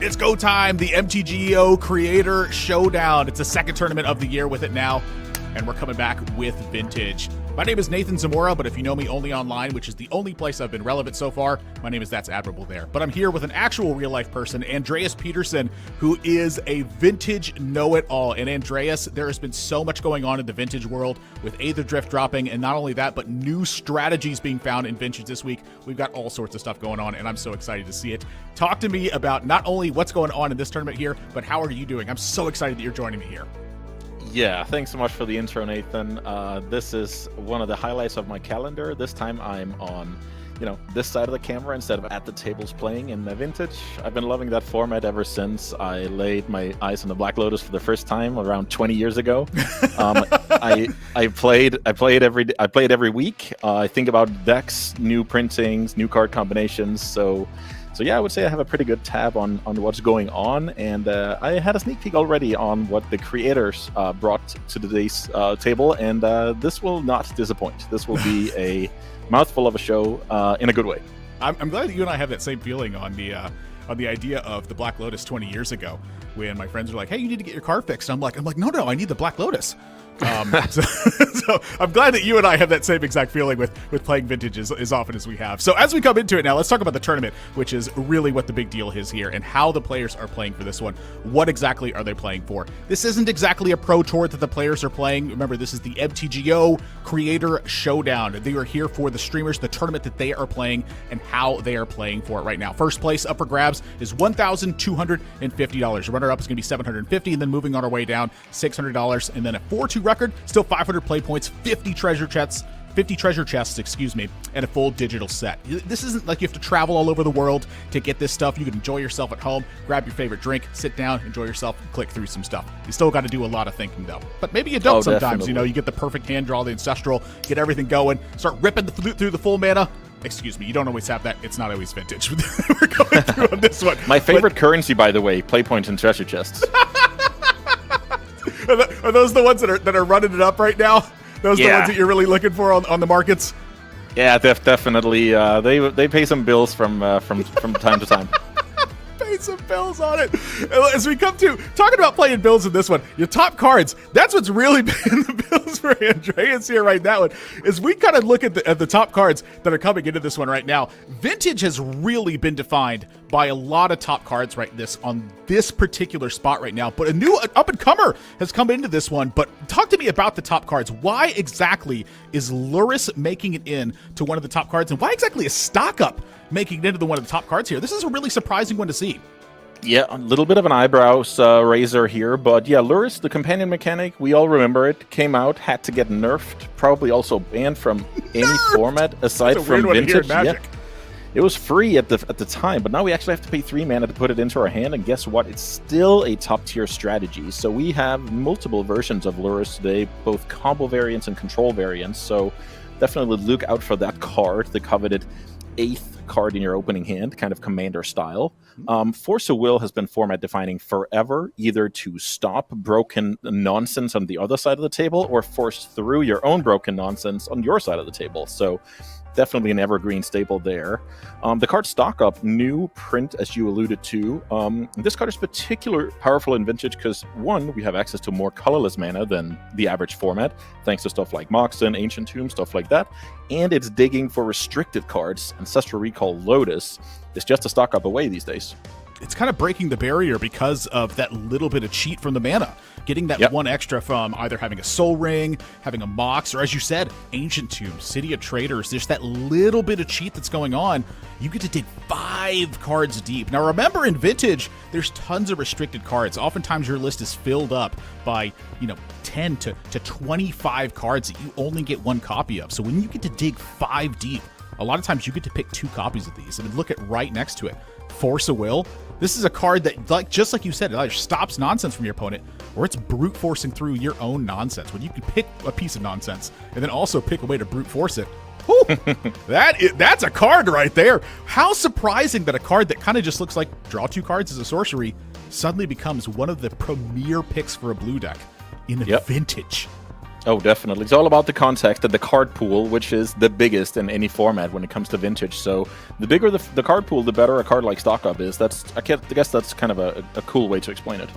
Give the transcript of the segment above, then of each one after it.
It's go time, the MTGO Creator Showdown. It's the second tournament of the year with it now, and we're coming back with Vintage. My name is Nathan Zamora, but if you know me only online, which is the only place I've been relevant so far, my name is That's Admirable there. But I'm here with an actual real-life person, Andreas Peterson, who is a Vintage know-it-all. And Andreas, there has been so much going on in the Vintage world with Aether Drift dropping, and not only that, but new strategies being found in Vintage this week. We've got all sorts of stuff going on, and I'm so excited to see it. Talk to me about not only what's going on in this tournament here, but how are you doing? I'm so excited that you're joining me here. Yeah, thanks so much for the intro, Nathan. This is one of the highlights of my calendar. This time I'm on, this side of the camera instead of at the tables playing in the Vintage. I've been loving that format ever since I laid my eyes on the Black Lotus for the first time around 20 years ago. I played every week. I think about decks, new printings, new card combinations. So yeah, I would say I have a pretty good tab on what's going on, and I had a sneak peek already on what the creators brought to today's table, and this will not disappoint. This will be a mouthful of a show in a good way. I'm glad that you and I have that same feeling on the idea of the Black Lotus 20 years ago, when my friends were like, "Hey, you need to get your car fixed." I'm like, no, I need the Black Lotus. So I'm glad that you and I have that same exact feeling with playing Vintage as often as we have. So as we come into it now, let's talk about the tournament, which is really what the big deal is here and how the players are playing for this one. What exactly are they playing for? This isn't exactly a pro tour that the players are playing. Remember, this is the MTGO Creator Showdown. They are here for the streamers, the tournament that they are playing, and how they are playing for it right now. First place up for grabs is $1,250. The runner-up is going to be $750, and then moving on our way down, $600, and then a 4-2 record, still 500 play points, 50 treasure chests, and a full digital set. This isn't like you have to travel all over the world to get this stuff. You can enjoy yourself at home, grab your favorite drink, sit down, enjoy yourself, and click through some stuff. You still got to do a lot of thinking, though. But maybe you don't sometimes. Definitely. You get the perfect hand draw, the Ancestral, get everything going, start ripping through the full mana. Excuse me, you don't always have that. It's not always Vintage. We're going through on this one. My favorite currency, by the way, play points and treasure chests. Are those the ones that are running it up right now? Those are the ones that you're really looking for on the markets? Yeah, definitely. They pay some bills from time to time. Pay some bills on it. As we come to talking about playing bills in this one, your top cards, that's what's really paying the bills for Andreas here right now. As we kind of look at the top cards that are coming into this one right now, Vintage has really been defined by a lot of top cards on this particular spot right now. But a new up-and-comer has come into this one. But talk to me about the top cards. Why exactly is Lurrus making it in to one of the top cards? And why exactly is Stock Up making it into one of the top cards here? This is a really surprising one to see. Yeah, a little bit of an eyebrows raiser here, but yeah, Lurrus, the companion mechanic, we all remember it, came out, had to get nerfed, probably also banned from any format aside from Vintage. Yeah. It was free at the time, but now we actually have to pay 3 mana to put it into our hand, and guess what? It's still a top-tier strategy. So we have multiple versions of Lurrus today, both combo variants and control variants, so definitely look out for that card, the coveted 8th card in your opening hand, kind of commander style. Force of Will has been format defining forever, either to stop broken nonsense on the other side of the table or force through your own broken nonsense on your side of the table. So definitely an evergreen staple there. The card Stock Up, new print, as you alluded to. This card is particularly powerful in Vintage because, one, we have access to more colorless mana than the average format, thanks to stuff like Moxen, Ancient Tomb, stuff like that. And it's digging for restricted cards. Ancestral Recall Lotus is just a Stock Up away these days. It's kind of breaking the barrier because of that little bit of cheat from the mana. Getting that one extra from either having a Soul Ring, having a Mox, or as you said, Ancient Tomb, City of Traders. There's that little bit of cheat that's going on. You get to dig 5 cards deep. Now remember, in Vintage, there's tons of restricted cards. Oftentimes your list is filled up by 10 to 25 cards that you only get 1 copy of. So when you get to dig 5 deep, a lot of times you get to pick 2 copies of these. And look at right next to it, Force of Will. This is a card that, just like you said, it either stops nonsense from your opponent or it's brute forcing through your own nonsense. When you can pick a piece of nonsense and then also pick a way to brute force it. That's a card right there. How surprising that a card that kind of just looks like draw 2 cards as a sorcery suddenly becomes one of the premier picks for a blue deck in Vintage. Oh, definitely. It's all about the context and the card pool, which is the biggest in any format when it comes to Vintage. So the bigger the card pool, the better a card like Stock Up is. I guess that's kind of a cool way to explain it.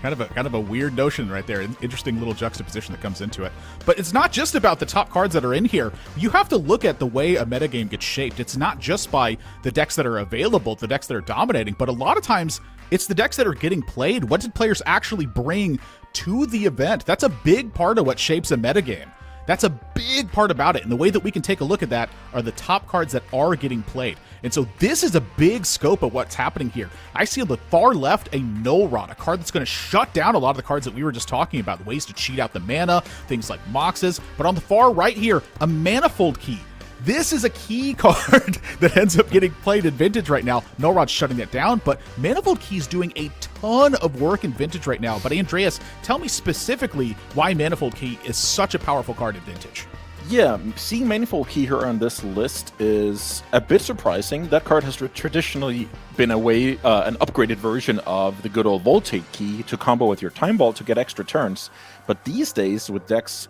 Kind of a weird notion right there. An interesting little juxtaposition that comes into it. But it's not just about the top cards that are in here. You have to look at the way a metagame gets shaped. It's not just by the decks that are available, the decks that are dominating, but a lot of times it's the decks that are getting played. What did players actually bring to the event? That's a big part of what shapes a metagame. That's a big part about it. And the way that we can take a look at that are the top cards that are getting played. And so this is a big scope of what's happening here. I see on the far left a Null Rod, a card that's going to shut down a lot of the cards that we were just talking about, the ways to cheat out the mana, things like Moxes. But on the far right here, a Manifold Key. This is a key card that ends up getting played in Vintage right now. Null Rod's shutting that down, but Manifold Key is doing a ton of work in Vintage right now. But Andreas, tell me specifically why Manifold Key is such a powerful card in Vintage. Yeah, seeing Manifold Key here on this list is a bit surprising. That card has traditionally been an upgraded version of the good old Voltage Key to combo with your Time Vault to get extra turns. But these days, with decks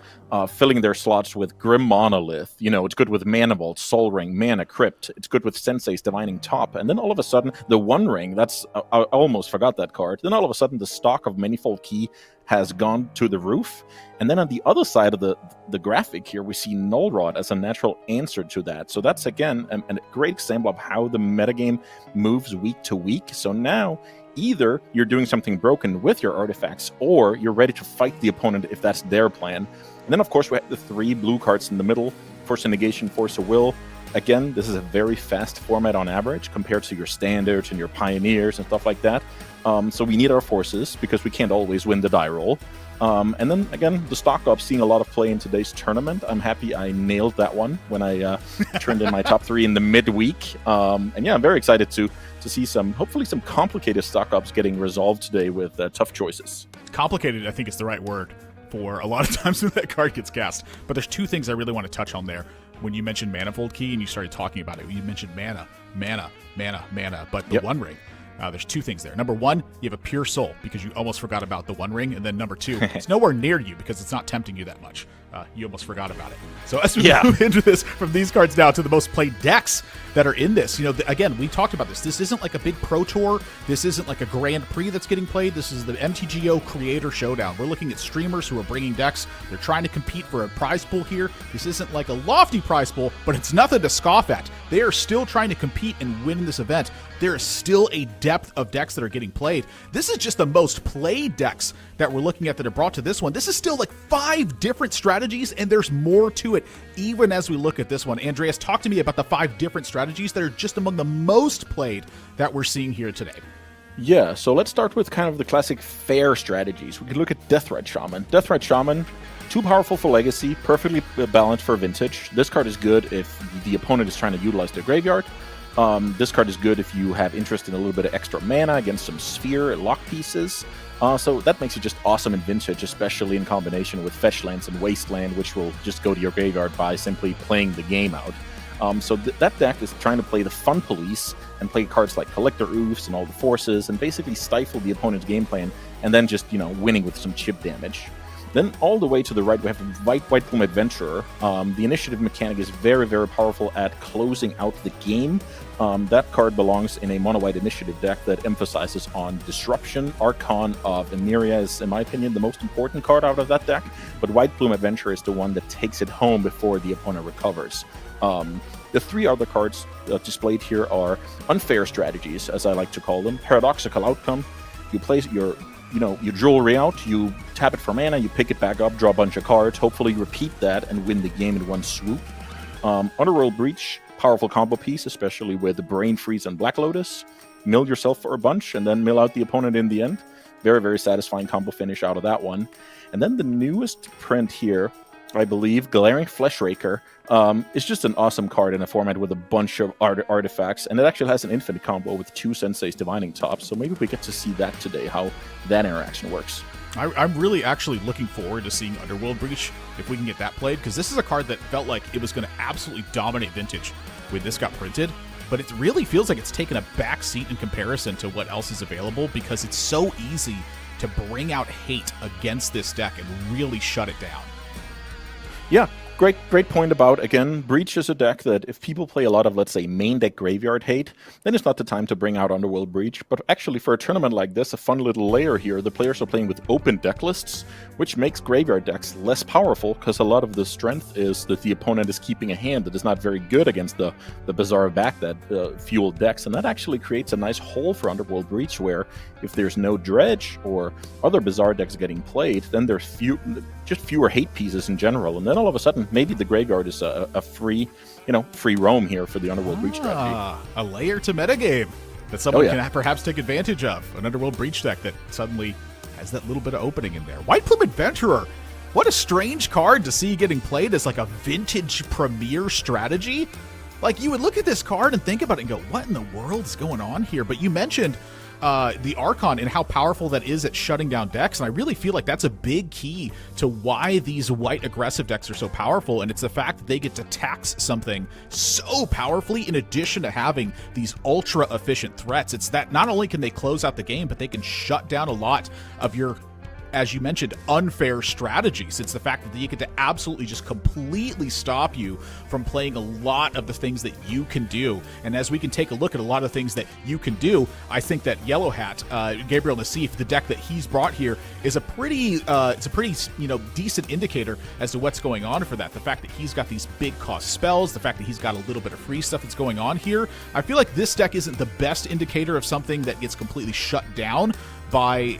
filling their slots with Grim Monolith, it's good with Mana Vault, Soul Ring, Mana Crypt. It's good with Sensei's Divining Top. And then all of a sudden, the One Ring, I almost forgot that card. Then all of a sudden, the stock of Manifold Key has gone to the roof. And then on the other side of the graphic here, we see Null Rod as a natural answer to that. So that's, again, a great example of how the metagame moves week to week. So now, either you're doing something broken with your artifacts, or you're ready to fight the opponent if that's their plan. And then, of course, we have the 3 blue cards in the middle, Force of Negation, Force of Will. Again, this is a very fast format on average compared to your Standards and your Pioneers and stuff like that. So we need our forces because we can't always win the die roll. And then, again, the Stock Up, seeing a lot of play in today's tournament. I'm happy I nailed that one when I turned in my top 3 in the midweek. And yeah, I'm very excited to see hopefully some complicated Stock Ups getting resolved today with tough choices. Complicated, I think, is the right word for a lot of times when that card gets cast. But there's 2 things I really want to touch on there. When you mentioned Manifold Key and you started talking about it, you mentioned mana, but the One Ring. There's 2 things there. Number 1, you have a Pure Soul because you almost forgot about the One Ring. And then number 2, it's nowhere near you because it's not tempting you that much. You almost forgot about it. So as we move into this, from these cards now to the most played decks that are in this, again, we talked about this. This isn't like a big Pro Tour. This isn't like a Grand Prix that's getting played. This is the MTGO Creator Showdown. We're looking at streamers who are bringing decks. They're trying to compete for a prize pool here. This isn't like a lofty prize pool, but it's nothing to scoff at. They are still trying to compete and win this event. There is still a depth of decks that are getting played. This is just the most played decks that we're looking at that are brought to this one. This is still like 5 different strategies, and there's more to it even as we look at this one. Andreas, talk to me about the 5 different strategies that are just among the most played that we're seeing here today. Yeah, so let's start with kind of the classic fair strategies. We can look at Deathrite Shaman. Deathrite Shaman, too powerful for Legacy, perfectly balanced for Vintage. This card is good if the opponent is trying to utilize their graveyard. This card is good if you have interest in a little bit of extra mana against some Sphere lock pieces. So that makes it just awesome in Vintage, especially in combination with Fetchlands and Wasteland, which will just go to your graveyard by simply playing the game out. So that deck is trying to play the Fun Police and play cards like Collector Oofs and all the forces and basically stifle the opponent's game plan and then just, winning with some chip damage. Then all the way to the right, we have the White Plume Adventurer. The initiative mechanic is very, very powerful at closing out the game. That card belongs in a mono-white initiative deck that emphasizes on Disruption. Archon of Emeria is, in my opinion, the most important card out of that deck, but White Plume Adventurer is the one that takes it home before the opponent recovers. The 3 other cards displayed here are unfair strategies, as I like to call them. Paradoxical Outcome. You place your jewelry out, you tap it for mana, you pick it back up, draw a bunch of cards, hopefully repeat that and win the game in one swoop. Underworld Breach, powerful combo piece, especially with the Brain Freeze and Black Lotus. Mill yourself for a bunch and then mill out the opponent in the end. Very, very satisfying combo finish out of that one. And then the newest print here, I believe, Glaring Fleshraker, is just an awesome card in a format with a bunch of artifacts, and it actually has an infinite combo with 2 Sensei's Divining Tops, so maybe we get to see that today, how that interaction works. I'm really actually looking forward to seeing Underworld Breach, if we can get that played, because this is a card that felt like it was going to absolutely dominate Vintage when this got printed, but it really feels like it's taken a back seat in comparison to what else is available, because it's so easy to bring out hate against this deck and really shut it down. Yeah, great point about, again, Breach is a deck that if people play a lot of, let's say, main deck graveyard hate, then it's not the time to bring out Underworld Breach. But actually, for a tournament like this, a fun little layer here, the players are playing with open deck lists, which makes graveyard decks less powerful, because a lot of the strength is that the opponent is keeping a hand that is not very good against the bizarre back that fueled decks, and that actually creates a nice hole for Underworld Breach, where if there's no Dredge or other bizarre decks getting played, then there's just fewer hate pieces in general, and then all of a sudden, maybe the graveyard is a free roam here for the Underworld Breach strategy. A layer to metagame that someone can perhaps take advantage of. An Underworld Breach deck that suddenly has that little bit of opening in there. White Plume Adventurer. What a strange card to see getting played as like a vintage premier strategy. Like, you would look at this card and think about it and go, what in the world is going on here? But you mentioned the Archon and how powerful that is at shutting down decks, and I really feel like that's a big key to why these white aggressive decks are so powerful, and it's the fact that they get to tax something so powerfully in addition to having these ultra efficient threats. It's that not only can they close out the game, but they can shut down a lot of your, as you mentioned, unfair strategies. It's the fact that you get to absolutely just completely stop you from playing a lot of the things that you can do. And as we can take a look at a lot of things that you can do, I think that Yellow Hat, Gabriel Nassif, the deck that he's brought here, is a pretty decent indicator as to what's going on for that. The fact that he's got these big cost spells, the fact that he's got a little bit of free stuff that's going on here. I feel like this deck isn't the best indicator of something that gets completely shut down by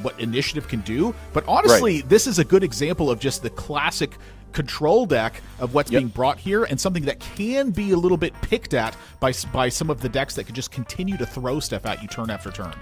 what initiative can do, but honestly, this is a good example of just the classic control deck of what's being brought here, and something that can be a little bit picked at by some of the decks that could just continue to throw stuff at you turn after turn.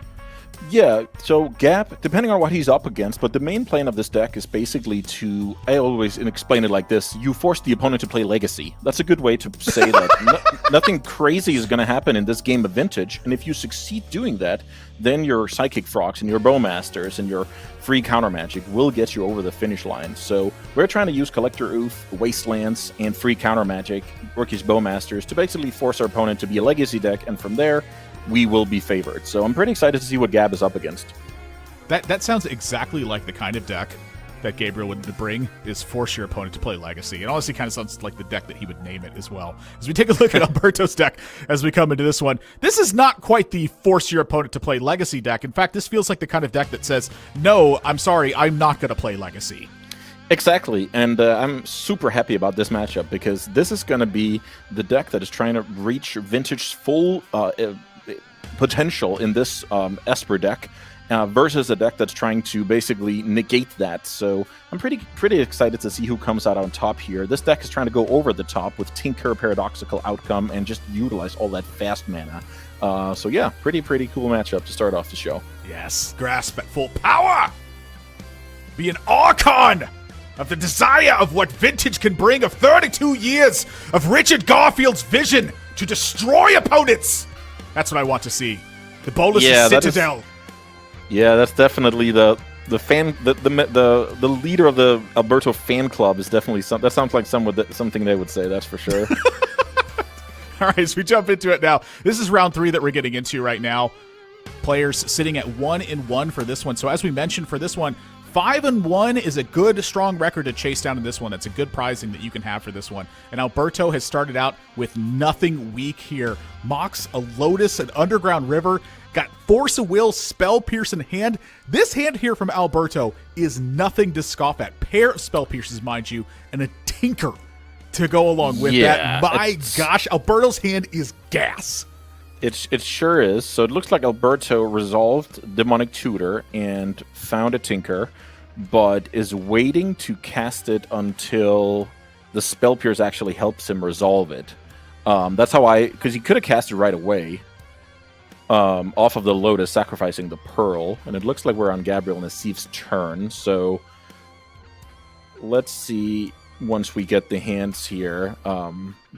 Yeah, so Gap, depending on what he's up against, but the main plan of this deck is basically to, I always explain it like this, you force the opponent to play Legacy. That's a good way to say that nothing crazy is going to happen in this game of Vintage, and if you succeed doing that, then your Psychic Frogs and your Bowmasters and your free counter magic will get you over the finish line. So we're trying to use Collector Oof, Wastelands, and free counter magic, Orcish Bowmasters, to basically force our opponent to be a Legacy deck, and from there, we will be favored. So I'm pretty excited to see what Gab is up against. That sounds exactly like the kind of deck that Gabriel would bring, is force your opponent to play Legacy. It honestly kind of sounds like the deck that he would name it as well. As we take a look at Alberto's deck as we come into this one, this is not quite the force your opponent to play Legacy deck. In fact, this feels like the kind of deck that says, no, I'm sorry, I'm not going to play Legacy. Exactly, and I'm super happy about this matchup, because this is going to be the deck that is trying to reach Vintage's full potential in this Esper deck, versus a deck that's trying to basically negate that. So I'm pretty excited to see who comes out on top here. This deck is trying to go over the top with Tinker, Paradoxical Outcome, and just utilize all that fast mana. So yeah, pretty cool matchup to start off the show. Yes, grasp at full power! Be an Archon of the desire of what Vintage can bring, of 32 years of Richard Garfield's vision to destroy opponents! That's what I want to see. The Bolus Citadel. That's definitely the leader of the Alberto fan club is definitely that sounds like something they would say, that's for sure. All right, so we jump into it now. This is round 3 that we're getting into right now. Players sitting at 1-1 for this one. So as we mentioned for this one, 5-1 is a good, strong record to chase down in this one. It's a good prizing that you can have for this one. And Alberto has started out with nothing weak here. Mox, a Lotus, an Underground River, got Force of Will, Spell Pierce in hand. This hand here from Alberto is nothing to scoff at. Pair of Spell Pierces, mind you, and a Tinker to go along with that. My gosh, Alberto's hand is gas. It sure is. So it looks like Alberto resolved Demonic Tutor and found a Tinker, but is waiting to cast it until the Spell Pierce actually helps him resolve it. That's how because he could have cast it right away off of the Lotus, sacrificing the Pearl, and it looks like we're on Gabriel Nassif's turn. So let's see, once we get the hands here,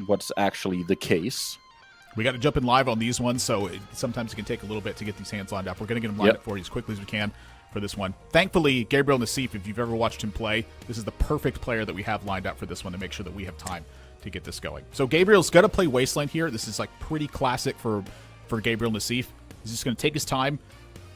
what's actually the case. We got to jump in live on these ones, so sometimes it can take a little bit to get these hands lined up. We're going to get them lined up for you as quickly as we can for this one. Thankfully, Gabriel Nassif, if you've ever watched him play, this is the perfect player that we have lined up for this one to make sure that we have time to get this going. So Gabriel's going to play Wasteland here. This is like pretty classic for Gabriel Nassif. He's just going to take his time,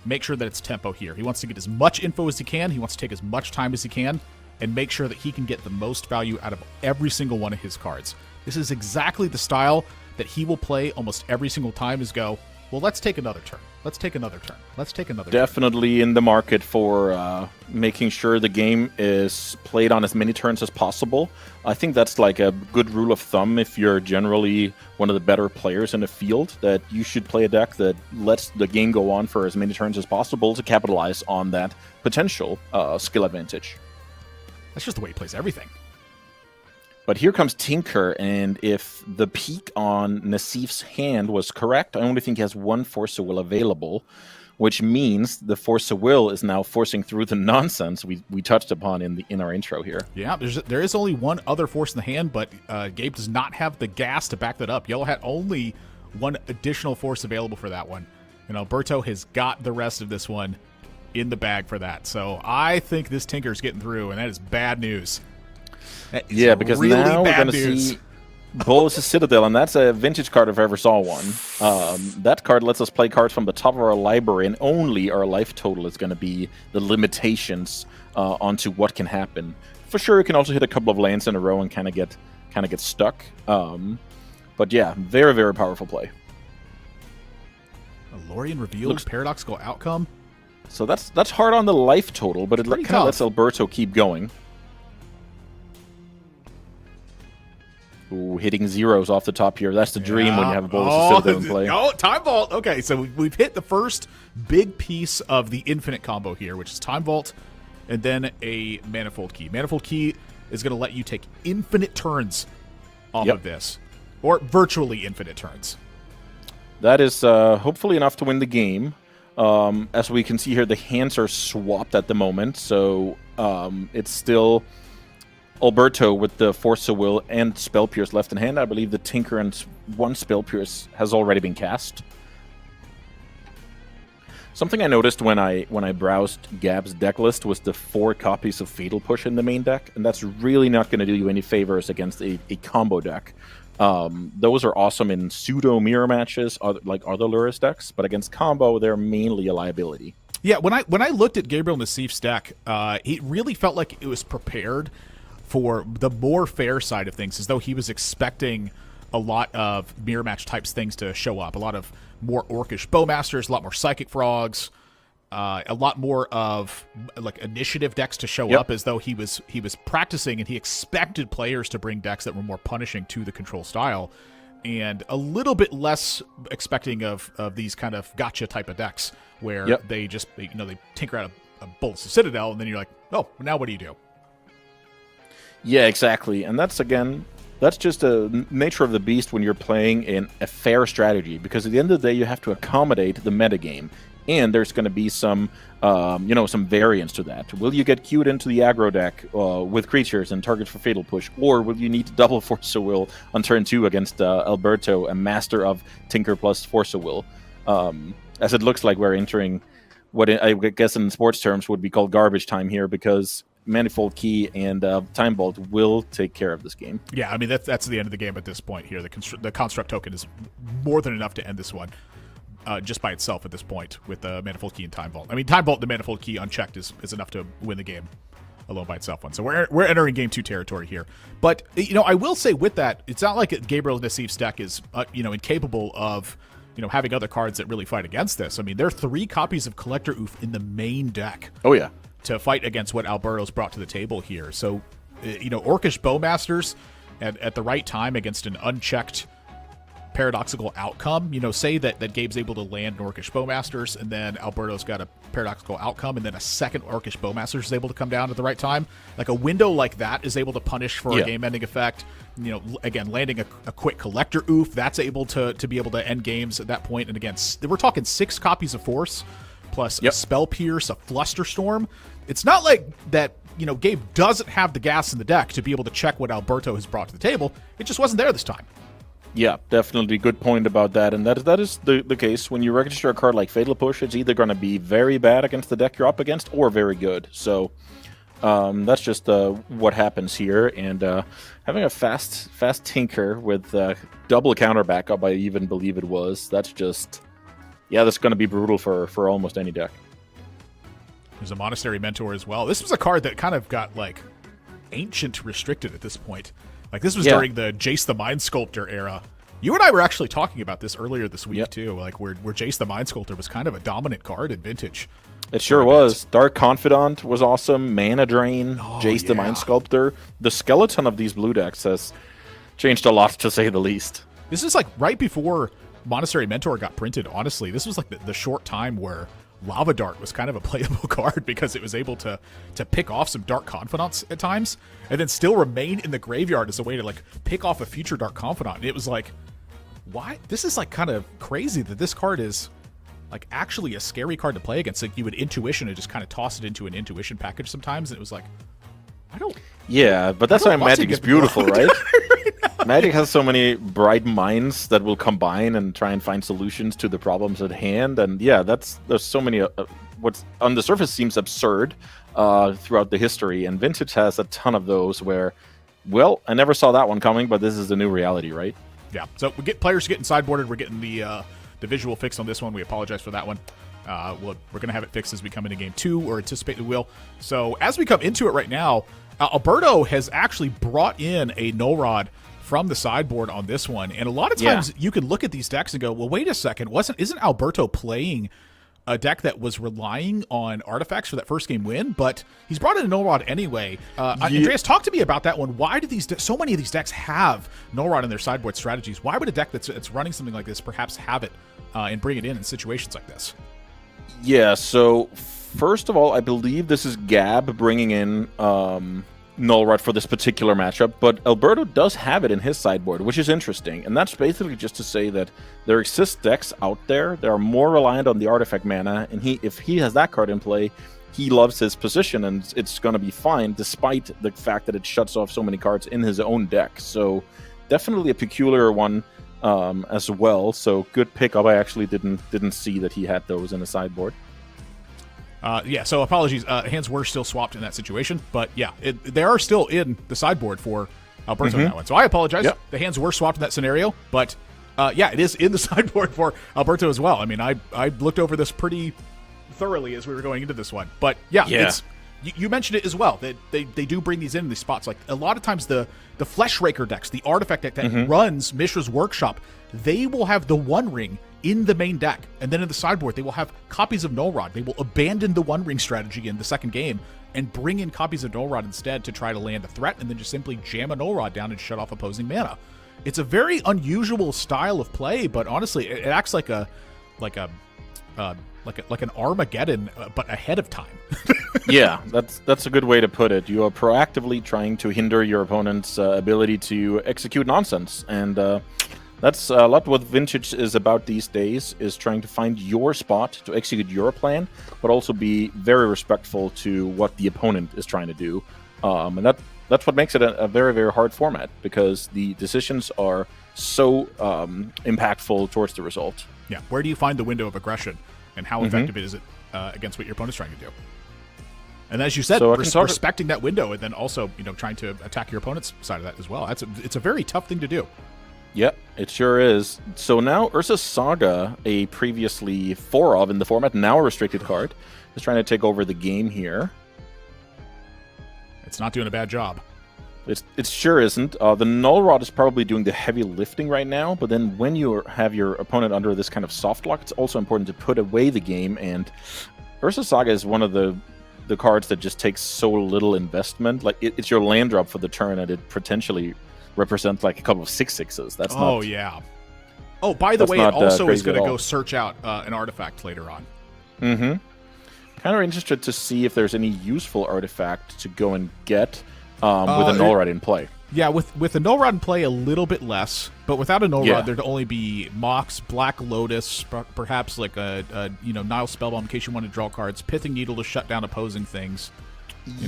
make sure that it's tempo here. He wants to get as much info as he can. He wants to take as much time as he can. and make sure that he can get the most value out of every single one of his cards. This is exactly the style that he will play almost every single time, is go, well, let's take another turn. Let's take another turn. Let's take another turn. Definitely in the market for making sure the game is played on as many turns as possible. I think that's like a good rule of thumb if you're generally one of the better players in the field, that you should play a deck that lets the game go on for as many turns as possible to capitalize on that potential skill advantage. That's just the way he plays everything. But here comes Tinker, and if the peak on Nassif's hand was correct, I only think he has one Force of Will available, which means the Force of Will is now forcing through the nonsense we touched upon in our intro here. Yeah, there is only one other force in the hand, but Gabe does not have the gas to back that up. Yellow had only one additional force available for that one, and Alberto has got the rest of this one in the bag for that. So I think this Tinker's getting through, and that is bad news. Yeah, because really now we're going to see Bolas' Citadel, and that's a vintage card if I ever saw one. That card lets us play cards from the top of our library, and only our life total is going to be the limitations onto what can happen. For sure, you can also hit a couple of lands in a row and kind of get stuck. But yeah, very, very powerful play. A Lorien revealed paradoxical outcome. So that's hard on the life total, but it kind of lets Alberto keep going. Ooh, hitting zeros off the top here. That's the dream when you have a Bolas' Citadel in play. Oh, Time Vault. Okay, so we've hit the first big piece of the infinite combo here, which is Time Vault and then a Manifold Key. Manifold Key is going to let you take infinite turns off of this, or virtually infinite turns. That is hopefully enough to win the game. As we can see here, the hands are swapped at the moment, so it's still Alberto with the Force of Will and Spell Pierce left in hand. I believe the Tinker and one Spell Pierce has already been cast. Something I noticed when I browsed Gab's deck list was the 4 copies of Fatal Push in the main deck, and that's really not going to do you any favors against a combo deck. Those are awesome in pseudo mirror matches, like other Lurrus decks, but against combo, they're mainly a liability. Yeah, when I looked at Gabriel Nassif's deck, it really felt like it was prepared for the more fair side of things, as though he was expecting a lot of mirror match types things to show up, a lot of more Orcish Bowmasters, a lot more Psychic Frogs, a lot more of like initiative decks to show up, as though he was practicing and he expected players to bring decks that were more punishing to the control style, and a little bit less expecting of these kind of gotcha type of decks where they just they tinker out a Bolas' Citadel, and then you're like, oh, now what do you do? Yeah, exactly. And that's just a nature of the beast when you're playing in a fair strategy, because at the end of the day, you have to accommodate the metagame, and there's going to be some variance to that. Will you get queued into the aggro deck with creatures and target for Fatal Push, or will you need to double Force of Will on turn 2 against Alberto, a master of Tinker plus Force of Will? As it looks like we're entering what I guess in sports terms would be called garbage time here, because Manifold Key and Time Vault will take care of this game. Yeah, I mean, that's the end of the game at this point here. The Construct token is more than enough to end this one just by itself at this point with the Manifold Key and Time Vault. I mean, Time Vault and the Manifold Key unchecked is enough to win the game alone by itself. So we're entering Game 2 territory here. But, I will say with that, it's not like Gabriel Nassif's deck is, incapable of, having other cards that really fight against this. I mean, there are 3 copies of Collector Oof in the main deck. Oh, yeah. To fight against what Alberto's brought to the table here. So, Orcish Bowmasters at the right time against an unchecked paradoxical outcome. Say that Gabe's able to land an Orcish Bowmasters, and then Alberto's got a paradoxical outcome, and then a second Orcish Bowmasters is able to come down at the right time. Like a window like that is able to punish for a game-ending effect. Again, landing a quick Collector Oof, that's able to be able to end games at that point. And again, we're talking 6 copies of Force, plus a Spell Pierce, a Flusterstorm. It's not like that, Gabe doesn't have the gas in the deck to be able to check what Alberto has brought to the table. It just wasn't there this time. Yeah, definitely good point about that. And that is the case. When you register a card like Fatal Push, it's either going to be very bad against the deck you're up against or very good. So that's just what happens here. And having a fast Tinker with double counter backup, I even believe it was, that's just... Yeah, that's going to be brutal for almost any deck. There's a Monastery Mentor as well. This was a card that kind of got, ancient restricted at this point. Like, this was during the Jace the Mind Sculptor era. You and I were actually talking about this earlier this week, too, like where Jace the Mind Sculptor was kind of a dominant card in Vintage. It sure was. Dark Confidant was awesome. Mana Drain, Jace the Mind Sculptor. The skeleton of these blue decks has changed a lot, to say the least. This is like right before Monastery Mentor got printed, honestly. This was like the short time where Lava Dart was kind of a playable card because it was able to pick off some Dark Confidants at times and then still remain in the graveyard as a way to like pick off a future Dark Confidant. And it was like, why? This is like kind of crazy that this card is like actually a scary card to play against. Like, you would Intuition and just kind of toss it into an Intuition package sometimes, and it was like, I don't. Yeah, but that's why Magic is beautiful, right? Magic has so many bright minds that will combine and try and find solutions to the problems at hand, and yeah, there's so many what on the surface seems absurd throughout the history, and Vintage has a ton of those where, well, I never saw that one coming, but this is the new reality, right? Yeah. So we get players getting sideboarded. We're getting the visual fix on this one. We apologize for that one. We're going to have it fixed as we come into game 2, or anticipate we will. So as we come into it right now, Alberto has actually brought in a Null Rod from the sideboard on this one. And a lot of times you can look at these decks and go, well, wait a second, isn't Alberto playing a deck that was relying on artifacts for that first game win? But he's brought in a Null Rod anyway. Andreas, talk to me about that one. Why do so many of these decks have Null Rod in their sideboard strategies? Why would a deck that's running something like this perhaps have it and bring it in situations like this? Yeah, so first of all, I believe this is Gab bringing in Null Rod for this particular matchup, but Alberto does have it in his sideboard, which is interesting. And that's basically just to say that there exist decks out there that are more reliant on the artifact mana, and if he has that card in play, he loves his position, and it's going to be fine, despite the fact that it shuts off so many cards in his own deck. So definitely a peculiar one as well. So good pickup. I actually didn't see that he had those in the sideboard. Yeah, so apologies. Hands were still swapped in that situation, but yeah, they are still in the sideboard for Alberto on that one. So I apologize. Yep. The hands were swapped in that scenario, but yeah, it is in the sideboard for Alberto as well. I mean, I looked over this pretty thoroughly as we were going into this one, but yeah. It's, you mentioned it as well, that they do bring these in these spots. Like, a lot of times the Flesh Raker decks, the artifact deck that runs Mishra's Workshop, they will have the One Ring in the main deck, and then in the sideboard they will have copies of Null Rod. They will abandon the One Ring strategy in the second game and bring in copies of Null Rod instead to try to land a threat, and then just simply jam a Null Rod down and shut off opposing mana. It's a very unusual style of play, but honestly, it acts like an Armageddon, but ahead of time. Yeah, that's a good way to put it. You are proactively trying to hinder your opponent's ability to execute nonsense, and that's a lot what Vintage is about these days, is trying to find your spot to execute your plan, but also be very respectful to what the opponent is trying to do. And that's what makes it a very, very hard format, because the decisions are so impactful towards the result. Yeah, where do you find the window of aggression, and how effective is it against what your opponent's trying to do? And as you said, respecting that window, and then also trying to attack your opponent's side of that as well. It's a very tough thing to do. Yep, it sure is. So now Urza's Saga, a previously 4-of in the format, now a restricted card, is trying to take over the game here. It's not doing a bad job. It sure isn't. The Null Rod is probably doing the heavy lifting right now, but then when you have your opponent under this kind of soft lock, it's also important to put away the game, and Urza's Saga is one of the cards that just takes so little investment. Like, it's your land drop for the turn, and it potentially represents like a couple of 6/6s. That's not. Oh yeah. Oh, by the way, it also is going to go search out an artifact later on. Kind of interested to see if there's any useful artifact to go and get with a Null Rod in play. Yeah, with a Null Rod in play, a little bit less, but without a Null Rod, there'd only be Mox, Black Lotus, perhaps like a Nile Spellbomb in case you want to draw cards, Pithing Needle to shut down opposing things.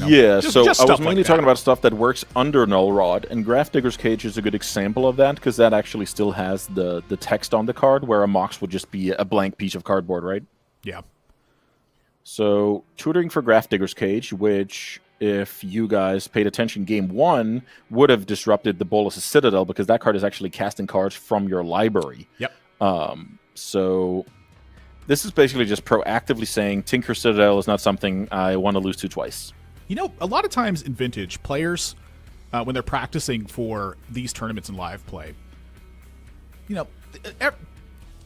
So I was mainly talking about stuff that works under Null Rod, and Grafdigger's Cage is a good example of that, because that actually still has the text on the card, where a Mox would just be a blank piece of cardboard, right? Yeah. So tutoring for Grafdigger's Cage, which, if you guys paid attention, game 1 would have disrupted the Bolas' Citadel, because that card is actually casting cards from your library. Yep. So this is basically just proactively saying Tinker Citadel is not something I want to lose to twice. You know, a lot of times in Vintage, players, when they're practicing for these tournaments in live play, you know,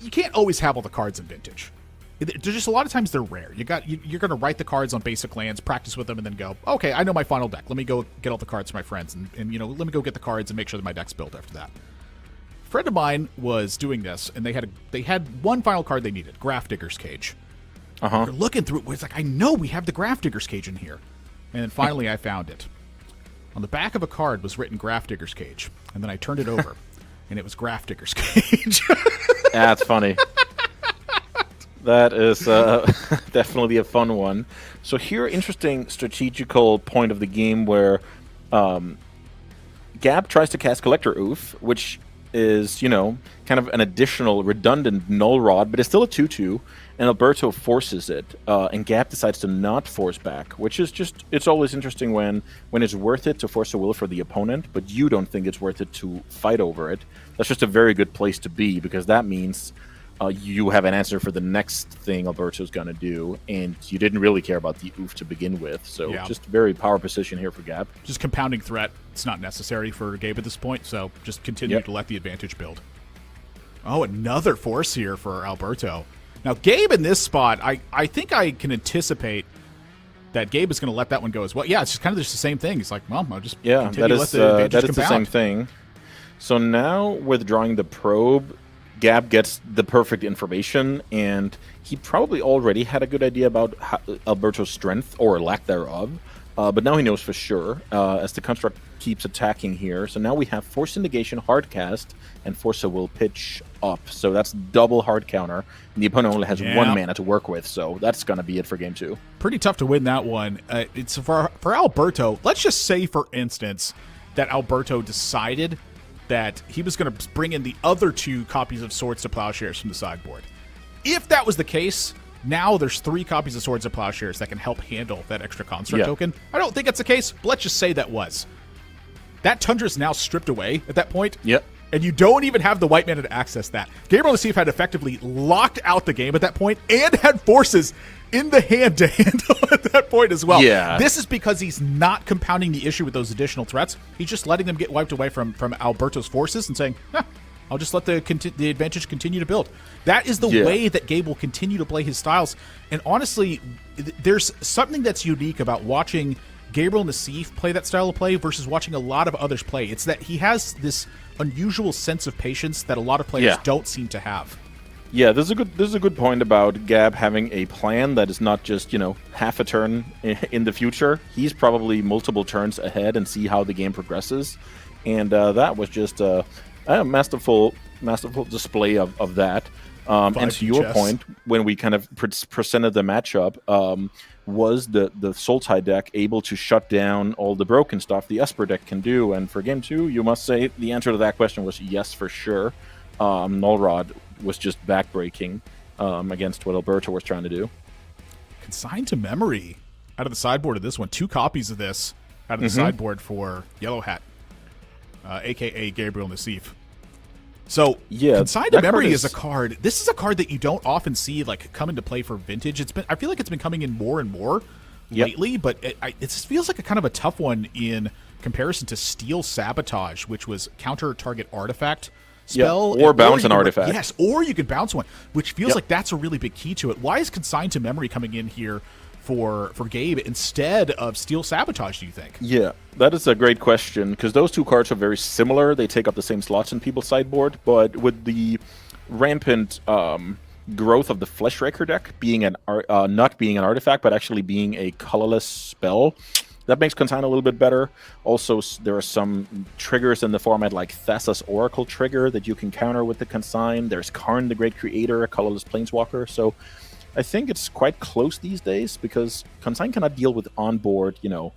you can't always have all the cards in Vintage. There's just a lot of times they're rare. You're going to write the cards on basic lands, practice with them, and then go, okay, I know my final deck. Let me go get all the cards for my friends, and you know, let me go get the cards and make sure that my deck's built after that. A friend of mine was doing this, and they had one final card they needed, Grafdigger's Cage. We're looking through it, it's like, I know we have the Grafdigger's Cage in here. And then finally I found it. On the back of a card was written Grafdigger's Cage, and then I turned it over, and it was Grafdigger's Cage. That's funny. That is definitely a fun one. So here, interesting strategical point of the game where Gab tries to cast Collector Oof, which is, you know, kind of an additional redundant Null Rod, but it's still a 2/2, and Alberto forces it, and Gab decides to not force back, which is just, it's always interesting when it's worth it to force a will for the opponent, but you don't think it's worth it to fight over it. That's just a very good place to be, because that means you have an answer for the next thing Alberto's going to do, and you didn't really care about the oof to begin with. So just very power position here for Gab. Just compounding threat. It's not necessary for Gabe at this point, so just continue to let the advantage build. Oh, another force here for Alberto. Now, Gabe in this spot, I think I can anticipate that Gabe is going to let that one go as well. Yeah, it's just kind of just the same thing. He's like, well, I'll just continue to let the advantage that is compound. The same thing. So now, withdrawing the probe, Gab gets the perfect information, and he probably already had a good idea about Alberto's strength, or lack thereof, but now he knows for sure, as the construct keeps attacking here. So now we have Force Negation, Hard Cast, and Force a Will pitch up. So that's double hard counter, and the opponent only has one mana to work with, so that's going to be it for game 2. Pretty tough to win that one. It's for Alberto. Let's just say, for instance, that Alberto decided that he was going to bring in the other 2 copies of Swords to Plowshares from the sideboard. If that was the case, now there's 3 copies of Swords to Plowshares that can help handle that extra construct token. I don't think that's the case, but let's just say that was. That Tundra is now stripped away at that point. Yep. And you don't even have the white mana to access that. Gabriel Nassif had effectively locked out the game at that point and had forces in the hand to handle at that point as well. Yeah. This is because he's not compounding the issue with those additional threats. He's just letting them get wiped away from Alberto's forces and saying, I'll just let the advantage continue to build. That is the way that Gabe will continue to play his styles. And honestly, there's something that's unique about watching Gabriel Nassif play that style of play versus watching a lot of others play. It's that he has this unusual sense of patience that a lot of players don't seem to have. Yeah, this is a good point about Gab having a plan that is not just, you know, half a turn in the future. He's probably multiple turns ahead and see how the game progresses, and that was just a masterful display of that. And to your point, when we kind of presented the matchup, was the Sultai deck able to shut down all the broken stuff the Esper deck can do? And for game 2, you must say the answer to that question was yes, for sure. Null Rod was just backbreaking against what Alberto was trying to do. Consigned to Memory out of the sideboard of this one. 2 copies of this out of the sideboard for Yellow Hat, a.k.a. Gabriel Nassif. So, Consigned to Memory is a card. This is a card that you don't often see like come into play for Vintage. I feel like it's been coming in more and more lately, but it just feels like a kind of a tough one in comparison to Steel Sabotage, which was counter target artifact spell, or bounce an artifact. Yes, or you could bounce one, which feels like that's a really big key to it. Why is Consigned to Memory coming in here for Gabe instead of Steel Sabotage, do you think? Yeah, that is a great question, because those 2 cards are very similar. They take up the same slots in people's sideboard, but with the rampant growth of the Fleshraker deck being not being an artifact, but actually being a colorless spell, that makes Consign a little bit better. Also, there are some triggers in the format like Thassa's Oracle trigger that you can counter with the Consign. There's Karn the Great Creator, a colorless planeswalker. So I think it's quite close these days, because Consign cannot deal with onboard, you know,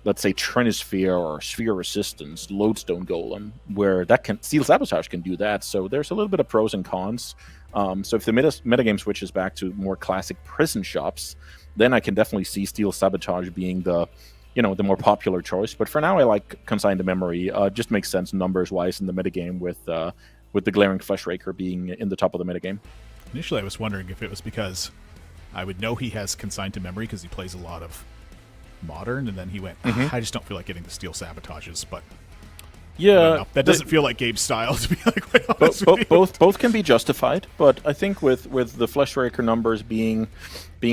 let's say Trinisphere or Sphere Resistance, Lodestone Golem, where that Steel Sabotage can do that. So there's a little bit of pros and cons. So if the metagame switches back to more classic prison shops, then I can definitely see Steel Sabotage being the more popular choice. But for now, I like Consigned to Memory. Just makes sense numbers-wise in the metagame with the Glaring Fleshraker being in the top of the metagame. Initially, I was wondering if it was because I would know he has Consigned to Memory because he plays a lot of Modern, and then he went, I just don't feel like getting the steel sabotages, but yeah, that doesn't feel like Gabe's style, to be like quite honest with you. Both can be justified, but I think with the Fleshraker numbers being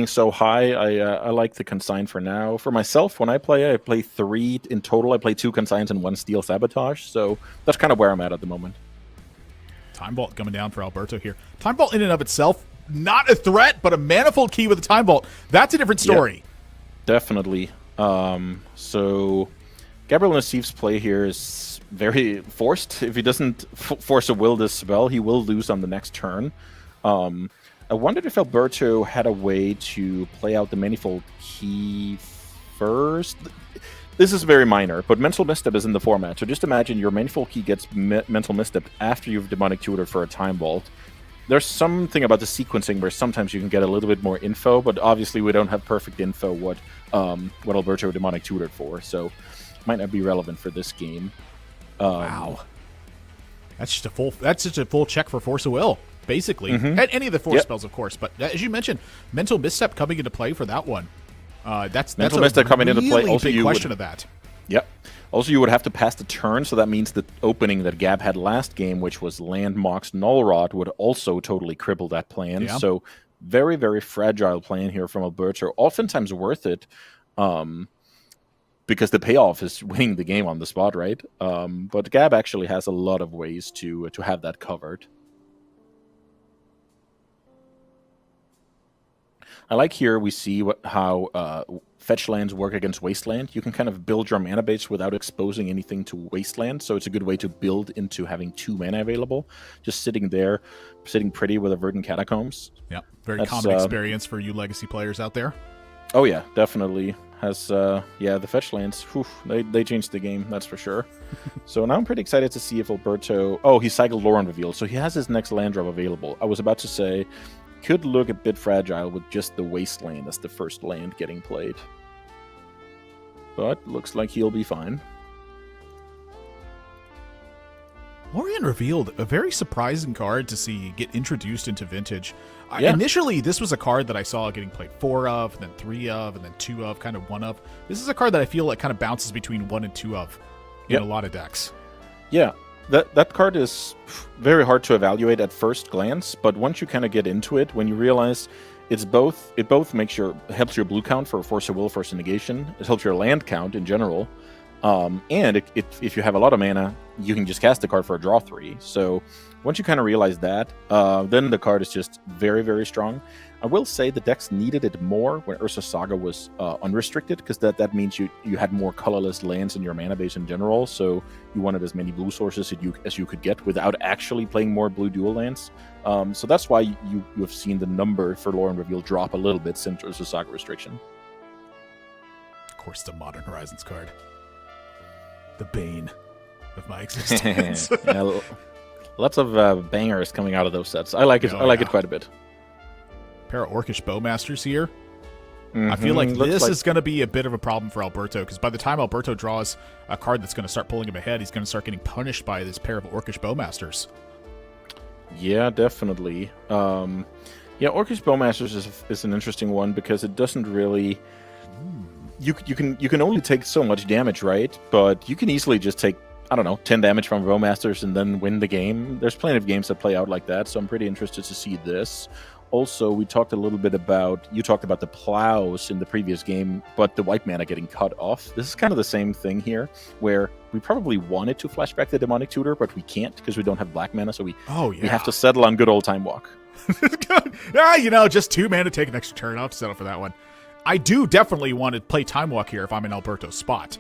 so high, I like the consign for now. For myself, when I play 3 in total. I play 2 consigns and 1 steel sabotage, so that's kind of where I'm at the moment. Time Vault coming down for Alberto here. Time Vault in and of itself, not a threat, but a manifold key with a Time Vault. That's a different story. Yeah, definitely. So Gabriel Nassif's play here is very forced. If he doesn't force a will this spell, he will lose on the next turn. I wondered if Alberto had a way to play out the manifold key first. This is very minor, but Mental Misstep is in the format. So just imagine your manifold key gets Mental Misstep after you've Demonic Tutored for a Time Vault. There's something about the sequencing where sometimes you can get a little bit more info, but obviously we don't have perfect info what Alberto Demonic Tutored for, so it might not be relevant for this game. Wow, that's just a full check for Force of Will, basically. And any of the force spells, of course, but as you mentioned, Mental Misstep coming into play for that one. That's Mental a Misstep coming into play. really Also, big you question would, of that. Yep. Also, you would have to pass the turn, so that means the opening that Gab had last game, which was Land Mox Null Rod, would also totally cripple that plan. Yeah. So very, very fragile plan here from Alberto. Oftentimes worth it, because the payoff is winning the game on the spot, right? But Gab actually has a lot of ways to have that covered. I like here we see how fetch lands work against Wasteland. You can kind of build your mana base without exposing anything to Wasteland, so it's a good way to build into having 2 mana available. Just sitting there, sitting pretty with a Verdant Catacombs. Yeah, very common experience for you Legacy players out there. Oh yeah, definitely. Has the fetch lands, they changed the game, that's for sure. So now I'm pretty excited to see if Alberto... Oh, he cycled Lauren Reveal, so he has his next land drop available. I was about to say... could look a bit fragile with just the Wasteland as the first land getting played. But looks like he'll be fine. Lorien Revealed, a very surprising card to see get introduced into Vintage. Yeah. Initially, this was a card that I saw getting played 4 of, and then 3 of, and then 2 of, kind of 1 of. This is a card that I feel like kind of bounces between 1 and 2 of in a lot of decks. Yeah. That card is very hard to evaluate at first glance, but once you kind of get into it, when you realize it both helps your blue count for Force of Will, Force of Negation, it helps your land count in general, and if you have a lot of mana, you can just cast the card for a draw 3. So once you kind of realize that, then the card is just very, very strong. I will say the decks needed it more when Ursa Saga was unrestricted, because that means you had more colorless lands in your mana base in general, so you wanted as many blue sources as you could get without actually playing more blue dual lands. So that's why you have seen the number for Lauren Reveal drop a little bit since Ursa Saga restriction. Of course, the Modern Horizons card. The bane of my existence. Yeah, lots of bangers coming out of those sets. I like it. I like it quite a bit. Pair of Orcish Bowmasters here. I feel like this is going to be a bit of a problem for Alberto, because by the time Alberto draws a card that's going to start pulling him ahead, he's going to start getting punished by this pair of Orcish Bowmasters. Yeah, definitely. Orcish Bowmasters is an interesting one, because it doesn't really... You can only take so much damage, right? But you can easily just take, 10 damage from Bowmasters and then win the game. There's plenty of games that play out like that, so I'm pretty interested to see this. Also, you talked about the plows in the previous game, but the white mana getting cut off. This is kind of the same thing here, where we probably wanted to flashback the Demonic Tutor, but we can't because we don't have black mana, so we have to settle on good old Time Walk. Just 2 mana to take an extra turn. I'll have to settle for that one. I do definitely want to play Time Walk here if I'm in Alberto's spot,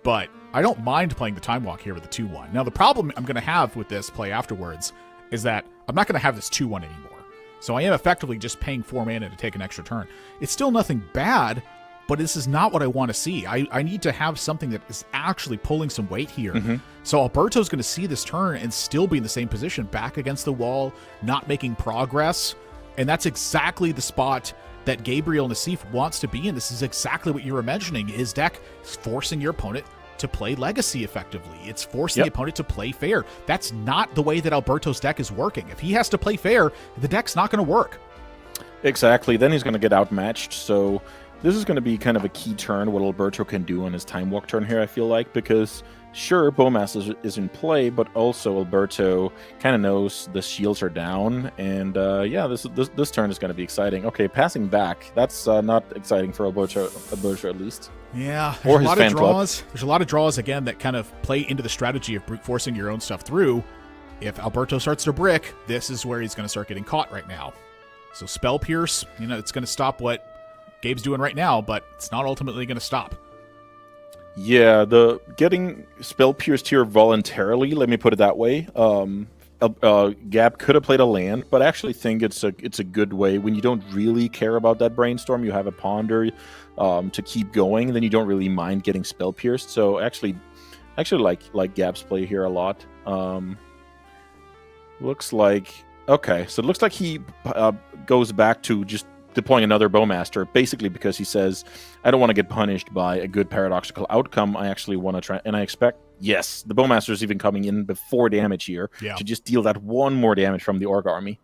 but I don't mind playing the Time Walk here with the 2-1. Now, the problem I'm going to have with this play afterwards is that I'm not going to have this 2-1 anymore. So I am effectively just paying 4 mana to take an extra turn. It's still nothing bad, but this is not what I want to see. I need to have something that is actually pulling some weight here. So Alberto's going to see this turn and still be in the same position, back against the wall, not making progress. And that's exactly the spot that Gabriel Nassif wants to be in. This is exactly what you were mentioning. His deck is forcing your opponent to play Legacy effectively. It's forcing the opponent to play fair. That's not the way that Alberto's deck is working. If he has to play fair, the deck's not going to work. Exactly. Then he's going to get outmatched. So This is going to be kind of a key turn, what Alberto can do on his Time Walk turn here, I feel like, because sure, Bowmaster is in play, but also Alberto kind of knows the shields are down, and yeah, this turn is going to be exciting. Okay, passing back, that's not exciting for Alberto at least. Yeah, or his fan club. There's a lot of draws, again, that kind of play into the strategy of brute forcing your own stuff through. If Alberto starts to brick, this is where he's going to start getting caught right now. So Spell Pierce, it's going to stop what Gabe's doing right now, but it's not ultimately going to stop. Yeah, the getting Spell Pierced here voluntarily, let me put it that way. Gab could have played a land, but I actually think it's a good way. When you don't really care about that Brainstorm, you have a Ponder to keep going, then you don't really mind getting Spell Pierced. So actually like Gab's play here a lot. Looks like he goes back to just deploying another Bowmaster, basically because he says, I don't want to get punished by a good paradoxical outcome. I actually want to try, and I expect, yes, the Bowmaster is even coming in before damage here to just deal that one more damage from the Orc army.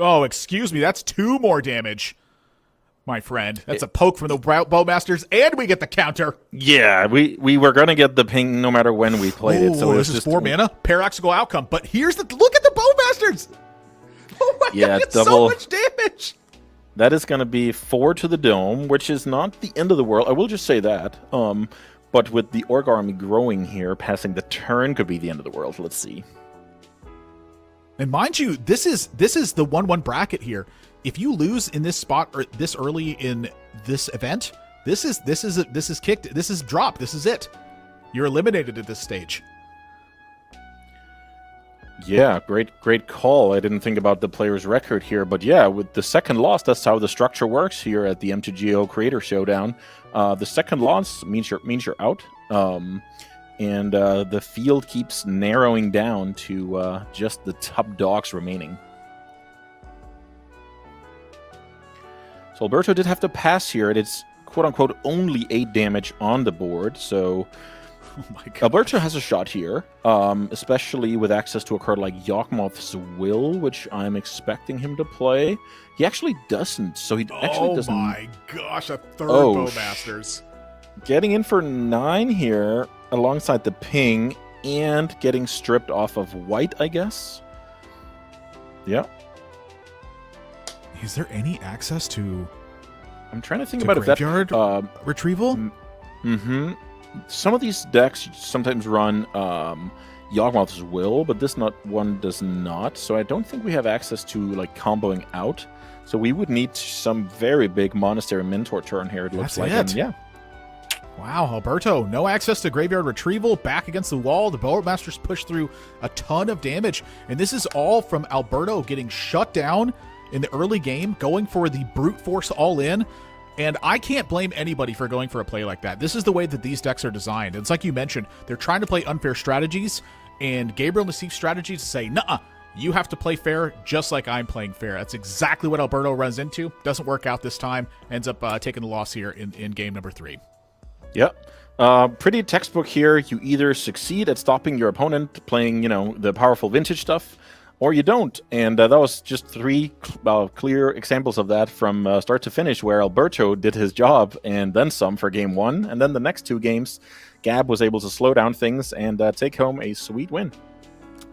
Oh, excuse me, that's 2 more damage, my friend. That's a poke from the Bowmasters, and we get the counter. Yeah, we were going to get the ping no matter when we played it. So this is 4 mana, paradoxical outcome, but here's look at the Bowmasters! Oh my god, it's so much damage! That is going to be 4 to the dome, which is not the end of the world. I will just say that. But with the Orc army growing here, passing the turn could be the end of the world. Let's see. And mind you, this is the 1-1 bracket here. If you lose in this spot or this early in this event, this is kicked. This is dropped. This is it. You're eliminated at this stage. Yeah, great call. I didn't think about the player's record here, but yeah, with the second loss, that's how the structure works here at the MTGO Creator Showdown. The second loss means you're out, and the field keeps narrowing down to just the top dogs remaining. So Alberto did have to pass here, and it's quote-unquote only 8 damage on the board, so oh my God. Alberto has a shot here, especially with access to a card like Yawgmoth's Will, which I'm expecting him to play. He actually doesn't, so he actually doesn't. Oh my gosh, a third Bowmasters. Getting in for 9 here, alongside the ping, and getting stripped off of white, I guess. Yeah. Is there any access to... I'm trying to think about if graveyard retrieval? Mm-hmm. Some of these decks sometimes run Yawgmoth's Will, but this one does not. So I don't think we have access to like comboing out. So we would need some very big Monastery Mentor turn here. It looks like. And yeah. Wow, Alberto, no access to graveyard retrieval. Back against the wall. The Bowmasters push through a ton of damage, and this is all from Alberto getting shut down in the early game, going for the brute force all in. And I can't blame anybody for going for a play like that. This is the way that these decks are designed. It's like you mentioned, they're trying to play unfair strategies, and Gabriel Nassif's strategy to say, nuh-uh, you have to play fair just like I'm playing fair. That's exactly what Alberto runs into. Doesn't work out this time. Ends up taking the loss here in game number 3. Yep. Pretty textbook here. You either succeed at stopping your opponent playing, the powerful vintage stuff, or you don't. And that was just 3 clear examples of that from start to finish, where Alberto did his job and then some for game 1. And then the next 2 games, Gab was able to slow down things and take home a sweet win.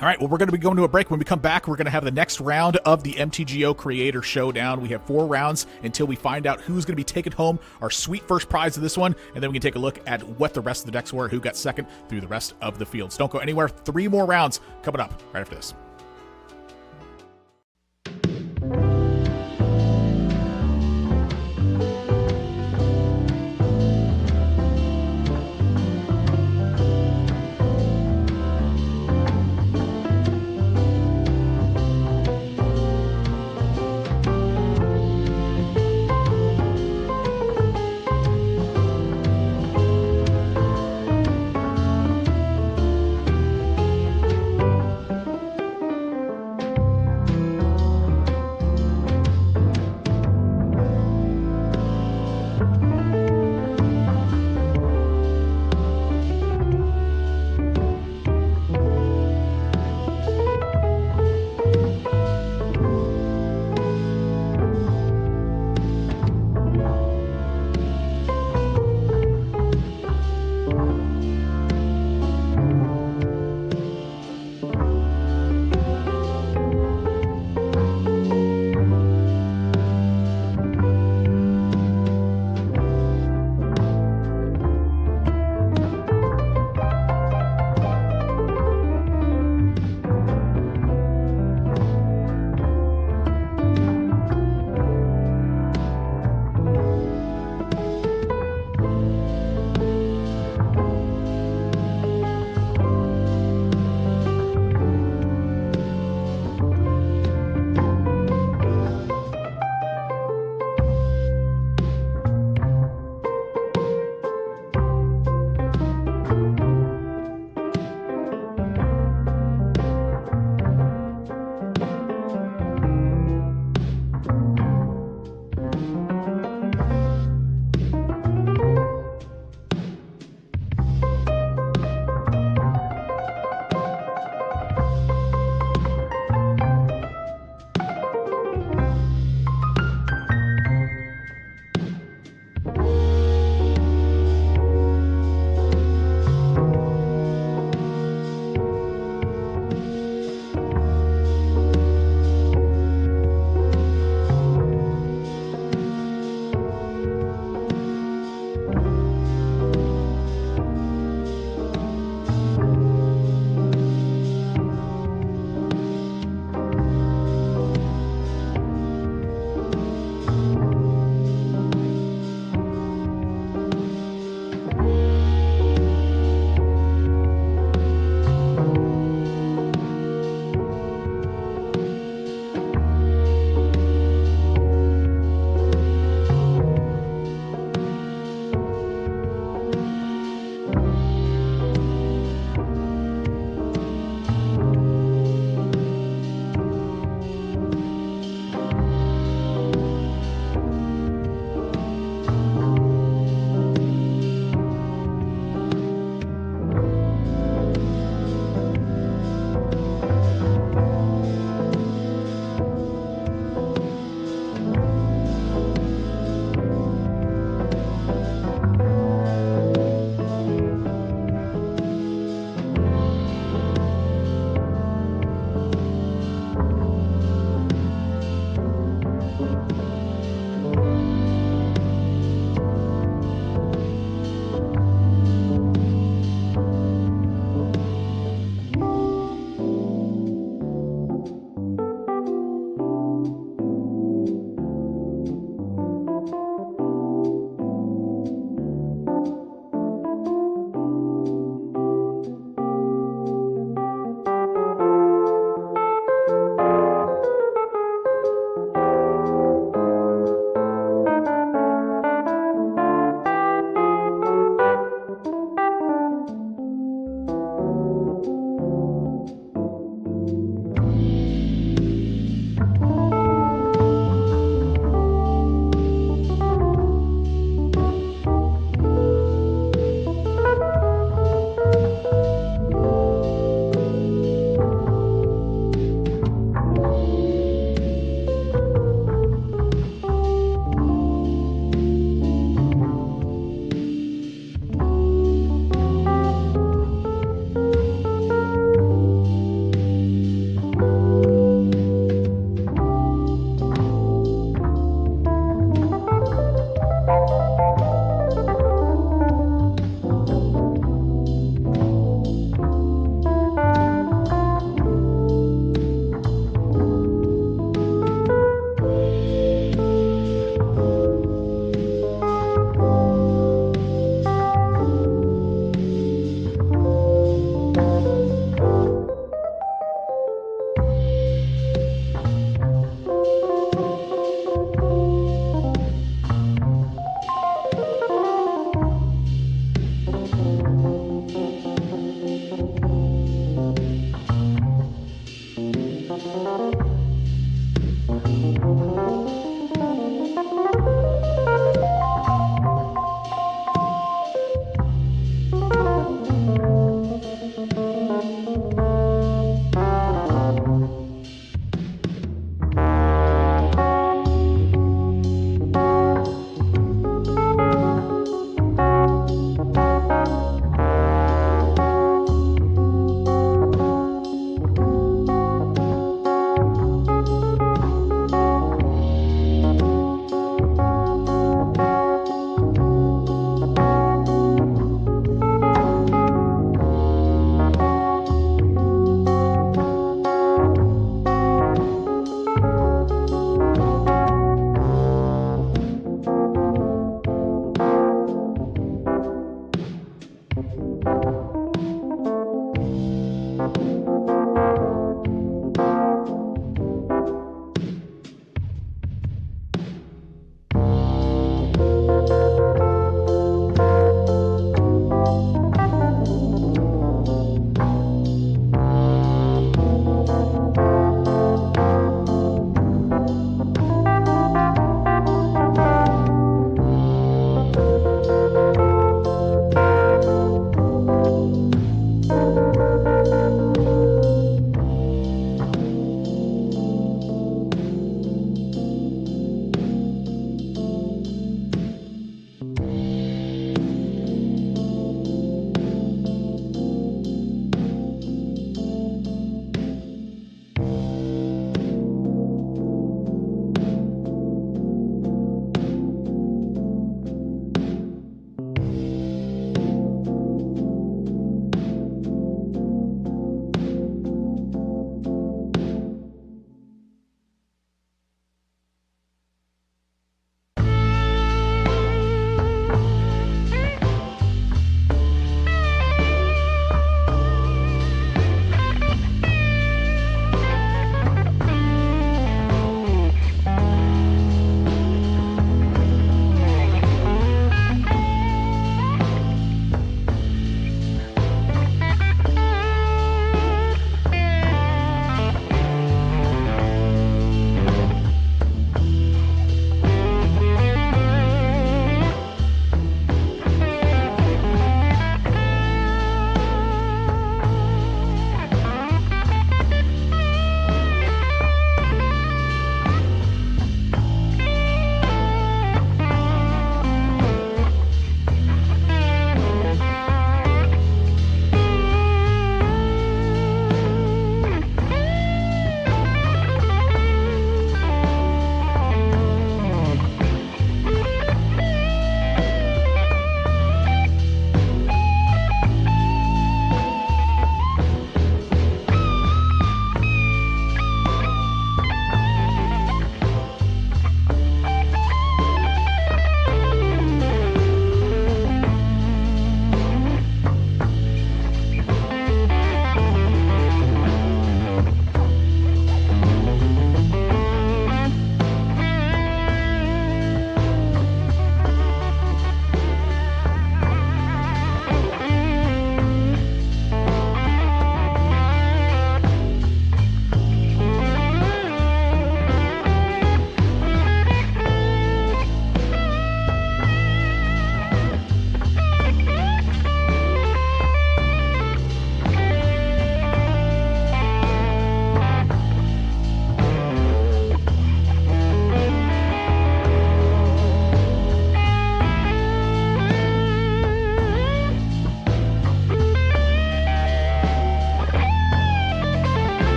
All right, well, we're going to be going to a break. When we come back, we're going to have the next round of the MTGO Creator Showdown. We have 4 rounds until we find out who's going to be taking home our sweet first prize of this one, and then we can take a look at what the rest of the decks were, who got second through the rest of the fields. Don't go anywhere. 3 more rounds coming up right after this.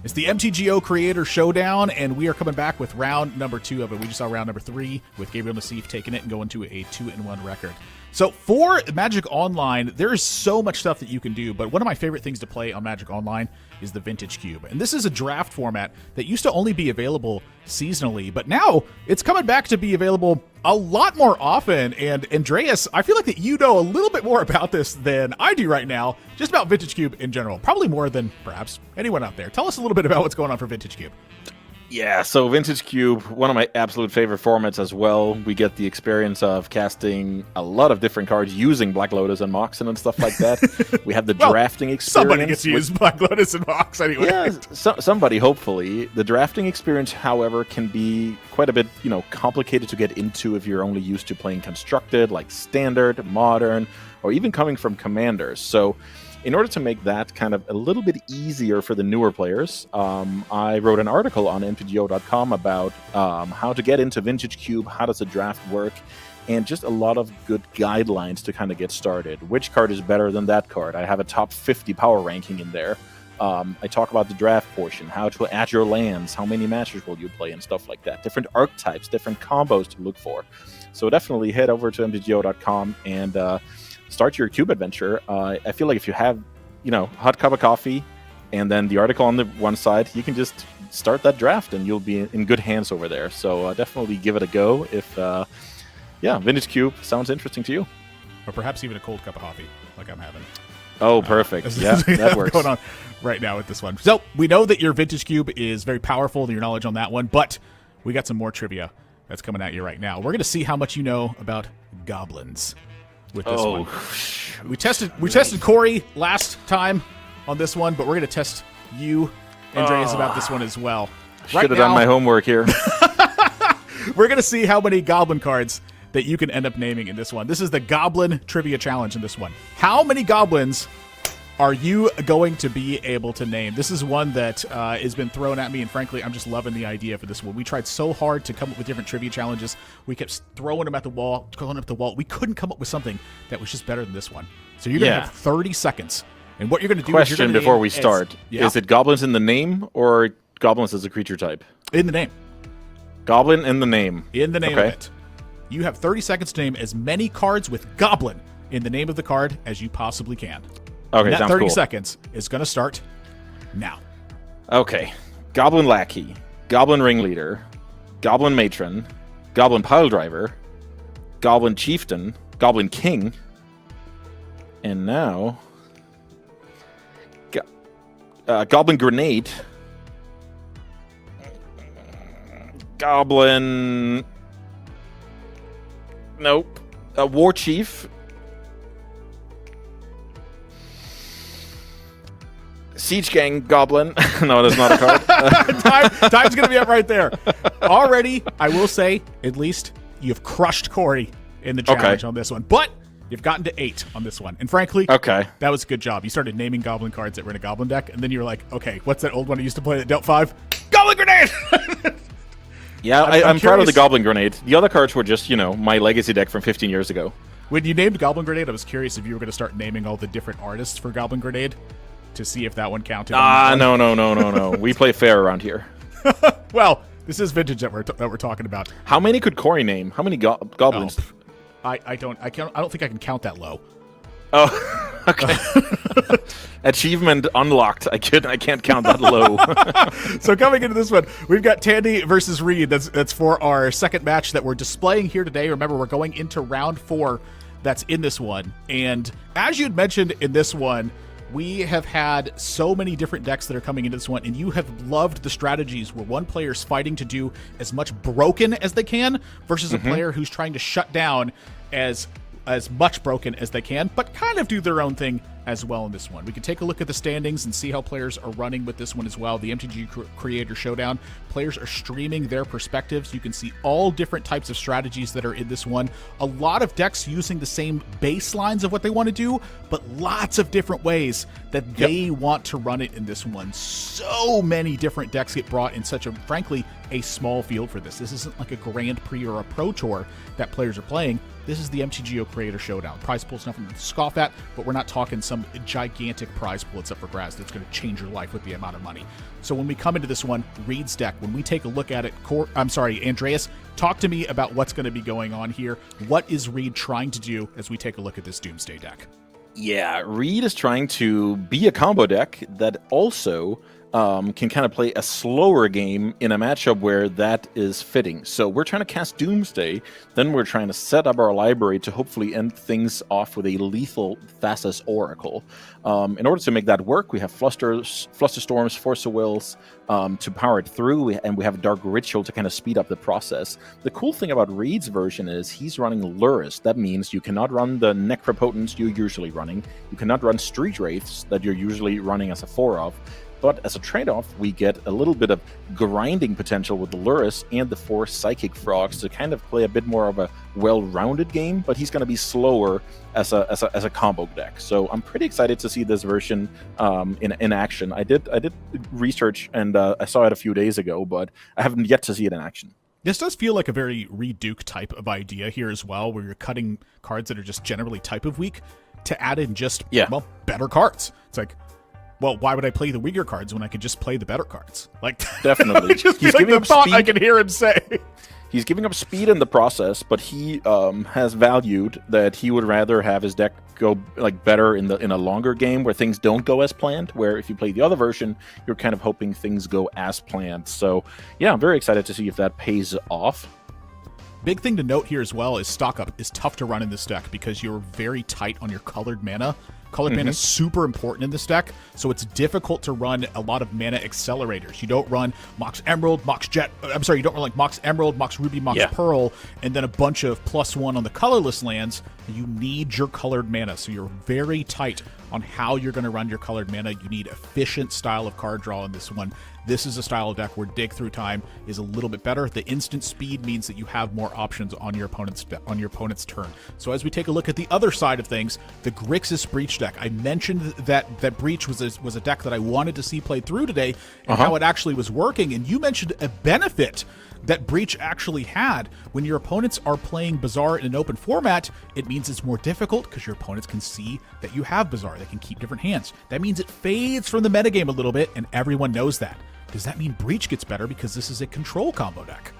It's the MTGO Creator Showdown, and we are coming back with round number 2 of it. We just saw round number 3 with Gabriel Nassif taking it and going to a 2-1 record. So for Magic Online, there is so much stuff that you can do, but one of my favorite things to play on Magic Online is the Vintage Cube. And this is a draft format that used to only be available seasonally, but now it's coming back to be available a lot more often. And Andreas, I feel like that you know a little bit more about this than I do right now, just about Vintage Cube in general, probably more than perhaps anyone out there. Tell us a little bit about what's going on for Vintage Cube. Yeah, so Vintage Cube, one of my absolute favorite formats as well. We get the experience of casting a lot of different cards using Black Lotus and Moxen and stuff like that. We have the drafting experience. Somebody gets to use Black Lotus and Mox anyway. Yeah, somebody, hopefully. The drafting experience, however, can be quite a bit, complicated to get into if you're only used to playing Constructed, like Standard, Modern, or even coming from Commanders. So in order to make that kind of a little bit easier for the newer players, I wrote an article on MTGO.com about how to get into Vintage Cube, how does the draft work, and just a lot of good guidelines to kind of get started. Which card is better than that card? I have a top 50 power ranking in there. I talk about the draft portion, how to add your lands, how many matches will you play, and stuff like that. Different archetypes, different combos to look for. So definitely head over to MTGO.com and start your cube adventure. I feel like if you have, hot cup of coffee and then the article on the one side, you can just start that draft and you'll be in good hands over there. So definitely give it a go if, Vintage Cube sounds interesting to you. Or perhaps even a cold cup of coffee like I'm having. Oh, perfect. Yeah, that works. Going on right now with this one. So we know that your Vintage Cube is very powerful, your knowledge on that one, but we got some more trivia that's coming at you right now. We're going to see how much you know about goblins with this one. We tested Corey last time on this one, but we're going to test you, Andreas, about this one as well. Should have done my homework here. We're going to see how many goblin cards that you can end up naming in this one. This is the Goblin Trivia Challenge in this one. How many goblins are you going to be able to name? This is one that has been thrown at me, and frankly, I'm just loving the idea for this one. We tried so hard to come up with different trivia challenges. We kept throwing them at the wall, going up the wall. We couldn't come up with something that was just better than this one. So you're going to have 30 seconds. And what you're going to do Question is you're going to before we start. Is it goblins in the name or goblins as a creature type? In the name. Goblin in the name. In the name of it. You have 30 seconds to name as many cards with goblin in the name of the card as you possibly can. Okay, that sounds 30 cool. seconds is going to start now. Okay. Goblin Lackey, Goblin Ringleader, Goblin Matron, Goblin Piledriver, Goblin Chieftain, Goblin King, and now Goblin Grenade, Goblin... Nope. War Chief, Siege Gang Goblin. No, that's not a card. Time's going to be up right there. Already, I will say, at least you've crushed Corey in the challenge on this one. But you've gotten to 8 on this one. And frankly, that was a good job. You started naming goblin cards that were in a goblin deck, and then you were like, okay, what's that old one I used to play that dealt 5? Goblin Grenade! Yeah, I'm proud of the Goblin Grenade. The other cards were just, my legacy deck from 15 years ago. When you named Goblin Grenade, I was curious if you were going to start naming all the different artists for Goblin Grenade to see if that one counted. No. We play fair around here. Well, this is vintage that we're talking about. How many could Corey name? How many goblins? I don't think I can count that low. Oh, okay. Achievement unlocked. I can't count that low. So coming into this one, we've got Tandy versus Reed. That's for our second match that we're displaying here today. Remember, we're going into round 4 that's in this one. And as you had mentioned in this one, we have had so many different decks that are coming into this one, and you have loved the strategies where one player is fighting to do as much broken as they can versus a player who's trying to shut down as much broken as they can, but kind of do their own thing as well in this one. We can take a look at the standings and see how players are running with this one as well. The MTG Creator Showdown, players are streaming their perspectives. You can see all different types of strategies that are in this one. A lot of decks using the same baselines of what they want to do, but lots of different ways that they want to run it in this one. So many different decks get brought in such a, frankly, a small field for this. This isn't like a Grand Prix or a Pro Tour that players are playing. This is the MTGO Creator Showdown. Prize pool's nothing to scoff at, but we're not talking some some gigantic prize pool that's up for grabs that's going to change your life with the amount of money. So when we come into this one, Reed's deck, when we take a look at it, Andreas, talk to me about what's going to be going on here. What is Reed trying to do as we take a look at this Doomsday deck? Yeah, Reed is trying to be a combo deck that also can kind of play a slower game in a matchup where that is fitting. So we're trying to cast Doomsday, then we're trying to set up our library to hopefully end things off with a lethal Thassa's Oracle. In order to make that work, we have Fluster Storms, Force of Wills to power it through, and we have Dark Ritual to kind of speed up the process. The cool thing about Reed's version is he's running Lurrus. That means you cannot run the Necropotents you're usually running. You cannot run Street Wraiths that you're usually running as a 4 of. But as a trade-off, we get a little bit of grinding potential with the Lurrus and the 4 Psychic Frogs to kind of play a bit more of a well-rounded game, but he's going to be slower as a combo deck. So I'm pretty excited to see this version in action. I did research, and I saw it a few days ago, but I haven't yet to see it in action. This does feel like a very Reduke type of idea here as well, where you're cutting cards that are just generally type of weak to add in just, better cards. It's like, well, why would I play the weaker cards when I could just play the better cards? Like, definitely. Just he's giving up thought speed. I can hear him say. He's giving up speed in the process, but he has valued that he would rather have his deck go like better in a longer game where things don't go as planned. Where if you play the other version, you're kind of hoping things go as planned. So yeah, I'm very excited to see if that pays off. Big thing to note here as well is stock up is tough to run in this deck because you're very tight on your colored mana. Colored mana is super important in this deck, so it's difficult to run a lot of mana accelerators. You don't run Mox Emerald, Mox Jet. I'm sorry, you don't run like Mox Emerald, Mox Ruby, Mox Pearl, and then a bunch of +1 on the colorless lands. You need your colored mana, so you're very tight on how you're going to run your colored mana. You need efficient style of card draw in this one. This is a style of deck where dig through time is a little bit better. The instant speed means that you have more options on your opponent's turn. So as we take a look at the other side of things, the Grixis Breach deck. I mentioned that Breach was a deck that I wanted to see played through today and how it actually was working. And you mentioned a benefit that Breach actually had. When your opponents are playing Bazaar in an open format, it means it's more difficult because your opponents can see that you have Bazaar. They can keep different hands. That means it fades from the metagame a little bit, and everyone knows that. Does that mean Breach gets better because this is a control combo deck?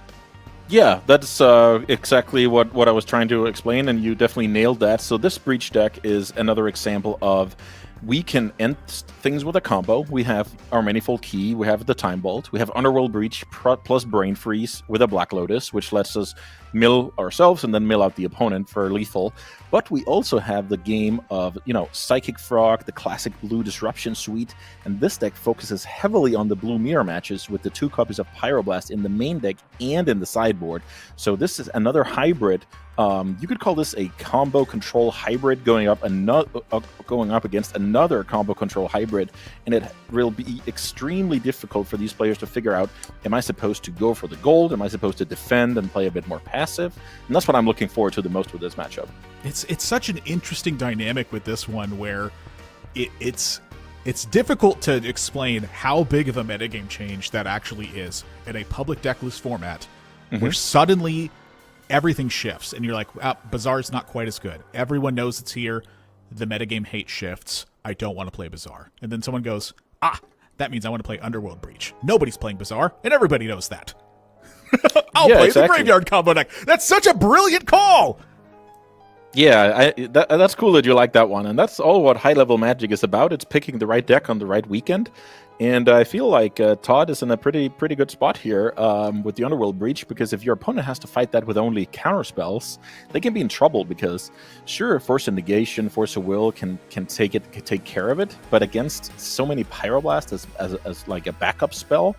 Yeah, that's exactly what I was trying to explain, and you definitely nailed that. So this Breach deck is another example of we can end things with a combo. We have our Manifold Key, we have the Time Vault, we have Underworld Breach plus Brain Freeze with a Black Lotus, which lets us mill ourselves and then mill out the opponent for lethal. But we also have the game of, Psychic Frog, the classic blue Disruption suite, and this deck focuses heavily on the blue mirror matches with the 2 copies of Pyroblast in the main deck and in the sideboard. So this is another hybrid. You could call this a combo control hybrid going up against another combo control hybrid, and it will be extremely difficult for these players to figure out, am I supposed to go for the gold? Am I supposed to defend and play a bit more passive? And that's what I'm looking forward to the most with this matchup. It's such an interesting dynamic with this one where it's difficult to explain how big of a metagame change that actually is in a public deckless format where suddenly everything shifts and you're like, Bazaar's not quite as good. Everyone knows it's here. The metagame hate shifts. I don't want to play Bazaar. And then someone goes, that means I want to play Underworld Breach. Nobody's playing Bazaar, and everybody knows that. I'll play the Graveyard combo deck. That's such a brilliant call! Yeah, that's cool that you like that one, and that's all what high-level Magic is about. It's picking the right deck on the right weekend, and I feel like Todd is in a pretty good spot here with the Underworld Breach, because if your opponent has to fight that with only counter spells, they can be in trouble, because sure, Force of Negation, Force of Will can take care of it, but against so many Pyroblast as like a backup spell,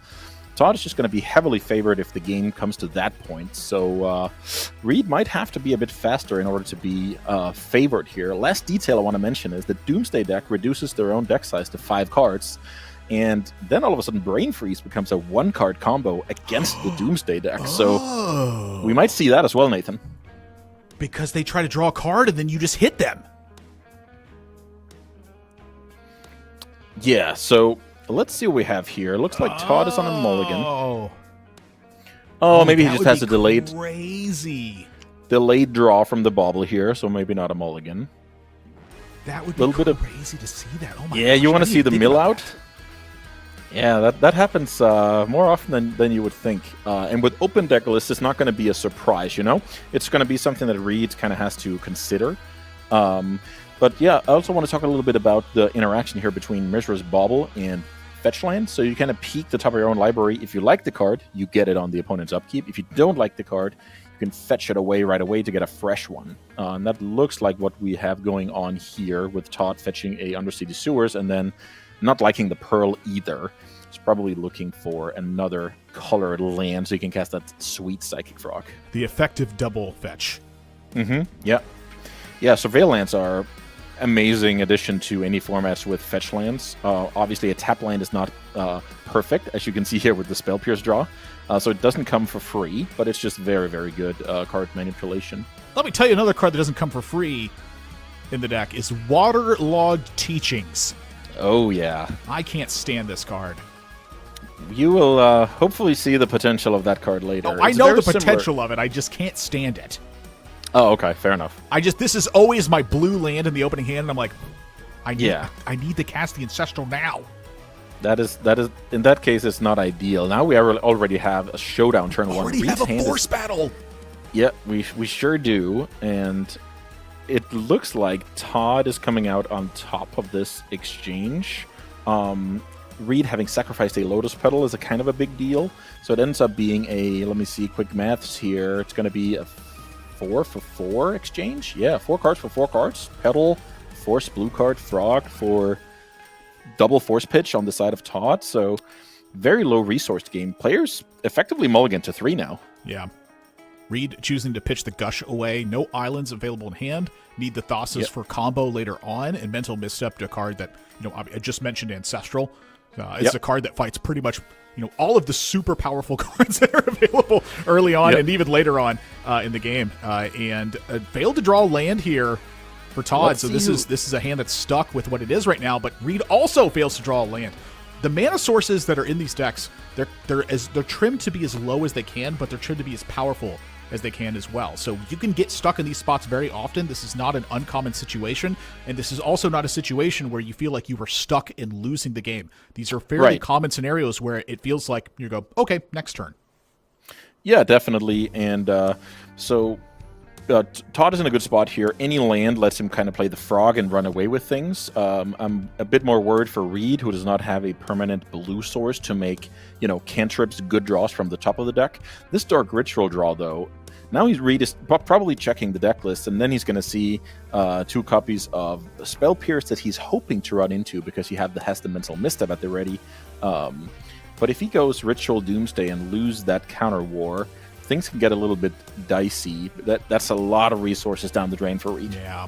Todd is just going to be heavily favored if the game comes to that point. So Reed might have to be a bit faster in order to be favored here. Last detail I want to mention is that Doomsday deck reduces their own deck size to 5 cards. And then all of a sudden Brain Freeze becomes a 1-card combo against the Doomsday deck. So we might see that as well, Nathan. Because they try to draw a card and then you just hit them. Yeah, so let's see what we have here. Looks like Todd is on a mulligan. Oh, maybe he just has a delayed crazy delayed draw from the bobble here, so maybe not a mulligan. That would be crazy to see that. Oh my yeah, gosh, you want to see the mill out? That. Yeah, that happens more often than you would think. And with open deck lists, it's not going to be a surprise, you know? It's going to be something that Reed kind of has to consider. But yeah, I also want to talk a little bit about the interaction here between Mishra's Bauble and Fetch Land. So you kind of peek the top of your own library. If you like the card, you get it on the opponent's upkeep. If you don't like the card, you can fetch it away right away to get a fresh one. And that looks like what we have going on here with Todd fetching a Undersea Sewers and then not liking the Pearl either. He's probably looking for another colored land so he can cast that sweet Psychic Frog. The effective double fetch. Yeah. Yeah, Surveil lands are amazing addition to any formats with fetch lands. Obviously, a tap land is not perfect, as you can see here with the Spell Pierce draw. So it doesn't come for free, but it's just very, very good card manipulation. Let me tell you another card that doesn't come for free in the deck is Waterlogged Teachings. Oh, yeah. I can't stand this card. You will hopefully see the potential of that card later. Oh, I know the potential of it. I just can't stand it. Oh, okay. Fair enough. This is always my blue land in the opening hand, and I'm like, I need to cast the Ancestral now. That is in that case, it's not ideal. Now we already have a Showdown turn 1. Already have a Force Battle. Yeah, we sure do, and it looks like Todd is coming out on top of this exchange. Reed having sacrificed a Lotus Petal is a kind of a big deal, so it ends up being a, let me see, quick maths here. It's going to be a 4 for 4 exchange. Yeah, 4 cards for 4 cards. Petal, Force, blue card, Frog for double Force Pitch on the side of Todd. So very low resourced game. Players effectively mulligan to 3 now. Yeah. Reed choosing to pitch the Gush away. No islands available in hand. Need the Thassa's for combo later on. And Mental Misstep to a card that, I just mentioned, Ancestral. It's a card that fights pretty much, all of the super powerful cards that are available early on and even later on in the game. And failed to draw land here for Todd. So this is a hand that's stuck with what it is right now. But Reed also fails to draw a land. The mana sources that are in these decks, they're trimmed to be as low as they can, but they're trimmed to be as powerful as they can as well. So you can get stuck in these spots very often. This is not an uncommon situation, and this is also not a situation where you feel like you were stuck in losing the game. These are fairly common scenarios where it feels like you go, okay, next turn. Yeah, definitely. And so Todd is in a good spot here. Any land lets him kind of play the Frog and run away with things. I'm a bit more worried for Reed, who does not have a permanent blue source to make, cantrips good draws from the top of the deck. This Dark Ritual draw, though, now Reed is probably checking the deck list, and then he's going to see 2 copies of Spell Pierce that he's hoping to run into because he has the Mental Misstep at the ready. But if he goes Ritual Doomsday and lose that Counter War, things can get a little bit dicey. That's a lot of resources down the drain for Reed. Yeah.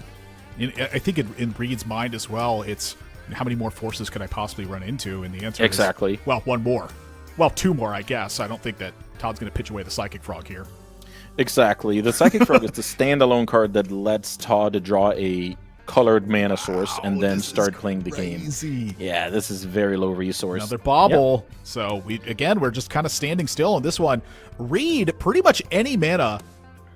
I think in Reed's mind as well, it's how many more forces could I possibly run into? And the answer is, well, 1 more. Well, 2 more, I guess. I don't think that Todd's going to pitch away the Psychic Frog here. Exactly. The Psychic Frog is the standalone card that lets Todd draw a colored mana source and then start playing the game. Yeah, this is very low resource. Another Bauble. Yep. So we're just kind of standing still on this one. Reed, pretty much any mana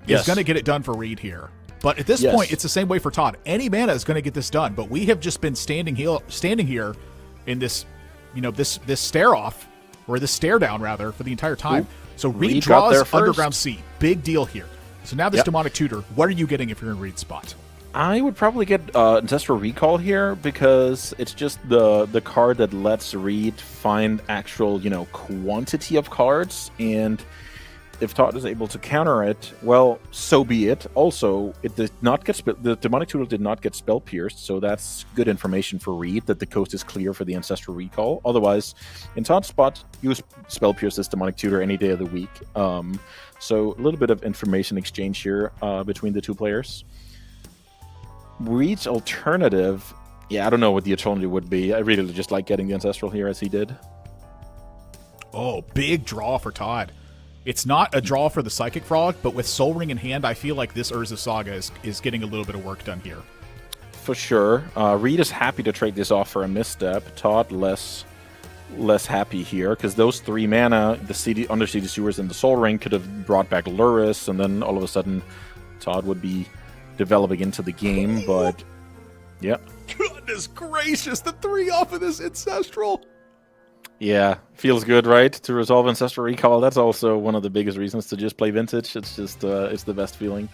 is going to get it done for Reed here. But at this point, it's the same way for Todd. Any mana is going to get this done. But we have just been standing here in this, this stare off, or this stare down rather, for the entire time. Ooh. So Reed draws Underground Sea. Big deal here. So now this Demonic Tutor, what are you getting if you're in Reed's spot? I would probably get Ancestral Recall here because it's just the card that lets Reed find actual, quantity of cards. And if Todd is able to counter it, well, so be it. Also, it did not get the Demonic Tutor did not get Spell Pierced, so that's good information for Reed that the coast is clear for the Ancestral Recall. Otherwise, in Todd's spot, use Spell Pierce this Demonic Tutor any day of the week. So a little bit of information exchange here between the 2 players. Reed's alternative, I don't know what the alternative would be. I really just like getting the Ancestral here as he did. Oh, big draw for Todd. It's not a draw for the Psychic Frog, but with Sol Ring in hand, I feel like this Urza Saga is getting a little bit of work done here. For sure. Reed is happy to trade this off for a Misstep. Todd less happy here, because those 3 mana, the Undersea Sewers and the Sol Ring, could have brought back Luris, and then all of a sudden Todd would be developing into the game, but Goodness gracious, the 3 off of this Ancestral. Yeah, feels good, right? To resolve Ancestral Recall. That's also one of the biggest reasons to just play Vintage. It's just, it's the best feeling.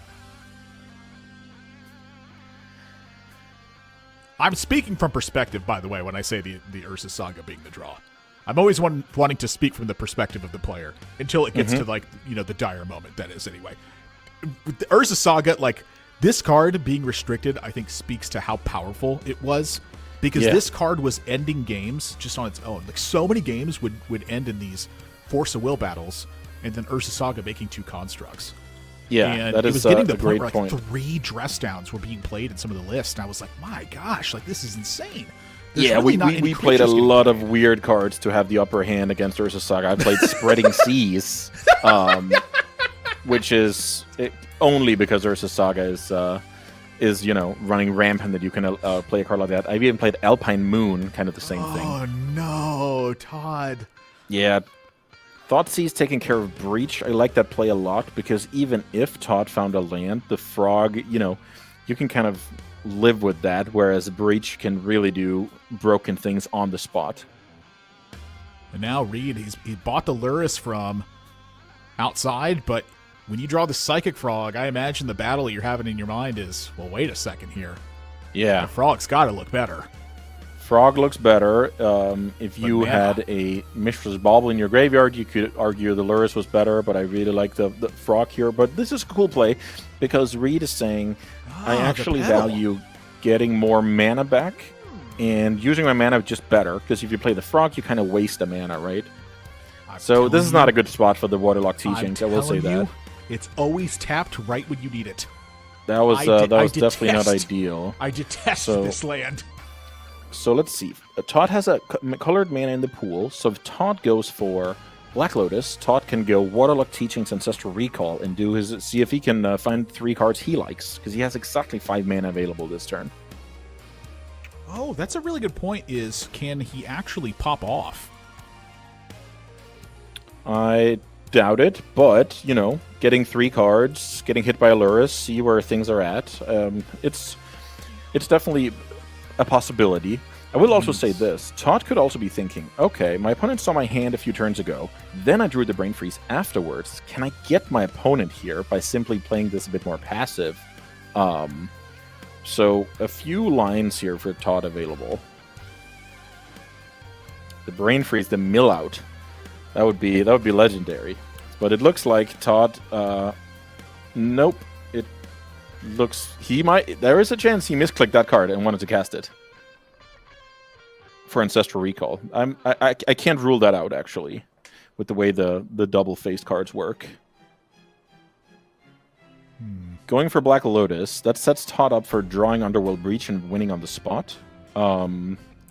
I'm speaking from perspective, by the way, when I say the Urza Saga being the draw. I'm always wanting to speak from the perspective of the player until it gets to, like, you know, the dire moment, that is, anyway. With the Urza Saga, like, this card being restricted, I think, speaks to how powerful it was. Because this card was ending games just on its own. Like, so many games would end in these Force of Will battles, and then Urza Saga making 2 constructs. Yeah, and that it is was getting to a the point great where, like, point. 3 dress downs were being played in some of the lists, and I was like, my gosh, like, this is insane. We played a lot of weird cards to have the upper hand against Urza Saga. I played Spreading Seas, which is only because Urza Saga is, you know, running rampant that you can play a card like that. I've even played Alpine Moon, kind of the same thing. Oh, no, Todd. Yeah. Thoughtseize taking care of Breach. I like that play a lot because even if Todd found a land, the Frog, you know, you can kind of live with that, whereas Breach can really do broken things on the spot. And now Reed, he bought the Luris from outside, but when you draw the Psychic Frog, I imagine the battle you're having in your mind is, well, wait a second here. Yeah. The Frog's got to look better. Frog looks better. If you had a Mishra's Bauble in your graveyard, you could argue the Luris was better, but I really like the Frog here. But this is a cool play because Reed is saying, I actually value getting more mana back and using my mana just better, because if you play the Frog, you kind of waste the mana, right? So this is not a good spot for the Waterlock Teachings, I will say that. It's always tapped right when you need it. That was definitely not ideal. I detest this land. So let's see. Todd has a colored mana in the pool, so if Todd goes for Black Lotus, Todd can go Waterlock Teachings, Ancestral Recall, and see if he can find 3 cards he likes, because he has exactly 5 mana available this turn. Oh, that's a really good point, is can he actually pop off? I doubt it, but, you know, getting 3 cards, getting hit by a Luris, see where things are at. It's definitely a possibility. I will also say this. Todd could also be thinking, okay, my opponent saw my hand a few turns ago, then I drew the Brain Freeze afterwards. Can I get my opponent here by simply playing this a bit more passive? So a few lines here for Todd available. The Brain Freeze, the Mill Out. That would be legendary. But it looks like Todd nope. It looks there is a chance he misclicked that card and wanted to cast it for Ancestral Recall. I can't rule that out, actually, with the way the double-faced cards work. Going for Black Lotus, that sets Todd up for drawing Underworld Breach and winning on the spot,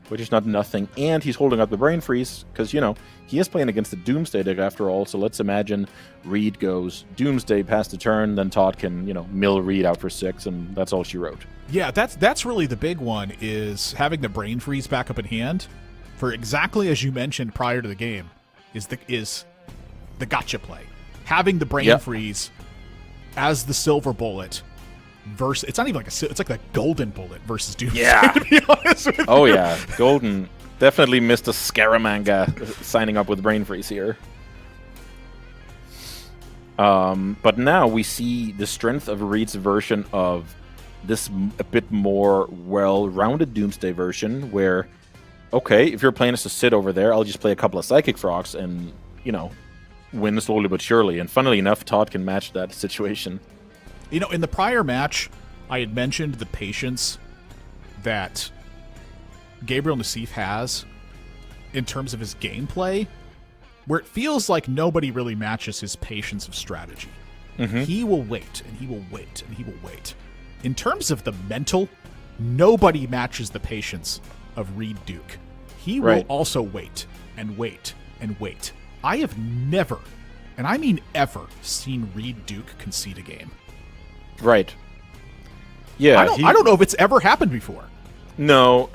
which is not nothing. And he's holding up the Brain Freeze, because, you know, he is playing against the Doomsday deck after all, so let's imagine Reed goes Doomsday past the turn, then Todd can, you know, mill Reed out for 6, and that's all she wrote. Yeah, that's really the big one, is having the Brain Freeze back up in hand for exactly as you mentioned prior to the game is the gotcha play. Having the Brain Freeze as the silver bullet versus, it's not even like it's like the golden bullet versus Doomsday. Yeah. To be honest with you. Yeah, golden. Definitely missed a Scaramanga signing up with Brain Freeze here. But now we see the strength of Reed's version of this a bit more well-rounded Doomsday version where, okay, if your plan is to sit over there, I'll just play a couple of Psychic Frogs and, you know, win slowly but surely. And funnily enough, Todd can match that situation. You know, in the prior match, I had mentioned the patience that Gabriel Nassif has in terms of his gameplay, where it feels like nobody really matches his patience of strategy. He will wait, and he will wait, and he will wait. In terms of the mental, nobody matches the patience of Reed Duke. He will also wait, and wait, and wait. I have never, and I mean ever, seen Reed Duke concede a game. Right. Yeah. I don't know if it's ever happened before. No,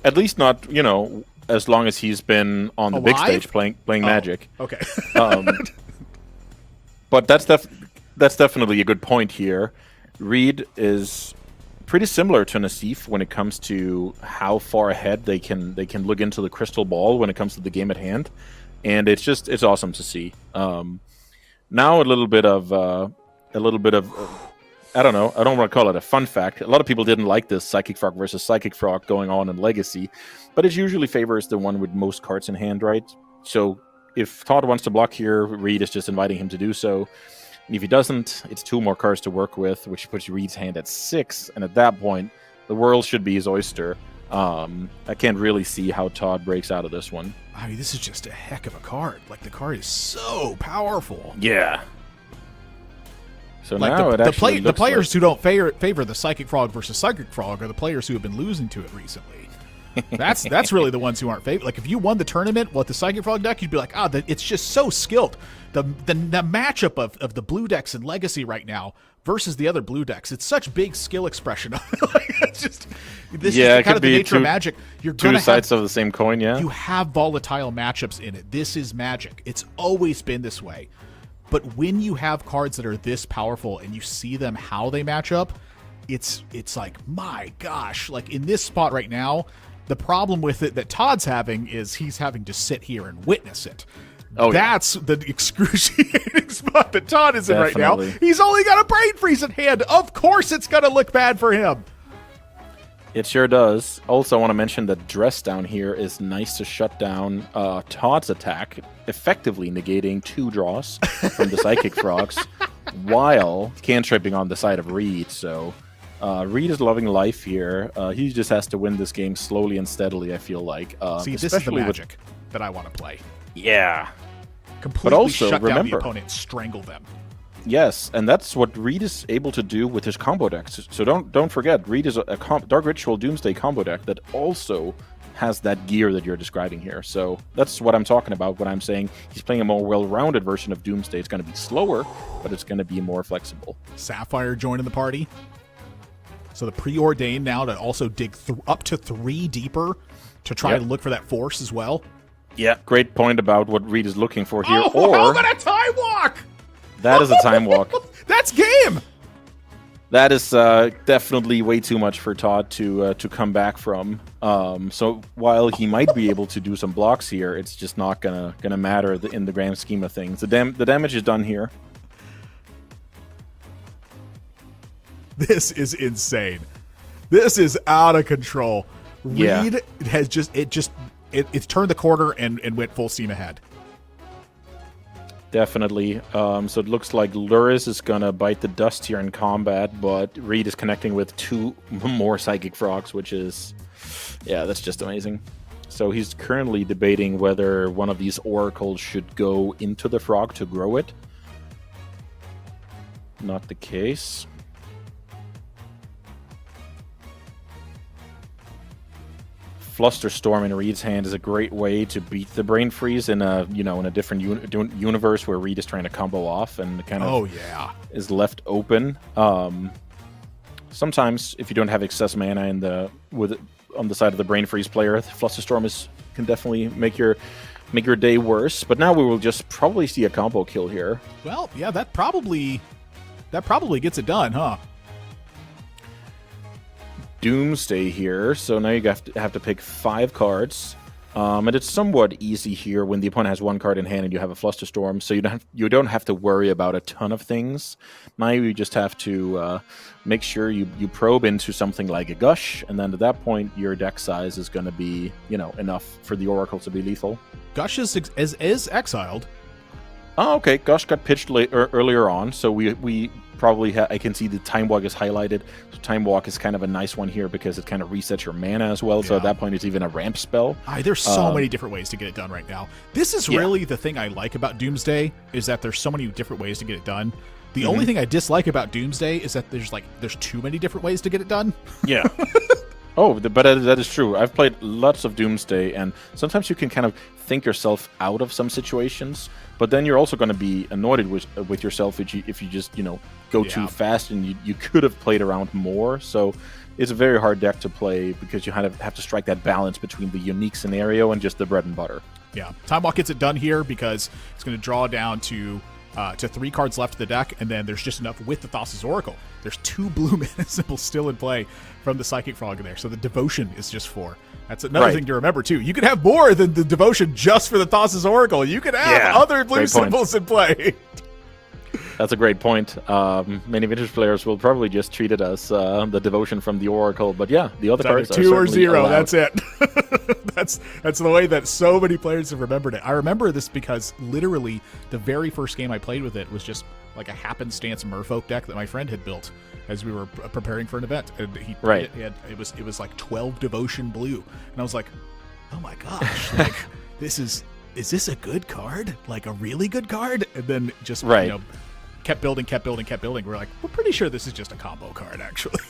at least not, you know, as long as he's been on the big stage playing Magic. Okay. But that's definitely a good point here. Reed is pretty similar to Nassif when it comes to how far ahead they can look into the crystal ball when it comes to the game at hand, and it's awesome to see. Now a little bit of I don't know. I don't want to call it a fun fact. A lot of people didn't like this Psychic Frog versus Psychic Frog going on in Legacy, but it usually favors the one with most cards in hand, right? So if Todd wants to block here, Reed is just inviting him to do so. And if he doesn't, it's 2 more cards to work with, which puts Reed's hand at 6. And at that point, the world should be his oyster. I can't really see how Todd breaks out of this one. I mean, this is just a heck of a card. Like, the card is so powerful. Yeah. So like now the players who don't favor the Psychic Frog versus Psychic Frog are the players who have been losing to it recently. That's really the ones who aren't favored. Like, if you won the tournament with the Psychic Frog deck, you'd be like, it's just so skilled. The matchup of the blue decks in Legacy right now versus the other blue decks, it's such big skill expression. Like, it's just this is kind of the nature of Magic. You're two sides of the same coin. Yeah, you have volatile matchups in it. This is Magic. It's always been this way. But when you have cards that are this powerful and you see them how they match up, it's like, my gosh, like in this spot right now, the problem with it that Todd's having is he's having to sit here and witness it. Oh, that's the excruciating spot that Todd is in right now. He's only got a Brain Freeze in hand. Of course it's going to look bad for him. It sure does. Also, I want to mention that Dress down here is nice to shut down Todd's attack, effectively negating 2 draws from the Psychic Frogs, while cantripping on the side of Reed. So Reed is loving life here. He just has to win this game slowly and steadily, I feel like. See, this is the Magic that I want to play. Yeah. Completely but also, shut down the opponent, strangle them. Yes, and that's what Reed is able to do with his combo decks. So don't forget, Reed is a Dark Ritual Doomsday combo deck that also has that gear that you're describing here. So that's what I'm talking about when I'm saying he's playing a more well-rounded version of Doomsday. It's going to be slower, but it's going to be more flexible. Sapphire joining the party. So the Preordained now to also dig up to 3 deeper to try to look for that force as well. Yeah, great point about what Reed is looking for here. Oh, how about a Time Walk? That is a Time Walk. That's game. That is definitely way too much for Todd to come back from. So while he might be able to do some blocks here, it's just not gonna matter in the grand scheme of things. The damage is done here. This is insane. This is out of control. Reed has it's turned the corner and went full steam ahead. Definitely. So it looks like Luris is going to bite the dust here in combat, but Reed is connecting with 2 more Psychic Frogs, which is, that's just amazing. So he's currently debating whether one of these oracles should go into the frog to grow it. Not the case. Flusterstorm in Reed's hand is a great way to beat the Brain Freeze in a different universe where Reed is trying to combo off and kind of is left open. Sometimes if you don't have excess mana on the side of the Brain Freeze player, Flusterstorm can definitely make your day worse. But now we will just probably see a combo kill here. Well, yeah, that probably gets it done, huh? Doomsday here, so now you have to pick 5 cards, and it's somewhat easy here when the opponent has 1 card in hand and you have a Flusterstorm, so you don't have to worry about a ton of things. Now you just have to make sure you probe into something like a Gush, and then at that point your deck size is going to be enough for the Oracle to be lethal. Gush is exiled. Oh, okay. Gush got pitched earlier on, so we probably I can see the Time Walk is highlighted. So Time Walk is kind of a nice one here because it kind of resets your mana as well. So at that point, it's even a ramp spell. There's so many different ways to get it done right now. This is really the thing I like about Doomsday is that there's so many different ways to get it done. The only thing I dislike about Doomsday is that there's too many different ways to get it done. Yeah. Oh, but that is true. I've played lots of Doomsday, and sometimes you can kind of think yourself out of some situations, but then you're also going to be annoyed with yourself if you just go too fast, and you could have played around more. So it's a very hard deck to play because you kind of have to strike that balance between the unique scenario and just the bread and butter. Yeah, Time Walk gets it done here because it's going to draw down to to 3 cards left of the deck, and then there's just enough with the Thassa's Oracle. There's 2 blue mana symbols still in play from the Psychic Frog in there, so the Devotion is just 4. That's another thing to remember, too. You could have more than the Devotion just for the Thassa's Oracle. You could have other blue symbols in play. That's a great point. Many Vintage players will probably just treat it as the Devotion from the Oracle, but yeah, the other cards are 2 or 0. allowed. That's it. that's the way that so many players have remembered it. I remember this because literally the very first game I played with it was just like a happenstance Merfolk deck that my friend had built as we were preparing for an event, and it was like 12 Devotion blue, and I was like, oh my gosh, like is this a good card, like a really good card? And then just kept building. We're like, we're pretty sure this is just a combo card, actually.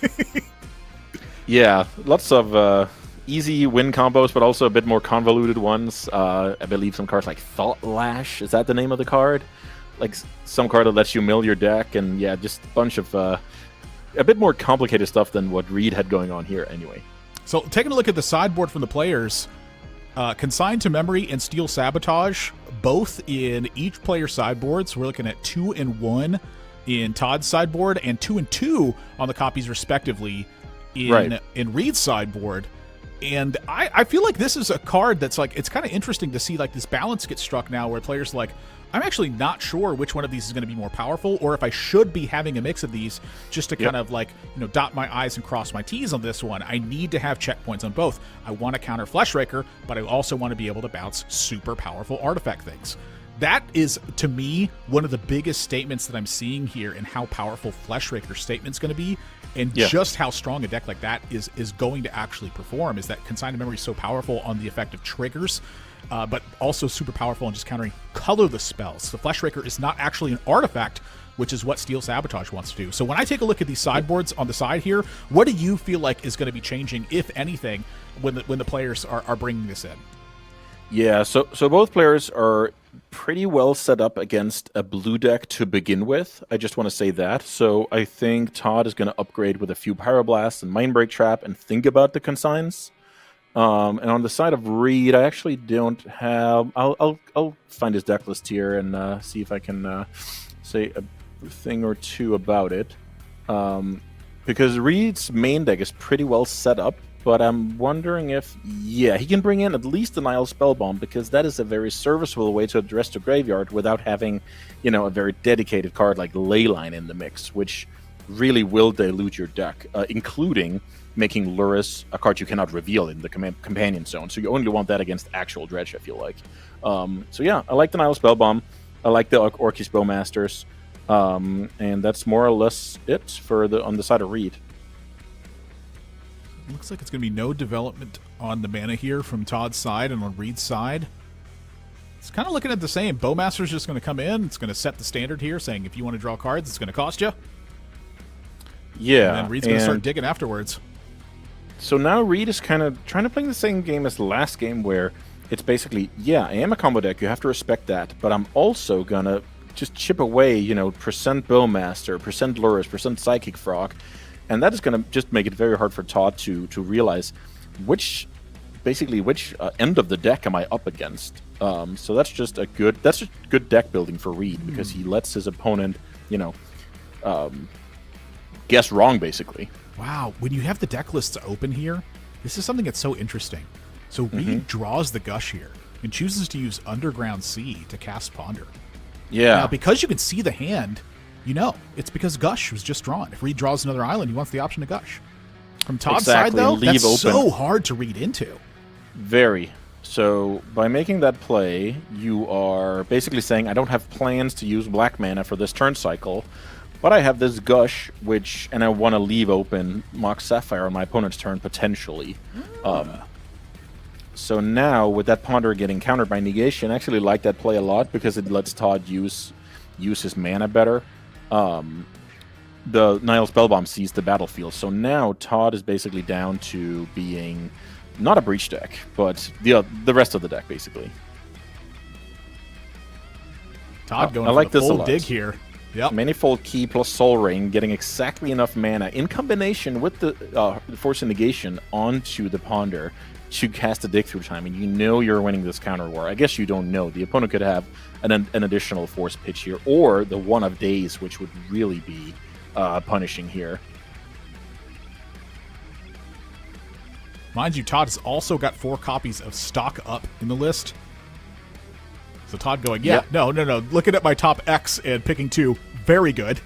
Yeah, lots of easy win combos, but also a bit more convoluted ones. I believe some cards like Thought Lash, is that the name of the card? Like some card that lets you mill your deck, and yeah, just a bunch of a bit more complicated stuff than what Reed had going on here anyway. So taking a look at the sideboard from the players, Consigned to Memory and Steel Sabotage, both in each player's sideboard. So we're looking at 2 and 1 in Todd's sideboard and 2 and 2 on the copies respectively in Reed's sideboard. And I feel like this is a card that's like, it's kind of interesting to see like this balance get struck now where players are like, I'm actually not sure which one of these is going to be more powerful, or if I should be having a mix of these just to kind of like, dot my I's and cross my T's on this one. I need to have checkpoints on both. I want to counter Fleshraker, but I also want to be able to bounce super powerful artifact things. That is, to me, one of the biggest statements that I'm seeing here in how powerful Fleshraker's statement's going to be, and just how strong a deck like that is going to actually perform, is that Consigned to Memory is so powerful on the effect of triggers, but also super powerful on just countering colorless spells. The Fleshraker is not actually an artifact, which is what Steel Sabotage wants to do. So when I take a look at these sideboards on the side here, what do you feel like is going to be changing, if anything, when the players are bringing this in? Yeah, so both players are pretty well set up against a blue deck to begin with. I just want to say that. So I think Todd is going to upgrade with a few Pyroblasts and Mindbreak Trap and think about the consigns. And on the side of Reed, I actually don't have... I'll find his deck list here and see if I can say a thing or two about it. Because Reed's main deck is pretty well set up, but I'm wondering if, he can bring in at least the Nile Spellbomb, because that is a very serviceable way to address the graveyard without having, a very dedicated card like Leyline in the mix, which really will dilute your deck, including making Luris a card you cannot reveal in the companion zone. So you only want that against actual Dredge, I feel like. So yeah, I like the Nile Spellbomb. I like the Orcus Bowmasters. And that's more or less it for on the side of Reed. Looks like it's going to be no development on the mana here from Todd's side and on Reed's side. It's kind of looking at the same. Bowmaster's just going to come in. It's going to set the standard here, saying if you want to draw cards, it's going to cost you. Yeah. And then Reed's going to start digging afterwards. So now Reed is kind of trying to play the same game as the last game, where it's basically, I am a combo deck. You have to respect that. But I'm also going to just chip away, percent Bowmaster, percent Luris, percent Psychic Frog. And that is going to just make it very hard for Todd to realize which end of the deck am I up against. So that's just good deck building for Reed, because he lets his opponent, guess wrong, basically. Wow, when you have the deck lists open here, this is something that's so interesting. So Reed draws the Gush here and chooses to use Underground Sea to cast Ponder. Yeah. Now, because you can see the hand, it's because Gush was just drawn. If Reed draws another island, he wants the option to Gush. From Todd's side, though, that's open. So hard to read into. Very. So by making that play, you are basically saying, I don't have plans to use black mana for this turn cycle, but I have this Gush, and I want to leave open Mox Sapphire on my opponent's turn, potentially. So now, with that Ponder getting countered by negation, I actually like that play a lot, because it lets Todd use his mana better. The Nile Spellbomb sees the battlefield, so now Todd is basically down to being not a breach deck, but the rest of the deck, basically. Todd going for the full dig here. Yep. Manifold Key plus Soul Ring, getting exactly enough mana in combination with the Force of Negation onto the Ponder to cast a Dig Through Time, and you know you're winning this counter war. I guess you don't know. The opponent could have an additional Force Pitch here, or the One of Days, which would really be punishing here. Mind you, Todd has also got 4 copies of Stock Up in the list. So Todd going, yeah, no. Looking at my top X and picking 2, very good.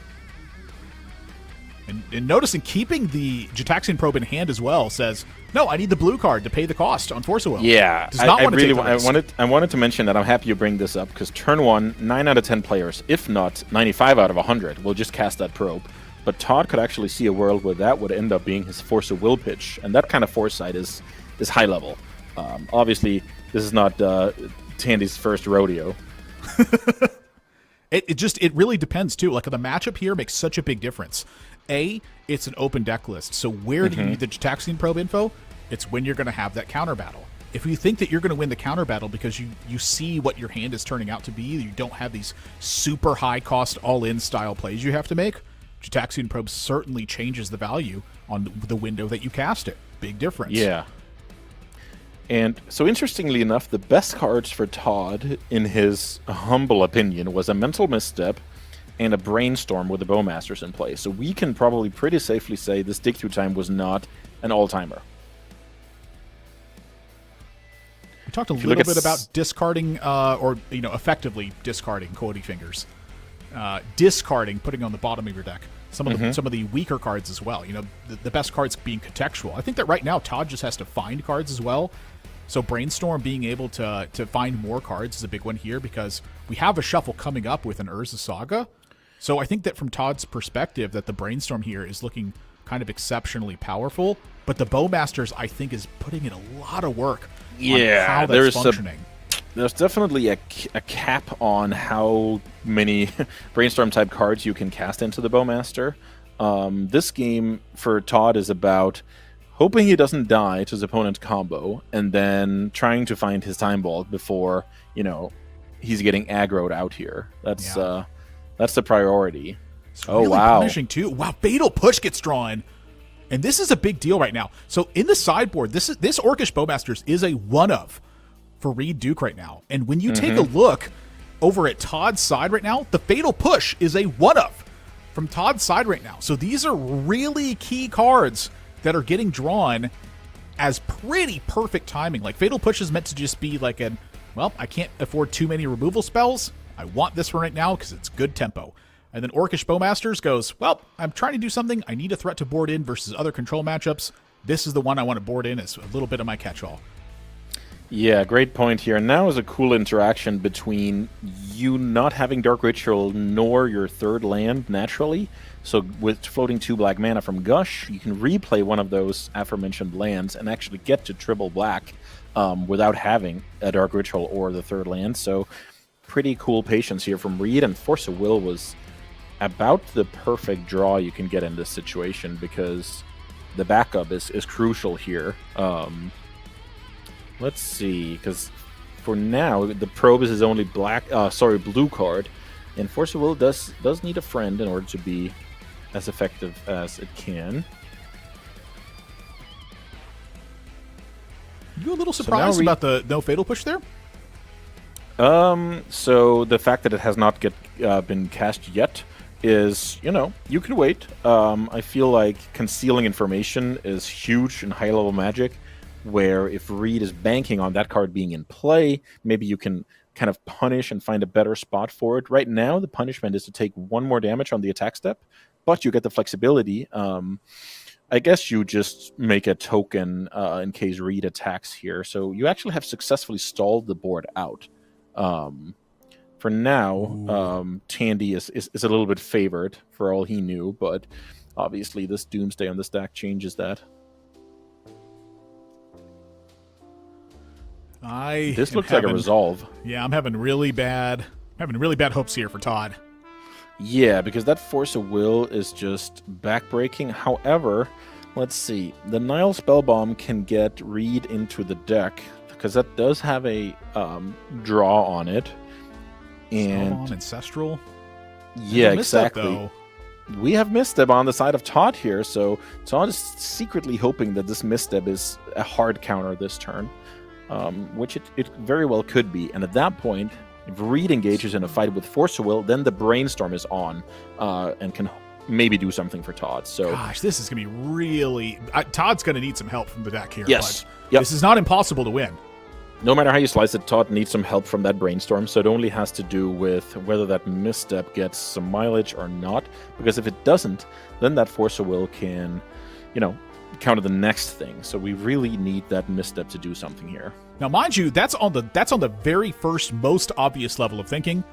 And noticing keeping the Gitaxian Probe in hand as well says, no, I need the blue card to pay the cost on Force of Will. Yeah, Does not want to take the risk. I wanted to mention that I'm happy you bring this up, because turn 1, 9 out of 10 players, if not 95 out of 100, will just cast that probe. But Todd could actually see a world where that would end up being his Force of Will pitch, and that kind of foresight is high level. Obviously, this is not Tandy's first rodeo. It really depends too. Like the matchup here makes such a big difference. It's an open deck list, so where do you need the Gitaxian Probe info? It's when you're going to have that counter battle. If you think that you're going to win the counter battle because you see what your hand is turning out to be, you don't have these super high cost all-in style plays you have to make, Gitaxian Probe certainly changes the value on the window that you cast it. Big difference. Yeah. And so interestingly enough, the best cards for Todd, in his humble opinion, was a Mental Misstep and a Brainstorm with the Bowmasters in play. So we can probably pretty safely say this Dig Through Time was not an all-timer. We talked a little bit about discarding, or effectively discarding Quoddy Fingers. Discarding, putting on the bottom of your deck. Some of the weaker cards as well. The best cards being contextual. I think that right now Todd just has to find cards as well. So Brainstorm being able to find more cards is a big one here, because we have a shuffle coming up with an Urza Saga. So I think that from Todd's perspective, that the Brainstorm here is looking kind of exceptionally powerful. But the Bowmasters, I think, is putting in a lot of work on how that's functioning. There's definitely a cap on how many Brainstorm-type cards you can cast into the Bowmaster. This game for Todd is about hoping he doesn't die to his opponent's combo, and then trying to find his Time Vault before, he's getting aggroed out here. That's the priority. It's really punishing too. Wow, Fatal Push gets drawn. And this is a big deal right now. So in the sideboard, this Orcish Bowmasters is a one-of for Reed Duke right now. And when you take a look over at Todd's side right now, the Fatal Push is a one-of from Todd's side right now. So these are really key cards that are getting drawn as pretty perfect timing. Like Fatal Push is meant to just be like I can't afford too many removal spells. I want this one right now because it's good tempo. And then Orcish Bowmasters goes, well, I'm trying to do something. I need a threat to board in versus other control matchups. This is the one I want to board in as a little bit of my catch-all. Yeah, great point here. Now is a cool interaction between you not having Dark Ritual nor your third land naturally. So with floating 2 black mana from Gush, you can replay one of those aforementioned lands and actually get to triple black without having a Dark Ritual or the third land. So pretty cool patience here from Reed, and Force of Will was about the perfect draw you can get in this situation, because the backup is crucial here. Let's see, because for now the probe is his only blue card, and Force of Will does need a friend in order to be as effective as it can. You a little surprised about the no Fatal Push there? So the fact that it has not been cast yet is, you can wait. I feel like concealing information is huge in high-level Magic, where if Reed is banking on that card being in play, maybe you can kind of punish and find a better spot for it. Right now, the punishment is to take 1 more damage on the attack step, but you get the flexibility. I guess you just make a token in case Reed attacks here. So you actually have successfully stalled the board out. For now, Tandy is a little bit favored for all he knew, but obviously this Doomsday on the stack changes that. This looks like a resolve. Yeah, I'm having really bad hopes here for Todd. Yeah, because that Force of Will is just backbreaking. However, let's see. The Nile Spellbomb can get Reed into the deck, because that does have a draw on it. And Spellbomb, Ancestral? Yeah, Misstep, exactly. though. We have misstep on the side of Todd here, so Todd is secretly hoping that this misstep is a hard counter this turn, which it very well could be. And at that point, if Reed engages in a fight with Force of Will, then the Brainstorm is on and can maybe do something for Todd. So, gosh, this is going to be really... Todd's going to need some help from the deck here. Yes. But Yep. this is not impossible to win. No matter how you slice it, Todd needs some help from that Brainstorm, so it only has to do with whether that misstep gets some mileage or not, because if it doesn't, then that Force of Will can, counter the next thing. So we really need that misstep to do something here. Now, mind you, that's on the very first, most obvious level of thinking,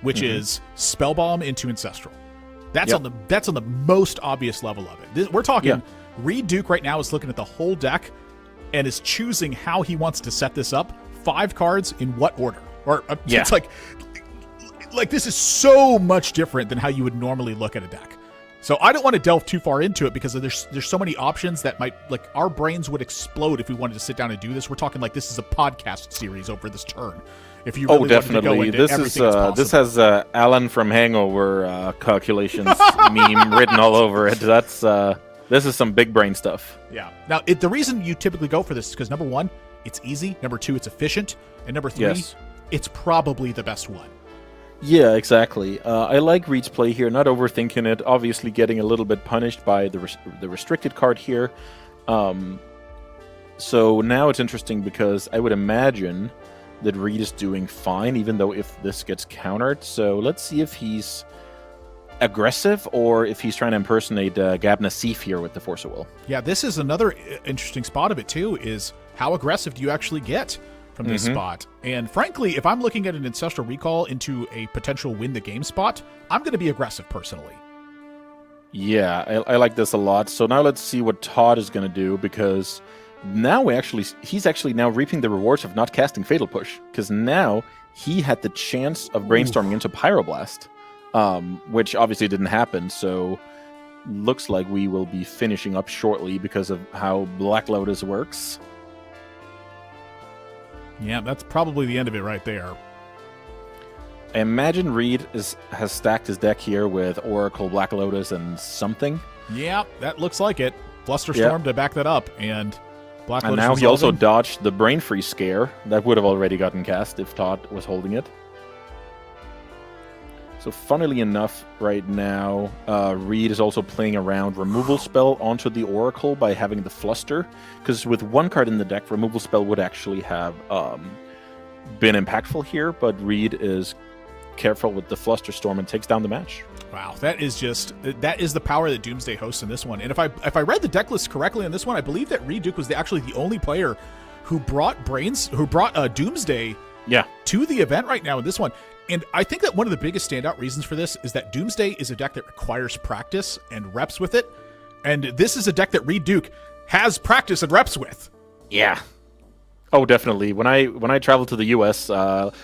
which is Spellbomb into Ancestral. That's on the most obvious level of it. We're talking Reed Duke right now is looking at the whole deck and is choosing how he wants to set this up. 5 cards in what order? Or it's like this is so much different than how you would normally look at a deck. So I don't want to delve too far into it because there's so many options that might, our brains would explode if we wanted to sit down and do this. We're talking like this is a podcast series over this turn. If you really definitely. wanted to go into everything that's possible. This has Alan from Hangover calculations meme written all over it. This is some big brain stuff. Yeah. Now, the reason you typically go for this is because, number 1, it's easy. Number 2, it's efficient. And number 3, it's probably the best one. Yeah, exactly. I like Reed's play here, not overthinking it. Obviously getting a little bit punished by the restricted card here. So now it's interesting because I would imagine that Reed is doing fine, even though if this gets countered. So let's see if he's aggressive or if he's trying to impersonate Gab Nassif here with the Force of Will. Yeah, this is another interesting spot of it too, is how aggressive do you actually get from this spot? And frankly, if I'm looking at an Ancestral Recall into a potential win the game spot, I'm going to be aggressive personally. Yeah, I like this a lot. So now let's see what Todd is going to do, because now he's actually now reaping the rewards of not casting Fatal Push, because now he had the chance of brainstorming into Pyroblast. Which obviously didn't happen, so looks like we will be finishing up shortly because of how Black Lotus works. Yeah, that's probably the end of it right there. I imagine Reed has stacked his deck here with Oracle, Black Lotus, and something. Yeah, that looks like it. Flusterstorm to back that up, and Black Lotus. And now he also dodged the Brain Freeze scare that would have already gotten cast if Todd was holding it. So funnily enough, right now, Reed is also playing around Removal Spell onto the Oracle by having the Fluster, because with 1 card in the deck, Removal Spell would actually have been impactful here, but Reed is careful with the Fluster Storm and takes down the match. Wow, that is the power that Doomsday hosts in this one. And if I read the deck list correctly on this one, I believe that Reed Duke was actually the only player who brought Doomsday to the event right now in this one. And I think that one of the biggest standout reasons for this is that Doomsday is a deck that requires practice and reps with it. And this is a deck that Reed Duke has practice and reps with. Yeah. Oh, definitely. When I traveled to the U.S.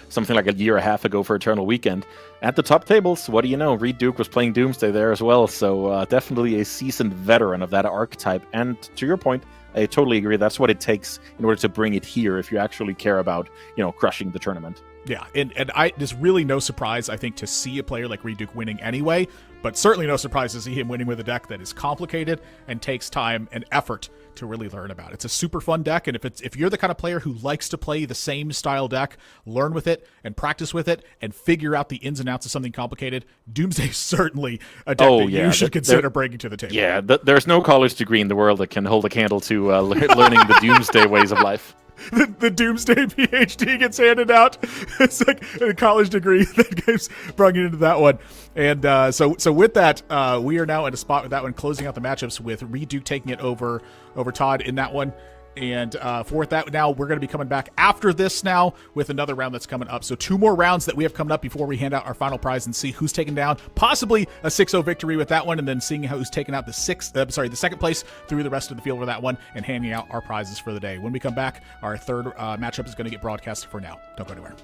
Something like a year and a half ago for Eternal Weekend, at the top tables, what do you know? Reed Duke was playing Doomsday there as well. So definitely a seasoned veteran of that archetype. And to your point, I totally agree. That's what it takes in order to bring it here if you actually care about, crushing the tournament. Yeah, and there's really no surprise, I think, to see a player like Reed Duke winning anyway, but certainly no surprise to see him winning with a deck that is complicated and takes time and effort to really learn about. It's a super fun deck, and if you're the kind of player who likes to play the same style deck, learn with it and practice with it and figure out the ins and outs of something complicated, Doomsday is certainly a deck that you should consider bringing to the table. Yeah, there's no college degree in the world that can hold a candle to learning the Doomsday ways of life. The Doomsday PhD gets handed out. It's like a college degree that gets brought into that one. And so with that, we are now in a spot with that one, closing out the matchups with Reed Duke taking it over Todd in that one. And for that, now we're going to be coming back after this now with another round that's coming up. So 2 more rounds that we have coming up before we hand out our final prize and see who's taken down possibly a 6-0 victory with that one, and then seeing who's taken out the second place through the rest of the field for that one and handing out our prizes for the day. When we come back, our third matchup is going to get broadcasted for now. Don't go anywhere.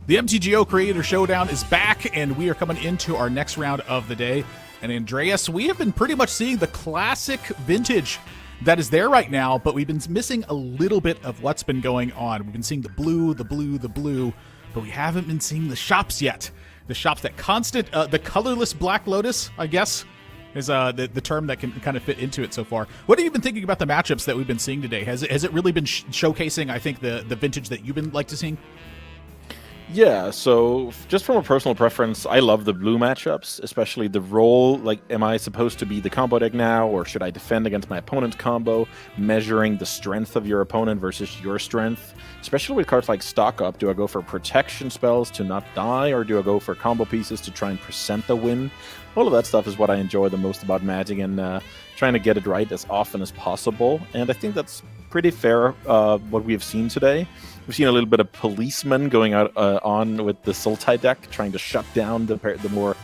The MTGO Creator Showdown is back, and we are coming into our next round of the day. And Andreas, we have been pretty much seeing the classic vintage that is there right now, but we've been missing a little bit of what's been going on. We've been seeing the blue, but we haven't been seeing the shops yet. The shops that the colorless Black Lotus, I guess, is the term that can kind of fit into it so far. What have you been thinking about the matchups that we've been seeing today? Has it really been showcasing, I think, the vintage that you've been like to seeing? Yeah, so just from a personal preference, I love the blue matchups, especially the role. Like, am I supposed to be the combo deck now, or should I defend against my opponent's combo, measuring the strength of your opponent versus your strength? Especially with cards like Stock Up, do I go for protection spells to not die, or do I go for combo pieces to try and percent the win? All of that stuff is what I enjoy the most about Magic, and trying to get it right as often as possible. And I think that's pretty fair, what we have seen today. We've seen a little bit of policemen going out on with the Sultai deck, trying to shut down the more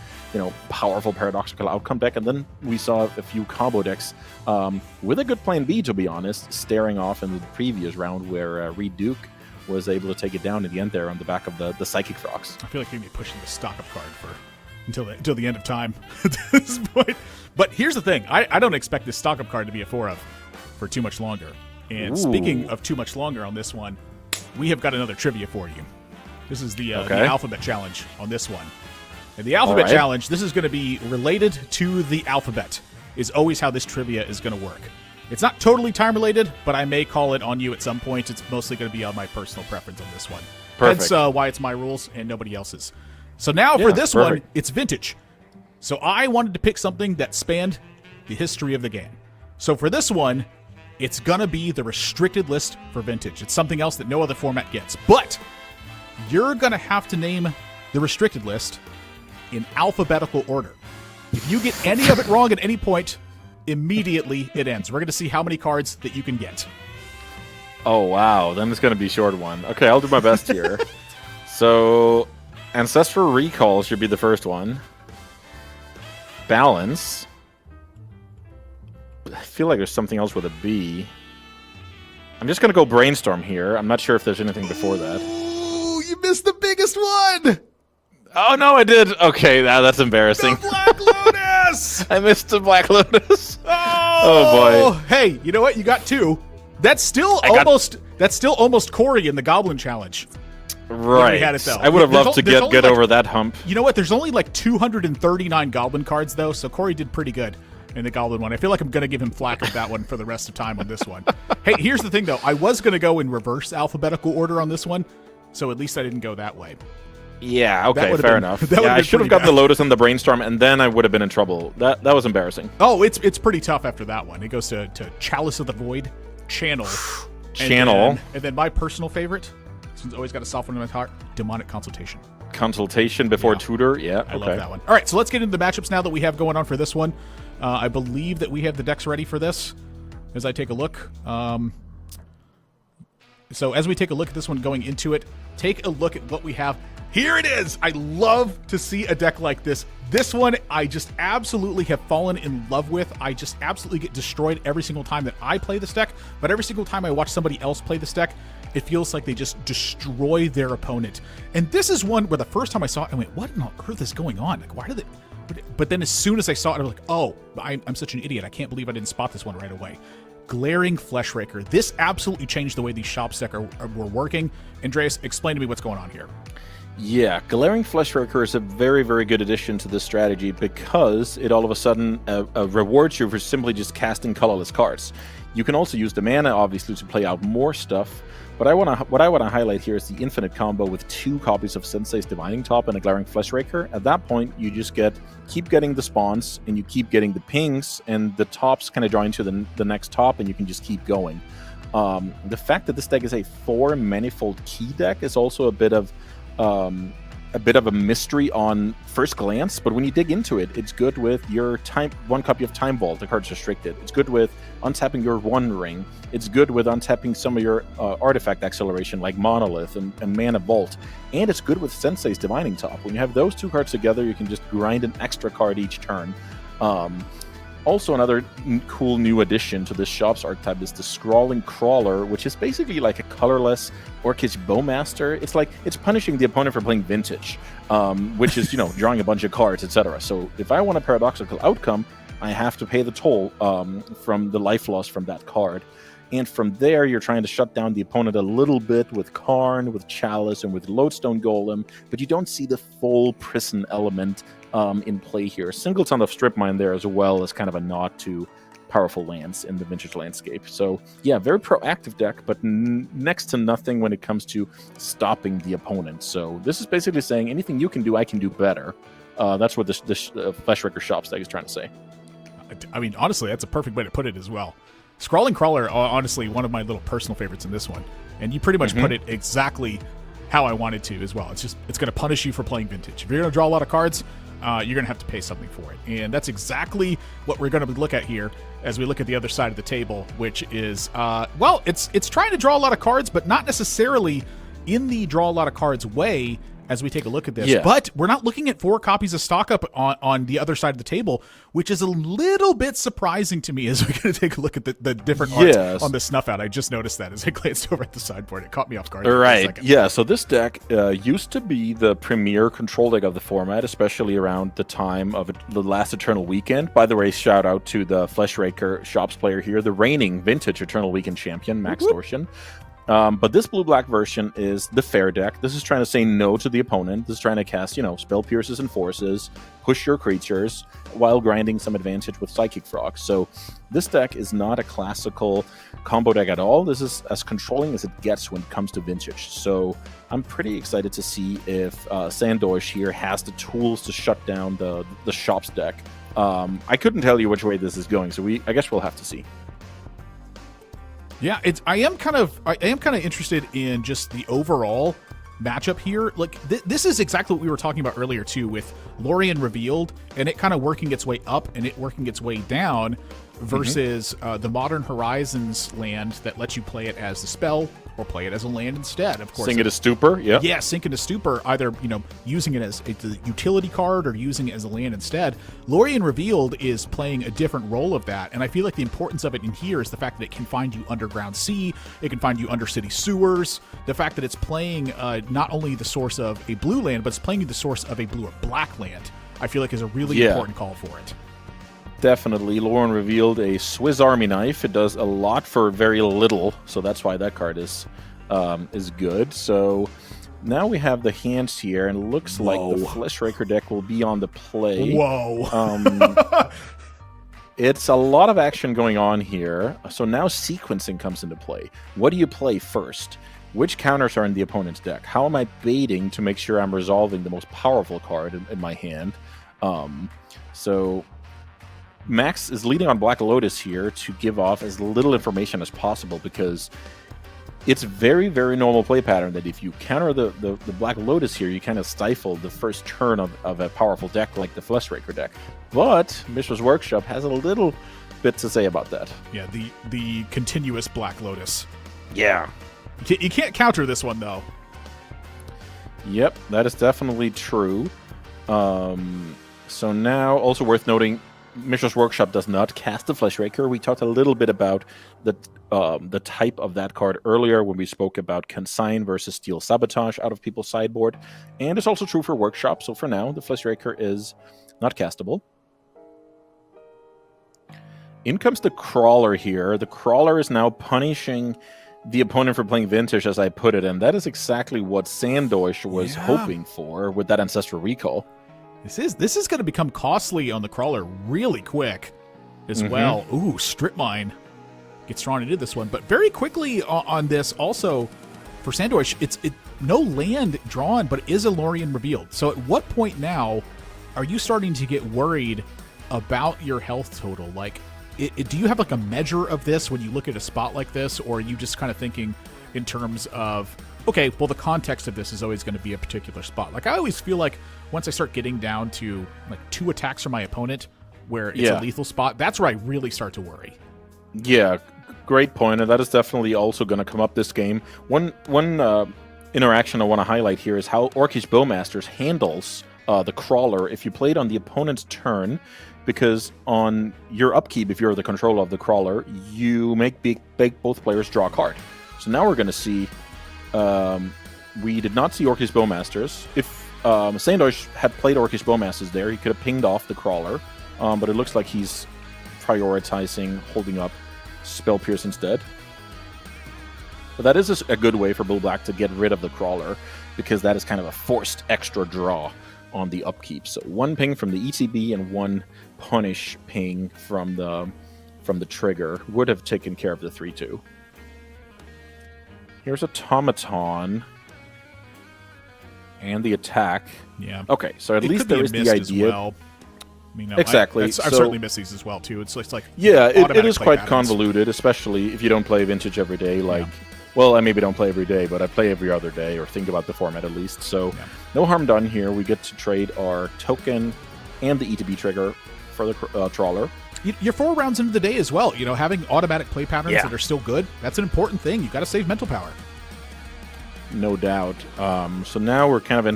powerful paradoxical outcome deck, and then we saw a few combo decks with a good plan B, to be honest, staring off in the previous round where Reed Duke was able to take it down at the end there on the back of the Psychic Frogs. I feel like you're going to be pushing the stock-up card until the end of time at this point. But here's the thing. I don't expect this stock-up card to be a 4 of for too much longer. And Speaking of too much longer on this one, we have got another trivia for you. This is the alphabet challenge on this one. And the alphabet challenge, this is going to be related to the alphabet, is always how this trivia is going to work. It's not totally time related, but I may call it on you at some point. It's mostly going to be on my personal preference on this one. Perfect. That's why it's my rules and nobody else's. So now for this one, it's vintage. So I wanted to pick something that spanned the history of the game. So for this one, it's going to be the restricted list for vintage. It's something else that no other format gets. But you're going to have to name the restricted list in alphabetical order. If you get any of it wrong at any point, immediately it ends. We're going to see how many cards that you can get. Oh, wow. Then it's going to be a short one. Okay, I'll do my best here. So, Ancestral Recall should be the first one. Balance. I feel like there's something else with a B. I'm just going to go Brainstorm here. I'm not sure if there's anything before that. Ooh, you missed the biggest one! Oh, no, I did. Okay, that's embarrassing. The Black Lotus! I missed the Black Lotus. Oh, boy. Hey, you know what? You got 2. That's still almost Corey in the Goblin Challenge. Right. We had it, though. I would have loved to get over that hump. You know what? There's only like 239 Goblin cards, though, so Corey did pretty good in the Goblin one. I feel like I'm going to give him flack with that one for the rest of time on this one. Hey, here's the thing, though. I was going to go in reverse alphabetical order on this one, so at least I didn't go that way. Yeah, okay, fair enough. Yeah, I should have got the Lotus and the Brainstorm, and then I would have been in trouble. That was embarrassing. Oh, it's pretty tough after that one. It goes to Chalice of the Void, Channel. And then my personal favorite, since always got a soft one in my heart, Demonic Consultation. Consultation before Tutor, yeah. I love that one. All right, so let's get into the matchups now that we have going on for this one. I believe that we have the decks ready for this as I take a look. So as we take a look at this one going into it, take a look at what we have. Here it is! I love to see a deck like this. This one, I just absolutely have fallen in love with. I just absolutely get destroyed every single time that I play this deck, but every single time I watch somebody else play this deck, it feels like they just destroy their opponent. And this is one where the first time I saw it, I went, what on earth is going on? Like, why did it... But then as soon as I saw it, I was like, oh, I'm such an idiot. I can't believe I didn't spot this one right away. Glaring Fleshraker. This absolutely changed the way these shops deck were working. Andreas, explain to me what's going on here. Yeah, Glaring Fleshraker is a very, very good addition to this strategy because it all of a sudden rewards you for simply just casting colorless cards. You can also use the mana, obviously, to play out more stuff. But what I want to highlight here is the infinite combo with 2 copies of Sensei's Divining Top and a Glaring Fleshraker. At that point, you just keep getting the spawns, and you keep getting the pings, and the tops kind of join to the next top, and you can just keep going. The fact that this deck is a 4 manifold key deck is also a bit of a mystery on first glance, but when you dig into it, it's good with your 1 copy of Time Vault, the card's restricted. It's good with untapping your One Ring. It's good with untapping some of your artifact acceleration like Monolith and Mana Vault. And it's good with Sensei's Divining Top. When you have those 2 cards together, you can just grind an extra card each turn. Also, another cool new addition to this Shops archetype is the Scrawling Crawler, which is basically like a colorless Orcish Bowmaster. It's punishing the opponent for playing Vintage, which is, drawing a bunch of cards, etc. So if I want a paradoxical outcome, I have to pay the toll from the life loss from that card. And from there, you're trying to shut down the opponent a little bit with Karn, with Chalice, and with Lodestone Golem, but you don't see the full prison element in play here. Singleton of Strip Mine there as well as kind of a nod to powerful lands in the Vintage landscape. So yeah, very proactive deck, but next to nothing when it comes to stopping the opponent. So this is basically saying anything you can do, I can do better. That's what this Fleshraker Shops deck is trying to say. I mean, honestly, that's a perfect way to put it as well. Scrawling Crawler, honestly, one of my little personal favorites in this one. And you pretty much put it exactly how I wanted to as well. It's going to punish you for playing Vintage. If you're going to draw a lot of cards, you're going to have to pay something for it. And that's exactly what we're going to look at here as we look at the other side of the table, which is, it's trying to draw a lot of cards, but not necessarily in the draw a lot of cards way as we take a look at this. Yeah. But we're not looking at 4 copies of stock up on the other side of the table, which is a little bit surprising to me as we're going to take a look at the different art on the snuff out. I just noticed that as I glanced over at the sideboard. It caught me off guard. Right. Yeah, so this deck used to be the premier control deck of the format, especially around the time of the last Eternal Weekend. By the way, shout out to the Fleshraker Shops player here, the reigning Vintage Eternal Weekend champion, Max Dorshan. But this blue-black version is the fair deck. This is trying to say no to the opponent. This is trying to cast, Spell Pierces and Forces, push your creatures, while grinding some advantage with Psychic Frog. So this deck is not a classical combo deck at all. This is as controlling as it gets when it comes to Vintage. So I'm pretty excited to see if Sandosh here has the tools to shut down the Shops deck. I couldn't tell you which way this is going, so I guess we'll have to see. Yeah, I am kind of interested in just the overall matchup here. Like this is exactly what we were talking about earlier too, with Lorien Revealed and it kind of working its way up and it working its way down versus the Modern Horizons land that lets you play it as the spell or play it as a land instead. Of course, Sink into Stupor. Yeah, Sink into Stupor, either using it as a utility card or using it as a land instead. Lorien Revealed is playing a different role of that, and I feel like the importance of it in here is the fact that it can find you underground sea, it can find you under city sewers. The fact that it's playing not only the source of a blue land, but it's playing you the source of a blue or black land, I feel like is a really important call for it. Definitely. Lorien Revealed, a Swiss Army knife. It does a lot for very little, so that's why that card is good. So now we have the hands here, and it looks like the Fleshraker deck will be on the play. It's a lot of action going on here. So now sequencing comes into play. What do you play first? Which counters are in the opponent's deck? How am I baiting to make sure I'm resolving the most powerful card in my hand? So Max is leading on Black Lotus here to give off as little information as possible, because it's very, very normal play pattern that if you counter the Black Lotus here, you kind of stifle the first turn of a powerful deck like the Fleshraker deck. But Mishra's Workshop has a little bit to say about that. Yeah, the continuous Black Lotus. Yeah. You can't counter this one, though. Yep, that is definitely true. So now, also worth noting, Mishra's Workshop does not cast the Fleshraker. We talked a little bit about the type of that card earlier when we spoke about Consign versus Steel Sabotage out of people's sideboard. And it's also true for Workshop. So for now, the Fleshraker is not castable. In comes the Crawler here. The Crawler is now punishing the opponent for playing Vintage, as I put it. And that is exactly what Sandosh was hoping for with that Ancestral Recall. This is going to become costly on the Crawler really quick as well. Ooh, Strip Mine gets drawn into this one. But very quickly on this also, for Sandosh, it's no land drawn, but it is a Lorien Revealed. So at what point now are you starting to get worried about your health total? Like, do you have like a measure of this when you look at a spot like this, or are you just kind of thinking in terms of, okay, well, the context of this is always going to be a particular spot? Like, I always feel like once I start getting down to like 2 attacks from my opponent where it's a lethal spot, that's where I really start to worry. Yeah, great point, and that is definitely also going to come up this game. One interaction I want to highlight here is how Orcish Bowmasters handles the Crawler if you play it on the opponent's turn, because on your upkeep, if you're the controller of the Crawler, you make both players draw a card. So now we're going to see... we did not see Orcish Bowmasters. If Sandosh had played Orcish Bowmasters there, he could have pinged off the Crawler, but it looks like he's prioritizing holding up Spell Pierce instead. But that is a good way for Blue Black to get rid of the Crawler, because that is kind of a forced extra draw on the upkeep. So 1 ping from the ETB and 1 punish ping from the trigger would have taken care of the 3/2. Here's Automaton. And the attack. Yeah. Okay, so at least there is the idea. Well. I mean, no, exactly. I've certainly missed these as well, too. It's like yeah, it is quite patterns. Convoluted, especially if you don't play Vintage every day. Like, well, I maybe don't play every day, but I play every other day, or think about the format at least. So no harm done here. We get to trade our token and the ETB trigger for the Trawler. You're 4 rounds into the day as well. You know, having automatic play patterns that are still good, that's an important thing. You've got to save mental power. No doubt. So now we're kind of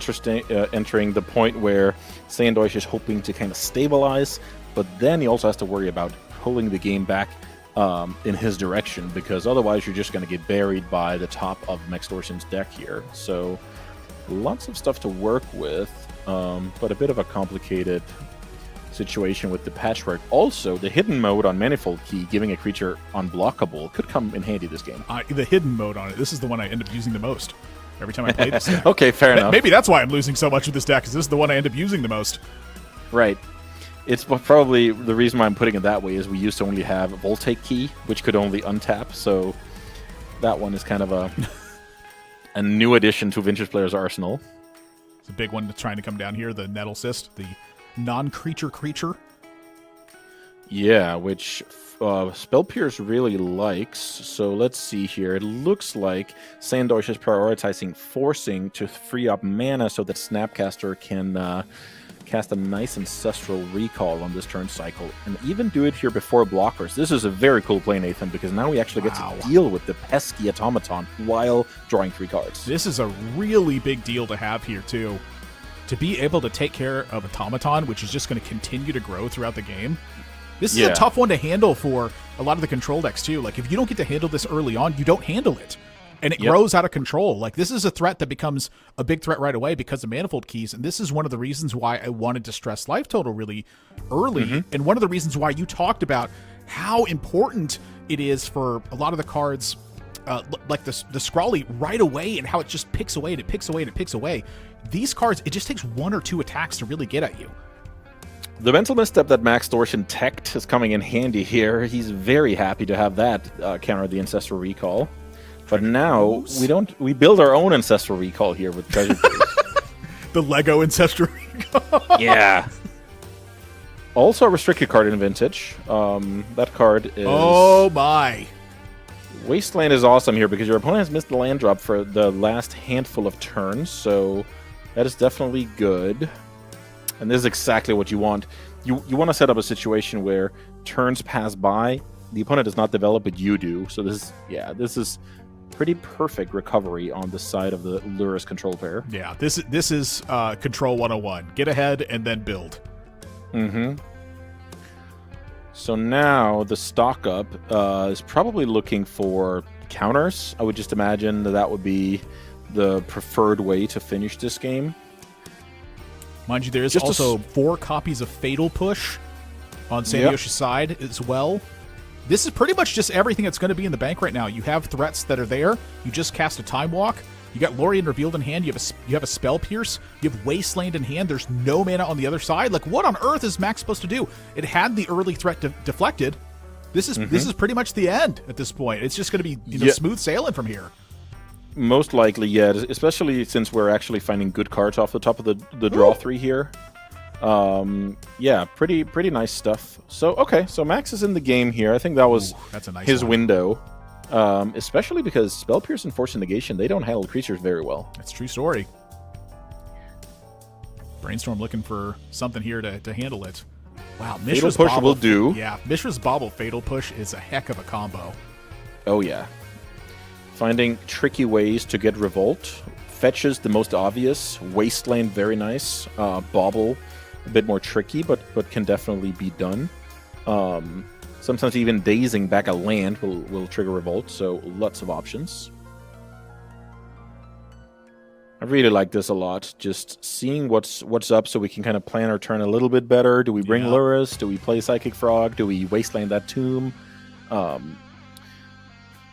entering the point where Sandosh is hoping to kind of stabilize, but then he also has to worry about pulling the game back in his direction, because otherwise you're just going to get buried by the top of Maxtortion's deck here. So lots of stuff to work with, but a bit of a complicated situation with the patchwork. Also, the hidden mode on Manifold Key, giving a creature unblockable, could come in handy this game. The hidden mode on it, this is the one I end up using the most every time I play this deck. Okay, fair enough. Maybe that's why I'm losing so much with this deck, because this is the one I end up using the most. Right. It's probably the reason why I'm putting it that way is we used to only have a Voltaic Key, which could only untap, so that one is kind of a new addition to Vintage players' arsenal. It's a big one that's trying to come down here, the Nettle Cyst, the non-creature creature. Yeah, which Spell Pierce really likes. So let's see here. It looks like Sandosh is prioritizing forcing to free up mana so that Snapcaster can cast a nice Ancestral Recall on this turn cycle, and even do it here before blockers. This is a very cool play, Nathan, because now we actually get to deal with the pesky Automaton while drawing 3 cards. This is a really big deal to have here, too. To be able to take care of Automaton, which is just going to continue to grow throughout the game. This is a tough one to handle for a lot of the control decks, too. Like, if you don't get to handle this early on, you don't handle it. And it grows out of control. Like, this is a threat that becomes a big threat right away because of Manifold Keys. And this is one of the reasons why I wanted to stress life total really early. And one of the reasons why you talked about how important it is for a lot of the cards, like the Scrawly, right away, and how it just picks away and it picks away and it picks away. These cards, it just takes 1 or 2 attacks to really get at you. The mental misstep that Maxtortion teched is coming in handy here. He's very happy to have that counter the Ancestral Recall. But now we build our own Ancestral Recall here with Treasure Cruise. The Lego Ancestral Recall. Yeah. Also a restricted card in Vintage. That card is... Oh my. Wasteland is awesome here because your opponent has missed the land drop for the last handful of turns, so that is definitely good. And this is exactly what you want. You want to set up a situation where turns pass by, the opponent does not develop, but you do. So this is pretty perfect recovery on the side of the Lurrus control pair. Yeah, this is Control 101. Get ahead and then build. So now the stock up is probably looking for counters. I would just imagine that would be the preferred way to finish this game. Mind you, there is just also 4 copies of Fatal Push on Sandyosh's side as well. This is pretty much just everything that's going to be in the bank right now. You have threats that are there. You just cast a Time Walk. You got Lorien revealed in hand. You have a Spell Pierce. You have Wasteland in hand. There's no mana on the other side. Like, what on earth is Max supposed to do? It had the early threat deflected. This is pretty much the end at this point. It's just going to be smooth sailing from here. Most likely, yeah. Especially since we're actually finding good cards off the top of the draw 3 here. Yeah, pretty nice stuff. So okay, so Max is in the game here. I think that was that's a nice his window. Especially because Spell Pierce and Force of Negation, they don't handle creatures very well. That's a true story. Brainstorm looking for something here to handle it. Wow, Mishra's Fatal Push will do. Yeah, Mishra's Bauble Fatal Push is a heck of a combo. Oh yeah. Finding tricky ways to get Revolt Fetches the most obvious. Wasteland, very nice. Bauble, a bit more tricky, but can definitely be done. Sometimes even dazing back a land will trigger Revolt, so lots of options. I really like this a lot. Just seeing what's up so we can kind of plan our turn a little bit better. Do we bring Lurrus? Do we play Psychic Frog? Do we wasteland that tomb?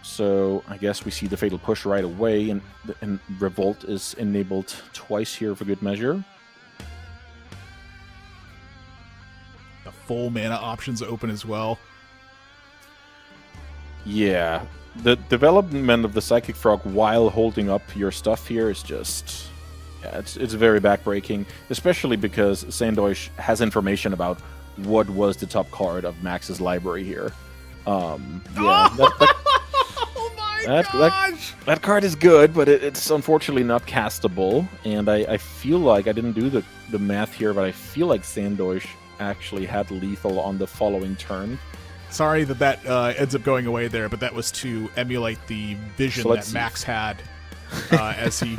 So I guess we see the Fatal Push right away, and Revolt is enabled twice here for good measure. The full mana options open as well. Yeah. The development of the Psychic Frog while holding up your stuff here is just... Yeah, it's very backbreaking, especially because Sandoish has information about what was the top card of Max's library here. Yeah, Oh my gosh! That card is good, but it's unfortunately not castable, and I feel like, I didn't do the math here, but I feel like Sandoish actually had lethal on the following turn. Sorry that ends up going away there, but that was to emulate the vision that Max had as he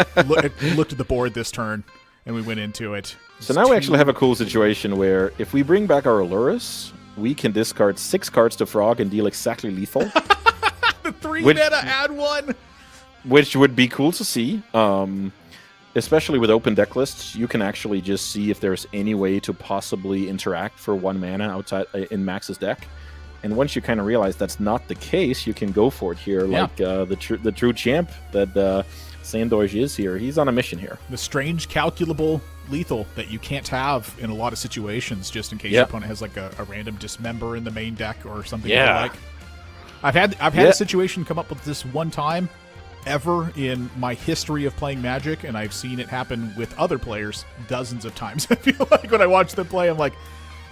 looked at the board this turn, and we went into it. So now we actually have a cool situation where if we bring back our Lurrus, we can discard 6 cards to Frog and deal exactly lethal. The 3 mana add 1! Which would be cool to see. Especially with open deck lists, you can actually just see if there's any way to possibly interact for 1 mana outside in Max's deck. And once you kind of realize that's not the case, you can go for it here, like the true champ that Sandoish is here. He's on a mission here. The strange calculable lethal that you can't have in a lot of situations, just in case your opponent has like a random dismember in the main deck or something like. I've had a situation come up with this one time ever in my history of playing Magic, and I've seen it happen with other players dozens of times. I feel like when I watch them play, I'm like,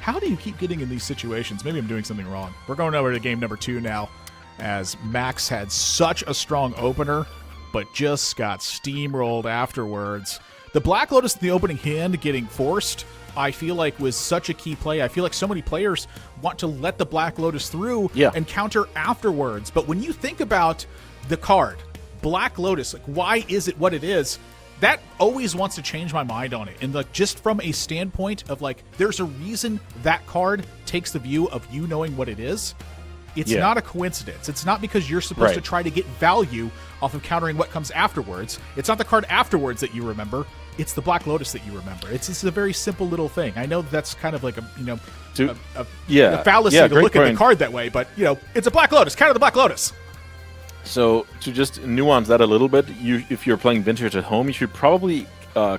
how do you keep getting in these situations? Maybe I'm doing something wrong. We're going over to game number 2 now, as Max had such a strong opener, but just got steamrolled afterwards. The Black Lotus in the opening hand getting forced, I feel like, was such a key play. I feel like so many players want to let the Black Lotus through and counter afterwards. But when you think about the card, Black Lotus, like, why is it what it is? That always wants to change my mind on it. And like, just from a standpoint of like, there's a reason that card takes the view of you knowing what it is. It's not a coincidence. It's not because you're supposed to try to get value off of countering what comes afterwards. It's not the card afterwards that you remember. It's the Black Lotus that you remember. It's a very simple little thing. I know that's kind of like a fallacy to look at the card that way, but it's a Black Lotus. Counter the Black Lotus. So to just nuance that a little bit, if you're playing Vintage at home, you should probably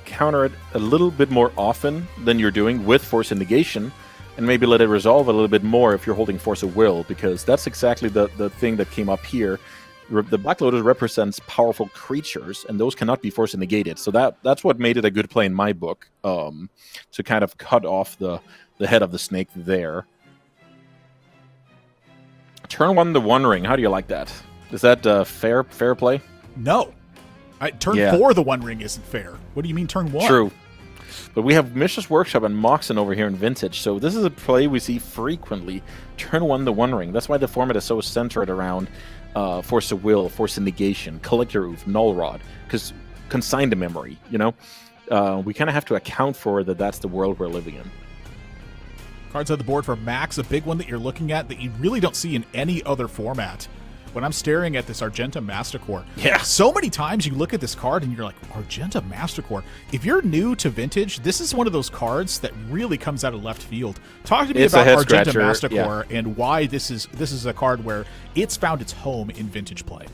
counter it a little bit more often than you're doing with Force of Negation, and maybe let it resolve a little bit more if you're holding Force of Will, because that's exactly the thing that came up here. The Black Lotus represents powerful creatures, and those cannot be Force negated. So that's what made it a good play in my book, to kind of cut off the head of the snake there. Turn 1 the One Ring. How do you like that? Is that fair play? No. Turn 4 the One Ring isn't fair. What do you mean turn 1? True. But we have Mishra's Workshop and Moxen over here in Vintage, so this is a play we see frequently. Turn 1 the One Ring. That's why the format is so centered around Force of Will, Force of Negation, Collector Oof, Null Rod, because consigned to memory, we kind of have to account for that. That's the world we're living in. Cards on the board for Max, a big one that you're looking at that you really don't see in any other format. When I'm staring at this Argenta Mastercore, so many times you look at this card and you're like, Argenta Mastercore. If you're new to Vintage, this is one of those cards that really comes out of left field. Talk to me about Argenta Mastercore and why this is a card where it's found its home in Vintage play.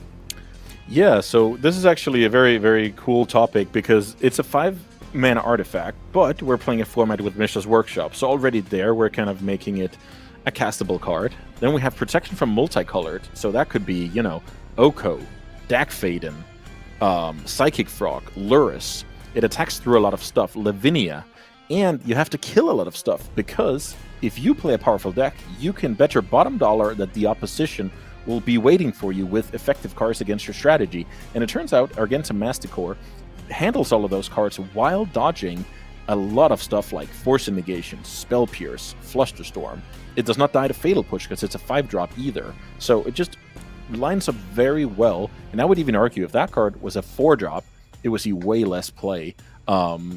Yeah, so this is actually a very, very cool topic because it's a 5-mana artifact, but we're playing a format with Mishra's Workshop. So already there, we're kind of making it a castable card. Then we have protection from multicolored, so that could be, Oko, Dakfaden, Psychic Frog, Lurrus. It attacks through a lot of stuff, Lavinia, and you have to kill a lot of stuff, because if you play a powerful deck, you can bet your bottom dollar that the opposition will be waiting for you with effective cards against your strategy. And it turns out Argenta Mastercore handles all of those cards while dodging a lot of stuff like Force of Negation, Spell Pierce, Flusterstorm. It does not die to Fatal Push because it's a 5-drop either. So it just lines up very well. And I would even argue if that card was a 4-drop, it would see way less play.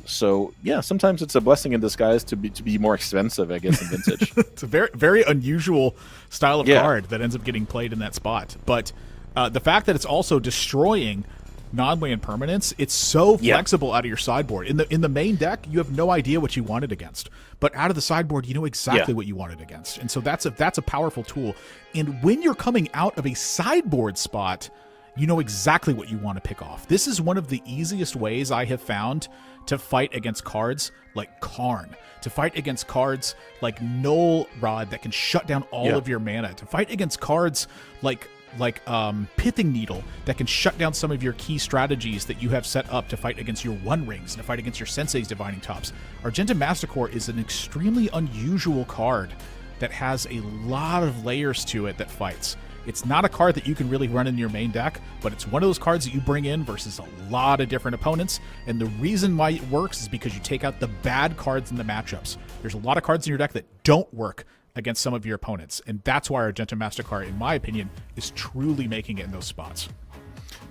So yeah, sometimes it's a blessing in disguise to be more expensive, I guess, in Vintage. It's a very, very unusual style of card that ends up getting played in that spot. But the fact that it's also destroying non-land permanents, it's so flexible out of your sideboard. In the main deck, you have no idea what you want it against. But out of the sideboard, you know exactly what you want it against. And so that's a powerful tool. And when you're coming out of a sideboard spot, you know exactly what you want to pick off. This is one of the easiest ways I have found to fight against cards like Karn, to fight against cards like Null Rod that can shut down all of your mana, to fight against cards like Pithing Needle that can shut down some of your key strategies that you have set up to fight against your One Rings and to fight against your Sensei's Divining Tops. Argentum Masticore is an extremely unusual card that has a lot of layers to it that fights. It's not a card that you can really run in your main deck, but it's one of those cards that you bring in versus a lot of different opponents. And the reason why it works is because you take out the bad cards in the matchups. There's a lot of cards in your deck that don't work against some of your opponents. And that's why Argentum Masticore, in my opinion, is truly making it in those spots.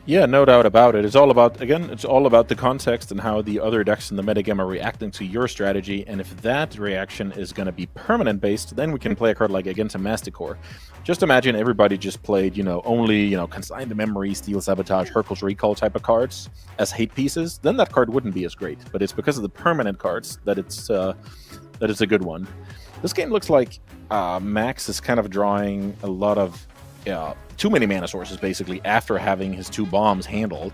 Yeah, no doubt about it. It's all about, again, it's all about the context and how the other decks in the metagame are reacting to your strategy. And if that reaction is going to be permanent based, then we can play a card like Argentum Masticore. Just imagine everybody just played, only, Consign the Memory, Steel Sabotage, Hercule's Recall type of cards as hate pieces. Then that card wouldn't be as great. But it's because of the permanent cards that it's a good one. This game looks like Max is kind of drawing a lot of too many mana sources, basically, after having his 2 bombs handled.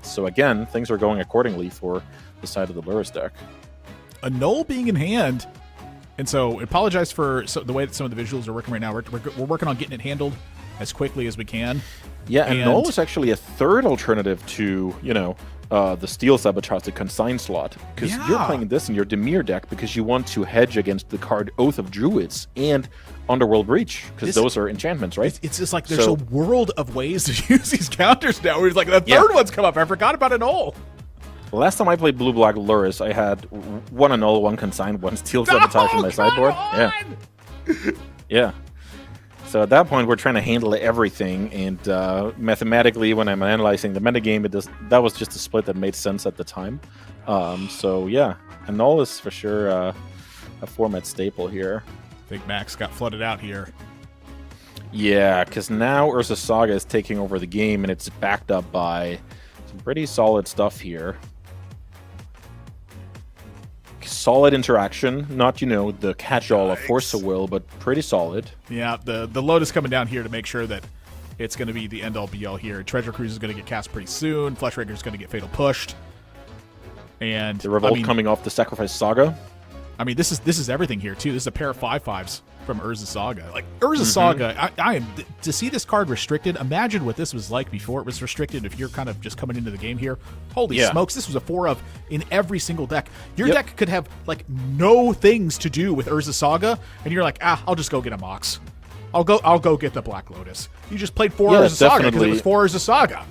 So again, things are going accordingly for the side of the Lurrus deck. A Null being in hand. And so apologize for the way that some of the visuals are working right now. We're working on getting it handled as quickly as we can. Yeah, and Null is actually a third alternative to, the Steel Sabotage, the Consign slot. Because you're playing this in your Dimir deck because you want to hedge against the card Oath of Druids and Underworld Breach, because those are enchantments, right? It's just like there's a world of ways to use these counters now. Where it's like the third one's come up. I forgot about a Null. Last time I played Blue-Black Lurrus, I had 1 Annul, 1 Consign, 1 Steel Sabotage in my sideboard. Yeah. So at that point, we're trying to handle everything, and mathematically, when I'm analyzing the metagame, that was just a split that made sense at the time. So yeah, Annul is for sure a format staple here. I think Max got flooded out here. Yeah, because now Urza Saga is taking over the game, and it's backed up by some pretty solid stuff here. Solid interaction, not, the catch-all of Force of Will, but pretty solid. Yeah, the Lotus coming down here to make sure that it's going to be the end-all be-all here. Treasure Cruise is going to get cast pretty soon. Fleshraker is going to get fatal pushed. And the Revolt coming off the Sacrifice Saga. I mean, this is everything here, too. This is a pair of 5/5s from Urza Saga. Like, Urza Saga, I am to see this card restricted. Imagine what this was like before it was restricted if you're kind of just coming into the game here. Holy smokes, this was a 4 of in every single deck. Your deck could have, like, no things to do with Urza Saga, and you're like, I'll just go get a Mox. I'll go get the Black Lotus. You just played 4 Urza Saga because it was 4 Urza Saga.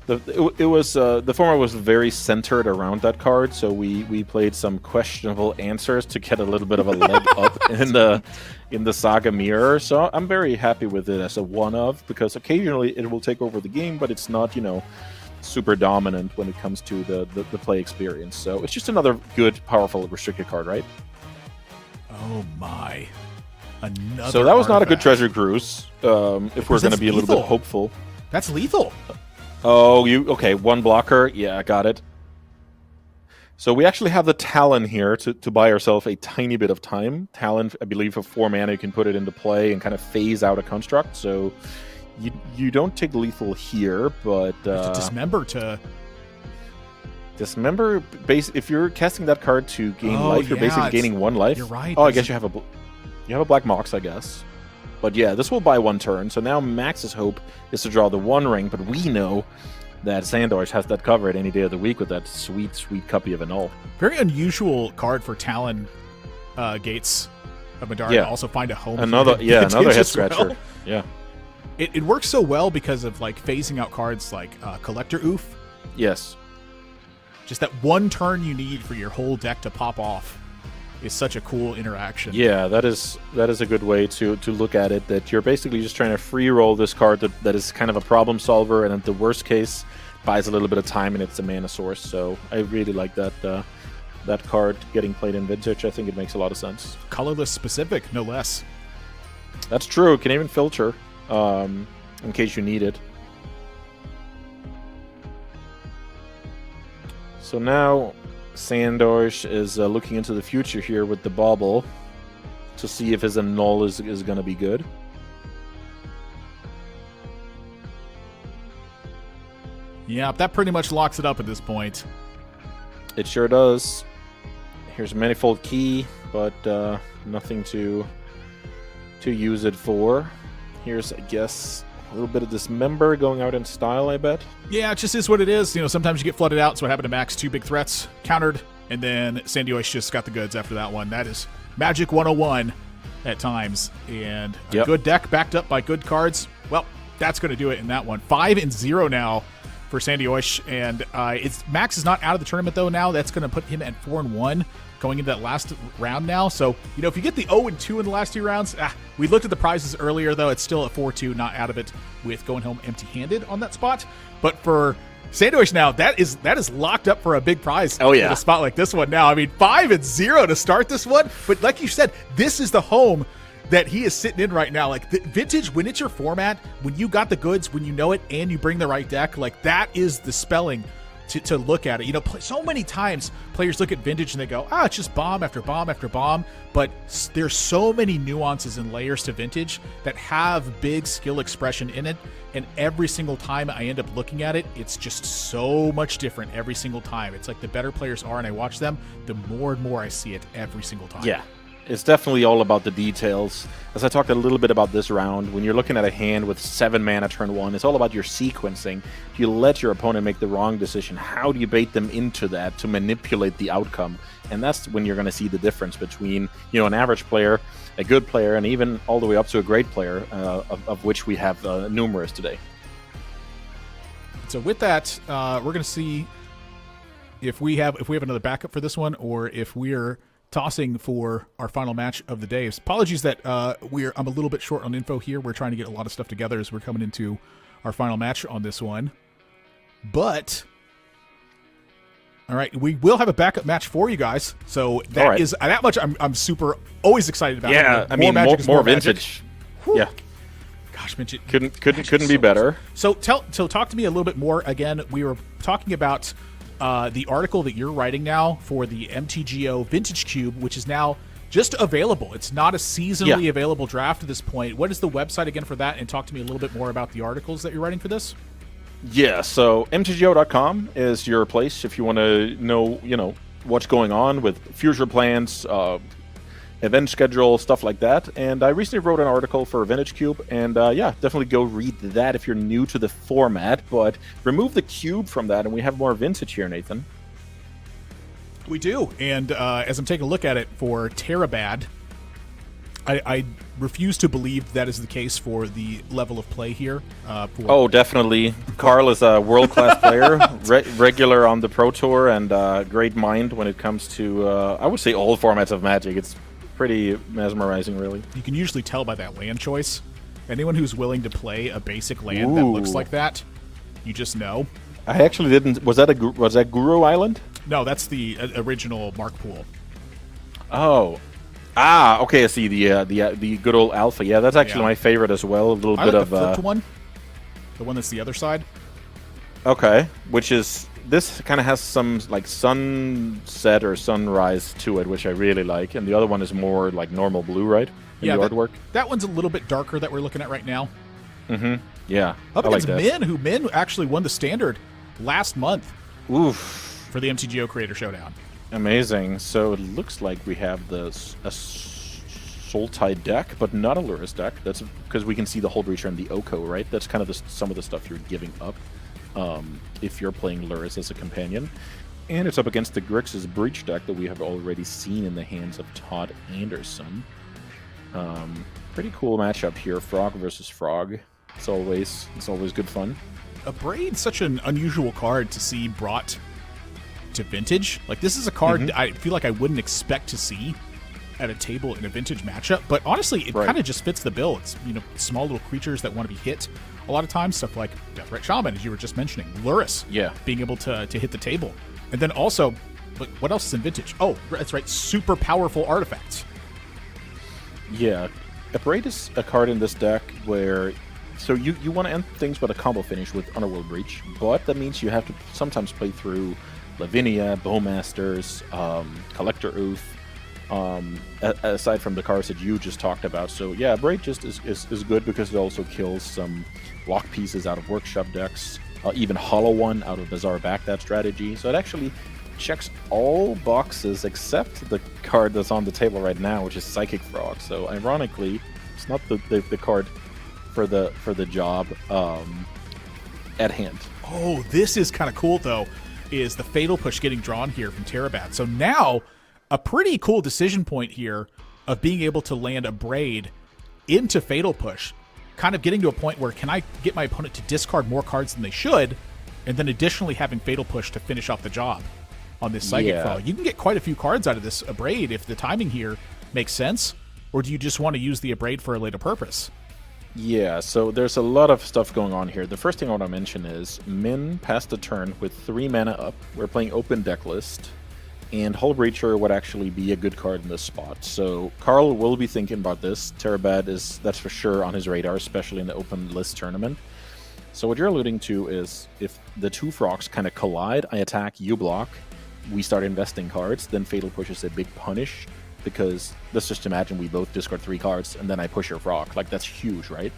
The format was very centered around that card, so we played some questionable answers to get a little bit of a leg up in the Saga mirror. So I'm very happy with it as a one-of, because occasionally it will take over the game, but it's not super dominant when it comes to the play experience. So it's just another good, powerful restricted card, right? Oh my! Another. So that was not a good Treasure Cruise. If we're going to be a little bit hopeful, that's lethal. Oh, okay, 1 blocker. Yeah, I got it. So we actually have the Talon here to buy ourselves a tiny bit of time. Talon, I believe, for 4 mana, you can put it into play and kind of phase out a construct. So you don't take lethal here, but dismember to dismember. If you're casting that card to gain life, you're basically gaining 1 life. You're right. Oh, I guess you have a Black Mox, I guess. But yeah, this will buy 1 turn. So now Max's hope is to draw the 1 ring, but we know that Sandorsh has that covered any day of the week with that sweet, sweet copy of Annul. Very unusual card for Talon Gates of Madara to also find a home. Another head scratcher. Well. Yeah. It works so well because of like phasing out cards like Collector Oof. Yes. Just that 1 turn you need for your whole deck to pop off is such a cool interaction. Yeah, that is a good way to look at it, that you're basically just trying to free roll this card that is kind of a problem solver, and at the worst case buys a little bit of time and it's a mana source. So I really like that that card getting played in Vintage. I think it makes a lot of sense. Colorless specific, no less. That's true. It can even filter in case you need it. So now Sandorsh is looking into the future here with the bauble to see if his annul is going to be good. Yeah, that pretty much locks it up at this point. It sure does. Here's Manifold Key, but nothing to use it for. Here's, I guess, a little bit of Dismember going out in style, I bet. Yeah, it just is what it is. You know, sometimes you get flooded out. So what happened to Max? 2 big threats, countered, and then Sandioish just got the goods after that one. That is Magic 101 at times. And a good deck backed up by good cards. Well, that's going to do it in that one. 5-0 now for Sandioish. And Max is not out of the tournament, though, now. That's going to put him at 4-1 going into that last round now. So, you know, if you get the 0-2 in the last 2 rounds, we looked at the prizes earlier, though. It's still at 4-2, not out of it with going home empty-handed on that spot. But for Sandwich now, that is locked up for a big prize. Oh, yeah. In a spot like this one now. I mean, 5-0 to start this one. But like you said, this is the home that he is sitting in right now. Like, the Vintage, when it's your format, when you got the goods, when you know it, and you bring the right deck, like, that is the spelling to look at it. You know, so many times players look at Vintage and they go, it's just bomb after bomb after bomb. But there's so many nuances and layers to Vintage that have big skill expression in it. And every single time I end up looking at it, it's just so much different every single time. It's like the better players are and I watch them, the more and more I see it every single time. Yeah. It's definitely all about the details. As I talked a little bit about this round, when you're looking at a hand with 7 mana turn 1, it's all about your sequencing. Do you let your opponent make the wrong decision? How do you bait them into that to manipulate the outcome? And that's when you're going to see the difference between, you know, an average player, a good player, and even all the way up to a great player, of which we have numerous today. So with that, we're going to see if we have another backup for this one, or if we're tossing for our final match of the day. Apologies that I'm a little bit short on info here. We're trying to get a lot of stuff together as we're coming into our final match on this one. But all right, we will have a backup match for you guys. So that is that much I'm super always excited about. Yeah, I mean more Vintage. Yeah. Gosh, Vintage couldn't be better. So talk to me a little bit more. Again, we were talking about the article that you're writing now for the MTGO Vintage Cube, which is now just available. It's not a seasonally available draft at this point. What is the website again for that? And talk to me a little bit more about the articles that you're writing for this. Yeah, so MTGO.com is your place if you want to know, you know, what's going on with future plans, event schedule, stuff like that. And I recently wrote an article for Vintage Cube, and definitely go read that if you're new to the format. But remove the cube from that, and we have more Vintage here, Nathan. We do, and as I'm taking a look at it for Terabad, I refuse to believe that is the case for the level of play here. Oh, definitely. Carl is a world-class player, regular on the Pro Tour, and great mind when it comes to, I would say, all formats of Magic. It's pretty mesmerizing, really. You can usually tell by that land choice. Anyone who's willing to play a basic land that looks like that, you just know. I actually didn't. Was that Guru Island? No, that's the original Mark Pool. Oh. Okay. I see the good old Alpha. Yeah, that's actually my favorite as well. A little bit of the flipped one, the one that's the other side. Okay, which is this kind of has some like sunset or sunrise to it, which I really like, and the other one is more like normal blue, right? In the artwork. That one's a little bit darker that we're looking at right now. Mm-hmm. Yeah. Up against Min actually won the standard last month. Oof. For the MTGO Creator Showdown. Amazing. So it looks like we have a Sultai deck, but not a Lurrus deck. That's because we can see the Hull Breacher and the Oko, right? That's kind of some of the stuff you're giving up if you're playing Lurrus as a companion. And it's up against the Grixis Breach deck that we have already seen in the hands of Todd Anderson. Pretty cool matchup here, Frog versus Frog. It's always good fun. Abraid's such an unusual card to see brought to Vintage. Like, this is a card I feel like I wouldn't expect to see at a table in a vintage matchup, but honestly, it kind of just fits the bill. It's, small little creatures that want to be hit a lot of times, stuff like Deathrite Shaman, as you were just mentioning, Luris, being able to hit the table. And then also, what else is in vintage? Oh, that's right, super powerful artifacts. Yeah, Abrade is a card in this deck where, so you want to end things with a combo finish with Underworld Breach, but that means you have to sometimes play through Lavinia, Bowmasters, Collector Ooth, aside from the cards that you just talked about. So yeah, Abrade just is good because it also kills some block pieces out of Workshop decks, even Hollow One out of Bazaar Baghdad strategy. So it actually checks all boxes except the card that's on the table right now, which is Psychic Frog. So ironically, it's not the card for the job at hand. Oh, this is kind of cool though, is the Fatal Push getting drawn here from Terrabat. So now a pretty cool decision point here of being able to land Abrade into Fatal Push, kind of getting to a point where can I get my opponent to discard more cards than they should, and then additionally having Fatal Push to finish off the job on this Psychic Frog. You can get quite a few cards out of this Abrade if the timing here makes sense, or do you just want to use the Abrade for a later purpose? Yeah, so there's a lot of stuff going on here. The first thing I want to mention is Min passed the turn with 3 mana up. We're playing open deck list, and Hull Breacher would actually be a good card in this spot. So Carl will be thinking about this. Terabad is, that's for sure, on his radar, especially in the open list tournament. So what you're alluding to is if the two frogs kind of collide, I attack, you block, we start investing cards, then Fatal Push is a big punish, because let's just imagine we both discard 3 cards and then I push your frog. Like, that's huge, right?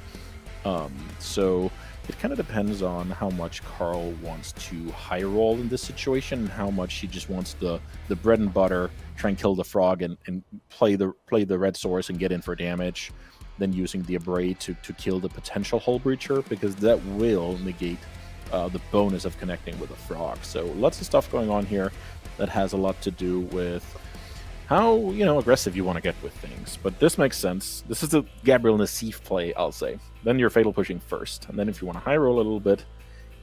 So it kind of depends on how much Carl wants to high roll in this situation and how much he just wants the bread and butter, try and kill the frog and play the red source and get in for damage, then using the Abrade to kill the potential Hull Breacher, because that will negate the bonus of connecting with a frog. So lots of stuff going on here that has a lot to do with how, aggressive you want to get with things. But this makes sense. This is the Gabriel Nassif play, I'll say. Then you're Fatal Pushing first. And then if you want to high roll a little bit,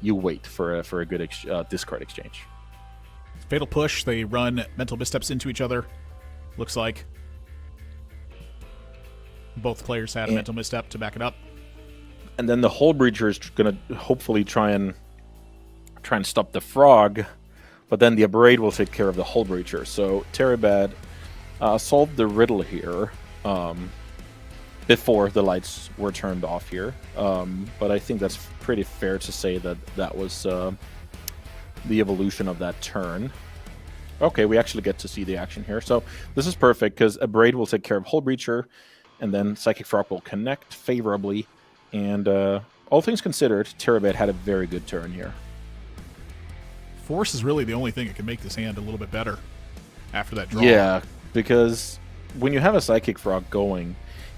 you wait for a good discard exchange. Fatal Push, they run Mental Missteps into each other, looks like. Both players had a Mental Misstep to back it up. And then the Hull Breacher is going to hopefully try and stop the frog, but then the Abrade will take care of the Hull Breacher. So Terabad solved the riddle here before the lights were turned off here. But I think that's pretty fair to say that was the evolution of that turn. Okay, we actually get to see the action here. So this is perfect because Abrade will take care of Hull Breacher, and then Psychic Frog will connect favorably. And all things considered, Terabad had a very good turn here. Force is really the only thing that can make this hand a little bit better after that draw. Yeah, because when you have a Psychic Frog going,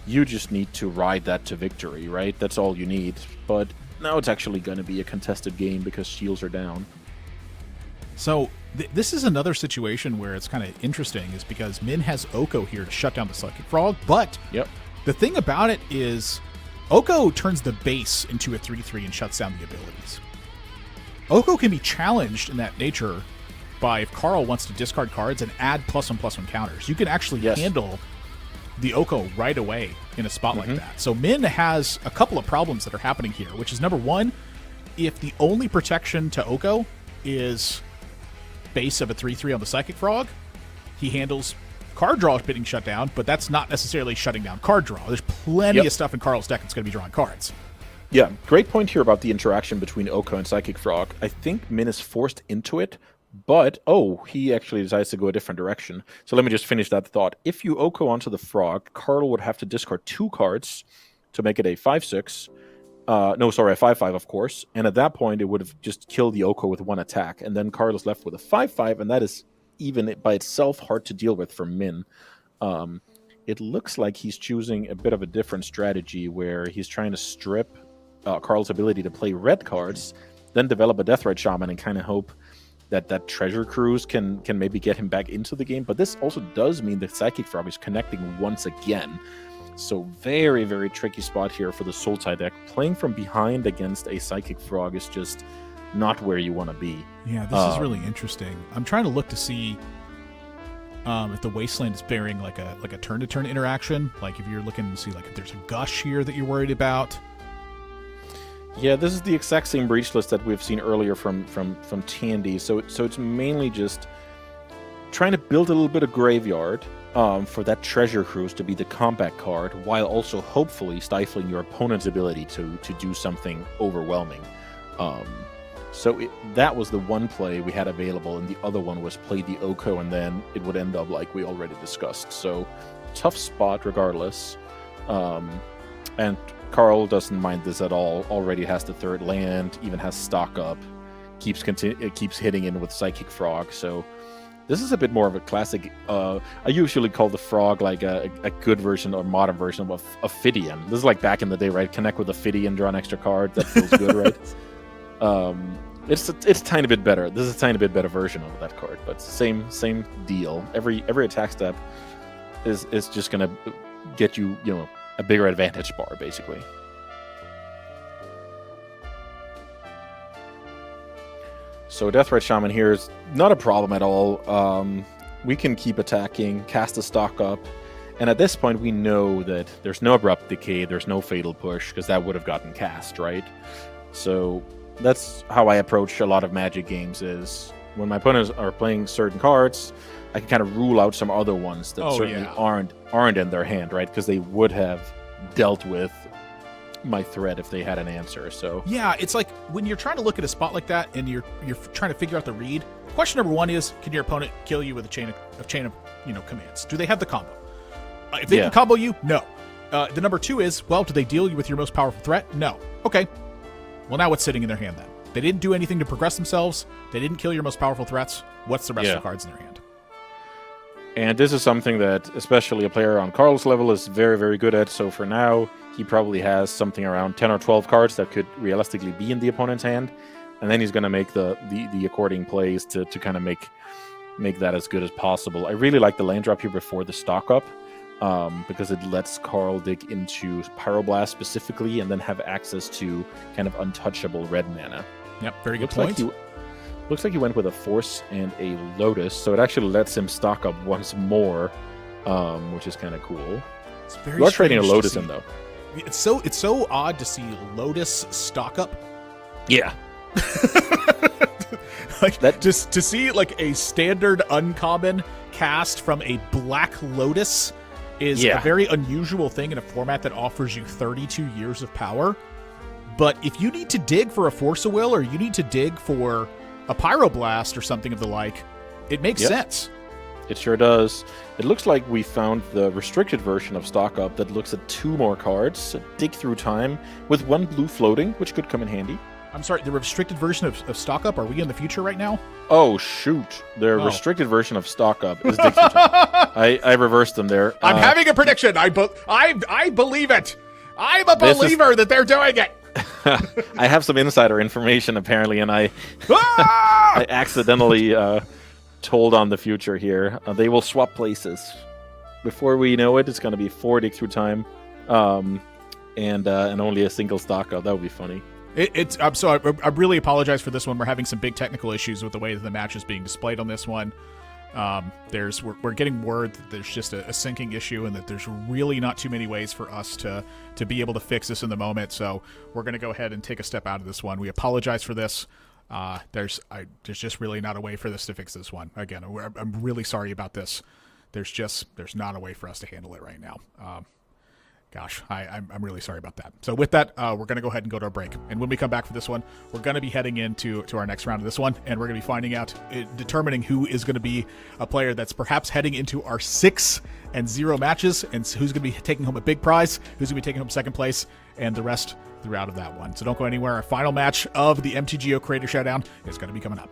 you just need to ride that to victory, right? That's all you need. But now it's actually going to be a contested game because shields are down. So this is another situation where it's kind of interesting, is because Min has Oko here to shut down the Psychic Frog, but the thing about it is Oko turns the base into a 3/3 and shuts down the abilities. Oko can be challenged in that nature by if Carl wants to discard cards and add +1/+1 counters. You can actually handle the Oko right away in a spot like that. So Min has a couple of problems that are happening here, which is, number one, if the only protection to Oko is base of a 3/3 on the Psychic Frog, he handles card draw getting shut down, but that's not necessarily shutting down card draw. There's plenty of stuff in Carl's deck that's going to be drawing cards. Yeah, great point here about the interaction between Oko and Psychic Frog. I think Min is forced into it, but, he actually decides to go a different direction. So let me just finish that thought. If you Oko onto the Frog, Carl would have to discard 2 cards to make it a 5/6. A 5/5, of course. And at that point, it would have just killed the Oko with 1 attack. And then Carl is left with a 5/5, and that is even by itself hard to deal with for Min. It looks like he's choosing a bit of a different strategy where he's trying to strip Carl's ability to play red cards, then develop a Deathrite Shaman and kind of hope that Treasure Cruise can maybe get him back into the game. But this also does mean that Psychic Frog is connecting once again. So very, very tricky spot here for the Sultai deck. Playing from behind against a Psychic Frog is just not where you want to be. Yeah, this is really interesting. I'm trying to look to see if the Wasteland is bearing like a turn-to-turn interaction, like if you're looking to see like if there's a Gush here that you're worried about. Yeah, this is the exact same breach list that we've seen earlier from Tandy. So it's mainly just trying to build a little bit of graveyard for that Treasure Cruise to be the combat card, while also hopefully stifling your opponent's ability to do something overwhelming. So that was the one play we had available, and the other one was play the Oko, and then it would end up like we already discussed. So tough spot regardless. And Carl doesn't mind this at all. Already has the third land, even has stock up, keeps hitting in with Psychic Frog. So this is a bit more of a classic. I usually call the Frog like a good version or modern version of Ophidian. This is like back in the day, right? Connect with Ophidian, draw an extra card. That feels good, right? It's a tiny bit better. This is a tiny bit better version of that card, but same deal. Every attack step is just gonna get you a bigger advantage bar, basically. So Deathrite Shaman here is not a problem at all. We can keep attacking, cast a stock up, and at this point we know that there's no Abrupt Decay, there's no Fatal Push, because that would have gotten cast, right? So that's how I approach a lot of Magic games, is when my opponents are playing certain cards, I can kind of rule out some other ones that certainly aren't in their hand, right? Because they would have dealt with my threat if they had an answer. So yeah, it's like when you're trying to look at a spot like that and you're trying to figure out the read. Question number one is, can your opponent kill you with a chain of commands? Do they have the combo? If they can combo you, no. The number two is, well, do they deal you with your most powerful threat? No. Okay. Well, now what's sitting in their hand then? They didn't do anything to progress themselves. They didn't kill your most powerful threats. What's the rest of the cards in their hand? And this is something that especially a player on Carl's level is very, very good at. So for now, he probably has something around 10 or 12 cards that could realistically be in the opponent's hand. And then he's going to make the according plays to kind of make that as good as possible. I really like the land drop here before the stock up, because it lets Carl dig into Pyroblast specifically and then have access to kind of untouchable red mana. Yep, very good point. Looks like he went with a Force and a Lotus, so it actually lets him stock up once more, which is kind of cool. It's very. You are trading a Lotus in, though. It's so odd to see Lotus stock up. Yeah. Like that, just to see like a standard uncommon cast from a Black Lotus is a very unusual thing in a format that offers you 32 years of power. But if you need to dig for a Force of Will, or you need to dig for a Pyroblast or something of the like, it makes sense. It sure does. It looks like we found the restricted version of Stock Up that looks at 2 more cards, Dig Through Time, with 1 blue floating, which could come in handy. I'm sorry, the restricted version of Stock Up, are we in the future right now? Oh, shoot. The restricted version of Stock Up is Dig Through Time. I reversed them there. I'm having a prediction. I believe it. I'm a believer that they're doing it. I have some insider information, apparently, and I I accidentally told on the future here. They will swap places. Before we know it, it's going to be 4 Dig Through Time, and only a single Stock Up. That would be funny. I'm sorry. I really apologize for this one. We're having some big technical issues with the way that the match is being displayed on this one. We're getting word that there's just a syncing issue, and that there's really not too many ways for us to be able to fix this in the moment. So we're going to go ahead and take a step out of this one. We apologize for this. There's just really not a way for this to fix this one. Again, I'm really sorry about this. There's not a way for us to handle it right now. Gosh, I'm really sorry about that. So with that, we're going to go ahead and go to a break. And when we come back for this one, we're going to be heading into our next round of this one, and we're going to be finding out, determining who is going to be a player that's perhaps heading into our 6-0 matches, and who's going to be taking home a big prize, who's going to be taking home second place, and the rest throughout of that one. So don't go anywhere. Our final match of the MTGO Creator Showdown is going to be coming up.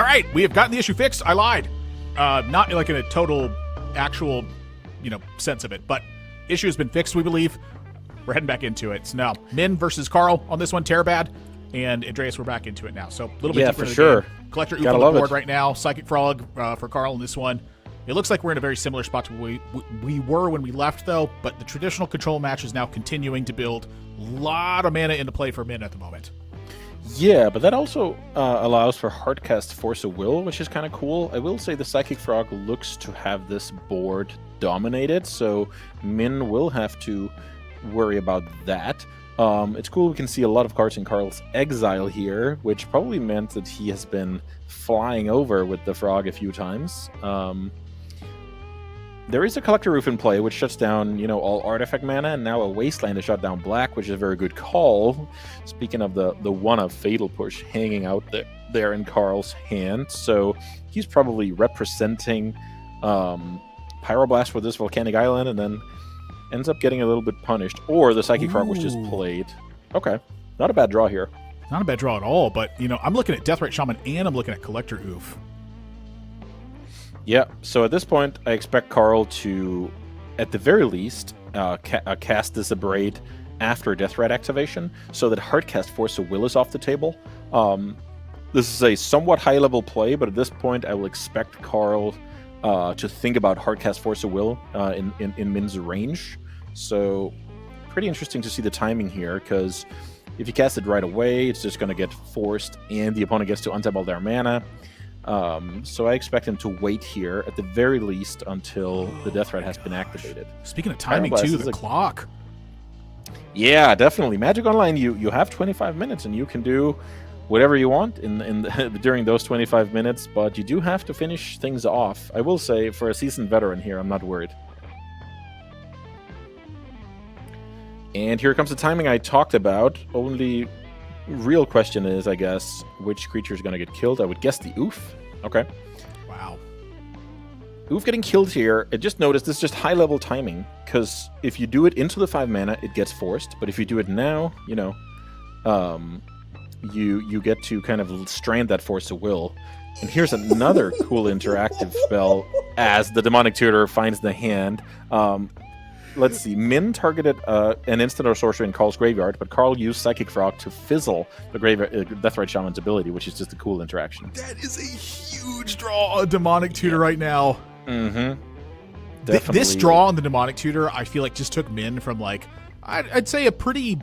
right, we have gotten the issue fixed. I lied. Not like in a total, actual, sense of it, but issue has been fixed, we believe. We're heading back into it. So now, Min versus Carl on this one, Terabad, and Andreas, we're back into it now. So a little bit deeper for into the sure. game. Collector Oof on the board right now. Psychic Frog for Carl in this one. It looks like we're in a very similar spot to where we were when we left, though, but the traditional control match is now continuing to build a lot of mana into play for Min at the moment. Yeah, but that also allows for Hardcast Force of Will, which is kind of cool. I will say the Psychic Frog looks to have this board dominated, so Min will have to worry about that. It's cool we can see a lot of cards in Carl's Exile here, which probably meant that he has been flying over with the Frog a few times. There is a Collector Roof in play, which shuts down, all artifact mana, and now a Wasteland to shut down black, which is a very good call. Speaking of the one of Fatal Push hanging out there in Carl's hand, so he's probably representing Pyroblast for this Volcanic Island, and then ends up getting a little bit punished. Or the Psychic Frog was just played. Okay, not a bad draw here. Not a bad draw at all, but, I'm looking at Deathrite Shaman and I'm looking at Collector Oof. Yeah, so at this point, I expect Carl to, at the very least, cast this Abrade after Deathrite activation, so that Hardcast Force of Will is off the table. This is a somewhat high-level play, but at this point, I will expect Carl to think about Hardcast Force of Will in Min's range. So, pretty interesting to see the timing here, because if you cast it right away, it's just going to get forced, and the opponent gets to untap all their mana. So I expect him to wait here, at the very least, until the Deathrite has been activated. Speaking of timing, too, the clock. Yeah, definitely. Magic Online, you have 25 minutes, and you can do whatever you want during those 25 minutes, but you do have to finish things off. I will say, for a seasoned veteran here, I'm not worried. And here comes the timing I talked about. Only real question is, I guess, which creature is going to get killed. I would guess the Oof. Okay. Wow. Oof getting killed here. I just noticed this is just high-level timing, because if you do it into the 5 mana, it gets forced. But if you do it now, you get to kind of strand that Force of Will. And here's another cool interactive spell as the Demonic Tutor finds the hand. Let's see. Min targeted an instant or sorcery in Carl's graveyard, but Carl used Psychic Frog to fizzle the Deathrite Shaman's ability, which is just a cool interaction. That is a huge draw on Demonic Tutor right now. Mm-hmm. This draw on the Demonic Tutor, I feel like just took Min from I'd say a pretty,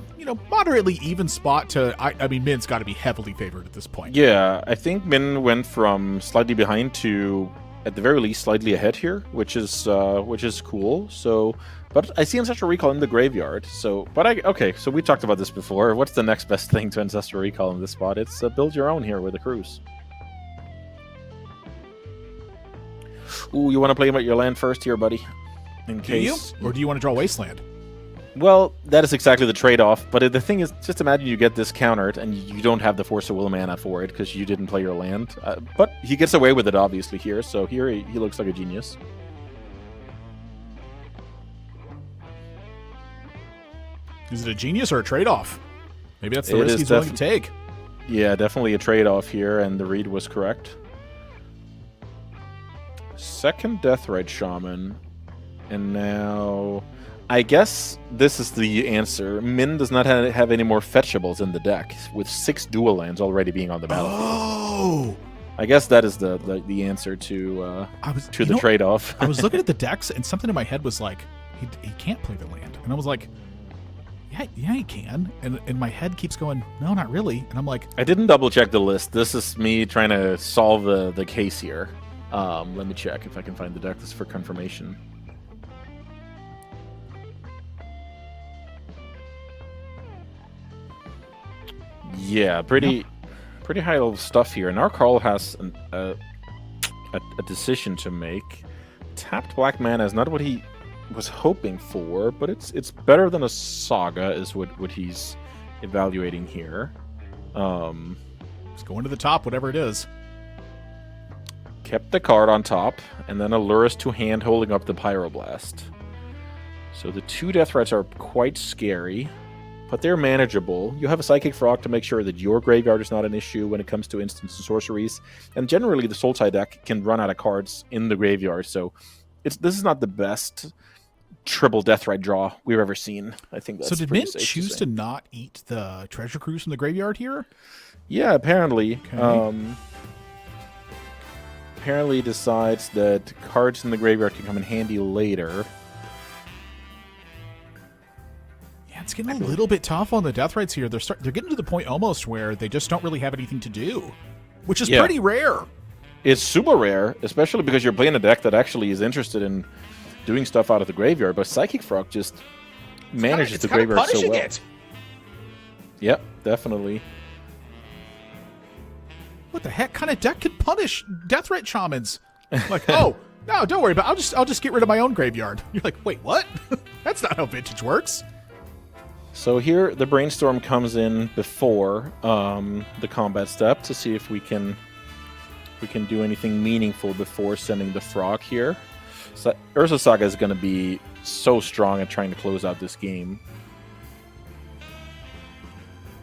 moderately even spot to. I mean, Min's got to be heavily favored at this point. Yeah, I think Min went from slightly behind to, at the very least, slightly ahead here, which is cool. So. But I see Ancestral Recall in the graveyard, so we talked about this before. What's the next best thing to Ancestral Recall in this spot? It's build your own here with a Cruise. Ooh, you want to play about your land first here, buddy? In case. Or do you want to draw Wasteland? Well, that is exactly the trade-off, but the thing is, just imagine you get this countered, and you don't have the Force of Will mana for it, because you didn't play your land. But he gets away with it, obviously, here, so here he looks like a genius. Is it a genius or a trade-off? Maybe that's the risk he's willing to take. Yeah, definitely a trade-off here, and the read was correct. Second Deathrite Shaman, and now I guess this is the answer. Min does not have any more fetchables in the deck, with 6 dual lands already being on the battlefield. Oh! I guess that is the answer to the trade-off. I was looking at the decks, and something in my head was like, he can't play the land. And I was like, yeah, he can. And my head keeps going, no, not really. And I'm like... I didn't double-check the list. This is me trying to solve the case here. Let me check if I can find the deck. This is for confirmation. Yeah, pretty high-level stuff here. And our Carl has a decision to make. Tapped black mana is not what he was hoping for, but it's better than a Saga is what he's evaluating here. It's going to the top, whatever it is. Kept the card on top, and then a Lurrus to hand holding up the Pyroblast. So the 2 Deathrites are quite scary. but they're manageable. You have a Psychic Frog to make sure that your graveyard is not an issue when it comes to instants and sorceries. And generally, the Sultai deck can run out of cards in the graveyard, so this is not the best triple Deathrite draw we've ever seen. I think that's so. Did Mint choose to not eat the Treasure Cruise from the graveyard here? Yeah, apparently. Okay. Apparently decides that cards in the graveyard can come in handy later. Yeah, it's getting a little bit tough on the Deathrites here. They're getting to the point almost where they just don't really have anything to do, which is pretty rare. It's super rare, especially because you're playing a deck that actually is interested in doing stuff out of the graveyard, but Psychic Frog just manages the graveyard so well. Yep, definitely. What the heck kind of deck could punish Deathrite Shamans? Like, oh, no, don't worry about it. I'll just get rid of my own graveyard. You're like, wait, what? That's not how Vintage works. So here, the Brainstorm comes in before the combat step to see if we can do anything meaningful before sending the Frog here. So Urza Saga is going to be so strong at trying to close out this game.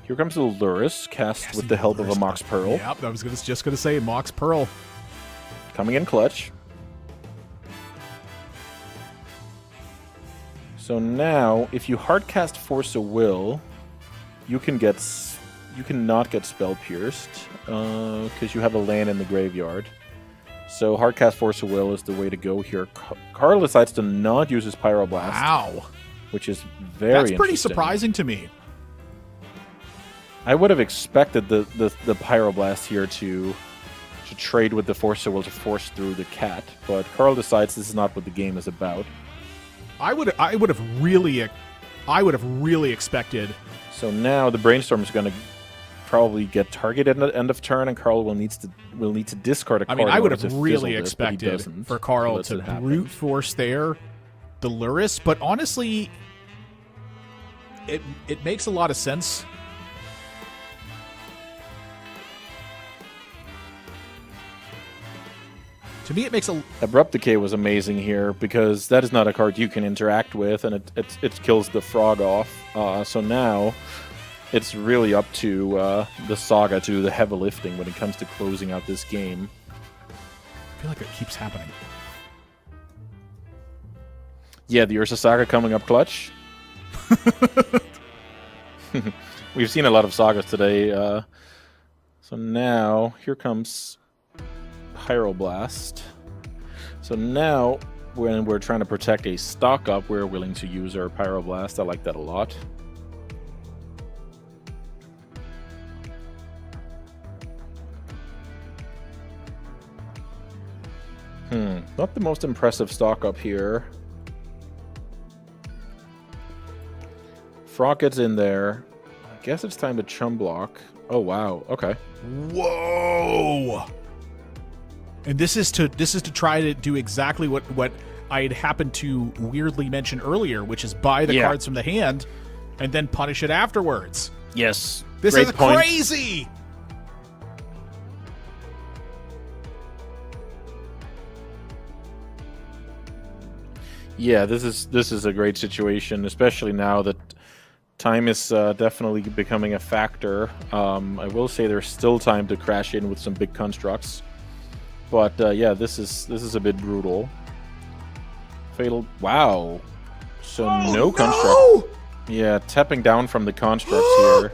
Here comes the Lurrus, cast with the help of a Mox Pearl. Yep, I was just going to say Mox Pearl. Coming in clutch. So now, if you hardcast Force of Will, you cannot get Spell Pierced because you have a land in the graveyard. So hardcast Force of Will is the way to go here. Carl decides to not use his Pyroblast. Wow. Which is very interesting. That's pretty surprising to me. I would have expected the Pyroblast here to trade with the Force of Will to force through the cat, but Carl decides this is not what the game is about. I would have really expected. So now the Brainstorm is going to probably get targeted at the end of turn, and Carl will need to discard a card. I mean, I would have really expected for Carl to brute force there the Lurrus, but honestly, it makes a lot of sense. To me, it makes a... Abrupt Decay was amazing here because that is not a card you can interact with, and it kills the Frog off. So now it's really up to the Saga to do the heavy lifting when it comes to closing out this game. I feel like it keeps happening. Yeah, the Ursa Saga coming up clutch. We've seen a lot of Sagas today. So now, here comes Pyroblast. So now, when we're trying to protect a stock up, we're willing to use our Pyroblast. I like that a lot. Not the most impressive stock up here. Frog gets in there. I guess it's time to chum block. Oh wow, okay. Whoa! And this is to try to do exactly what I had happened to weirdly mention earlier, which is buy the cards from the hand and then punish it afterwards. Yes. This is crazy! Yeah, this is a great situation, especially now that time is definitely becoming a factor. I will say there's still time to crash in with some big constructs. But yeah, this is a bit brutal. Fatal. Wow. So no construct. Yeah, tapping down from the constructs here,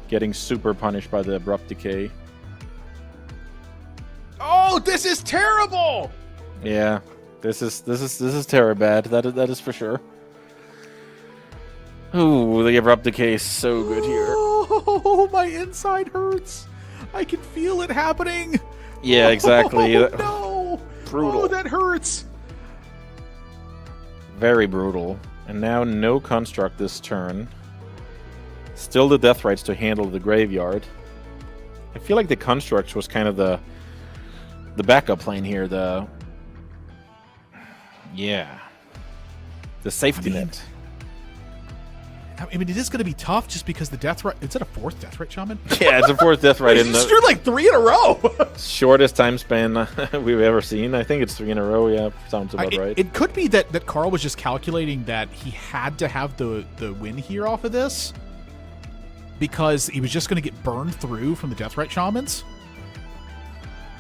getting super punished by the Abrupt Decay. Oh, this is terrible. Yeah, this is terror bad. That is for sure. Ooh, the Abrupt Decay is so good here. Oh, my inside hurts. I can feel it happening. Yeah, exactly. Oh, no. Brutal. Oh, that hurts. Very brutal. And now no construct this turn. Still the Death Rights to handle the graveyard. I feel like the construct was kind of the backup plan here. The safety net. I mean, it is going to be tough just because the Death Right... Is it a fourth Death Right Shaman? Yeah, it's a fourth Death Right. You just drew like 3 in a row. Shortest time span we've ever seen. I think it's 3 in a row. Yeah, sounds about right. It could be that Carl was just calculating that he had to have the win here off of this. because he was just going to get burned through from the Deathrite Shamans.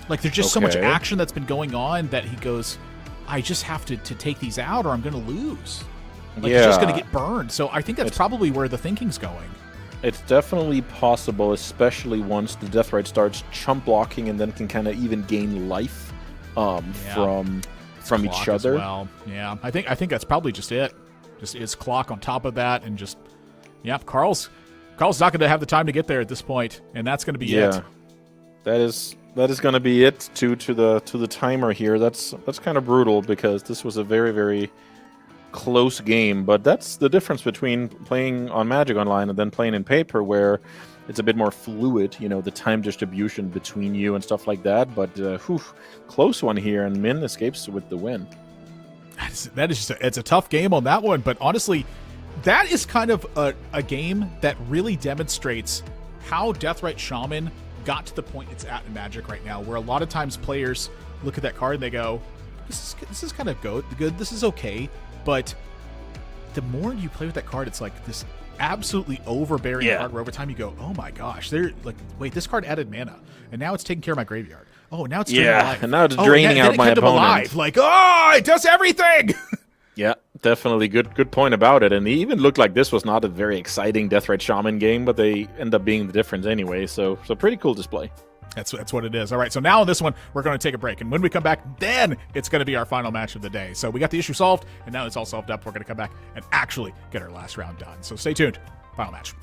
Like, there's just so much action that's been going on that he goes, I just have to take these out or I'm going to lose. Like, he's just going to get burned. So I think that's probably where the thinking's going. It's definitely possible, especially once the Deathrite starts chump blocking and then can kind of even gain life from each other. Well, yeah, I think that's probably just it. Just his clock on top of that, and just Carl's not going to have the time to get there at this point, and that's going to be it. That is going to be it to the timer here. That's kind of brutal because this was a very, very close game, but that's the difference between playing on Magic Online and then playing in paper, where it's a bit more fluid, the time distribution between you and stuff like that. But close one here, and Min escapes with the win. That is it's a tough game on that one, but honestly, that is kind of a game that really demonstrates how Deathrite Shaman got to the point it's at in Magic right now, where a lot of times players look at that card and they go, this is kind of good, this is okay, but the more you play with that card, it's like this absolutely overbearing card where over time you go, oh my gosh, they're like, wait, this card added mana, and now it's taking care of my graveyard. Oh, now it's draining life. And now it's draining out my opponent. Alive. Like, oh, it does everything. Yeah, definitely good point about it. And it even looked like this was not a very exciting Deathrite Shaman game, but they end up being the difference anyway. So pretty cool display. That's what it is. All right, so now on this one, we're going to take a break. And when we come back, then it's going to be our final match of the day. So we got the issue solved, and now it's all solved up. We're going to come back and actually get our last round done. So stay tuned. Final match.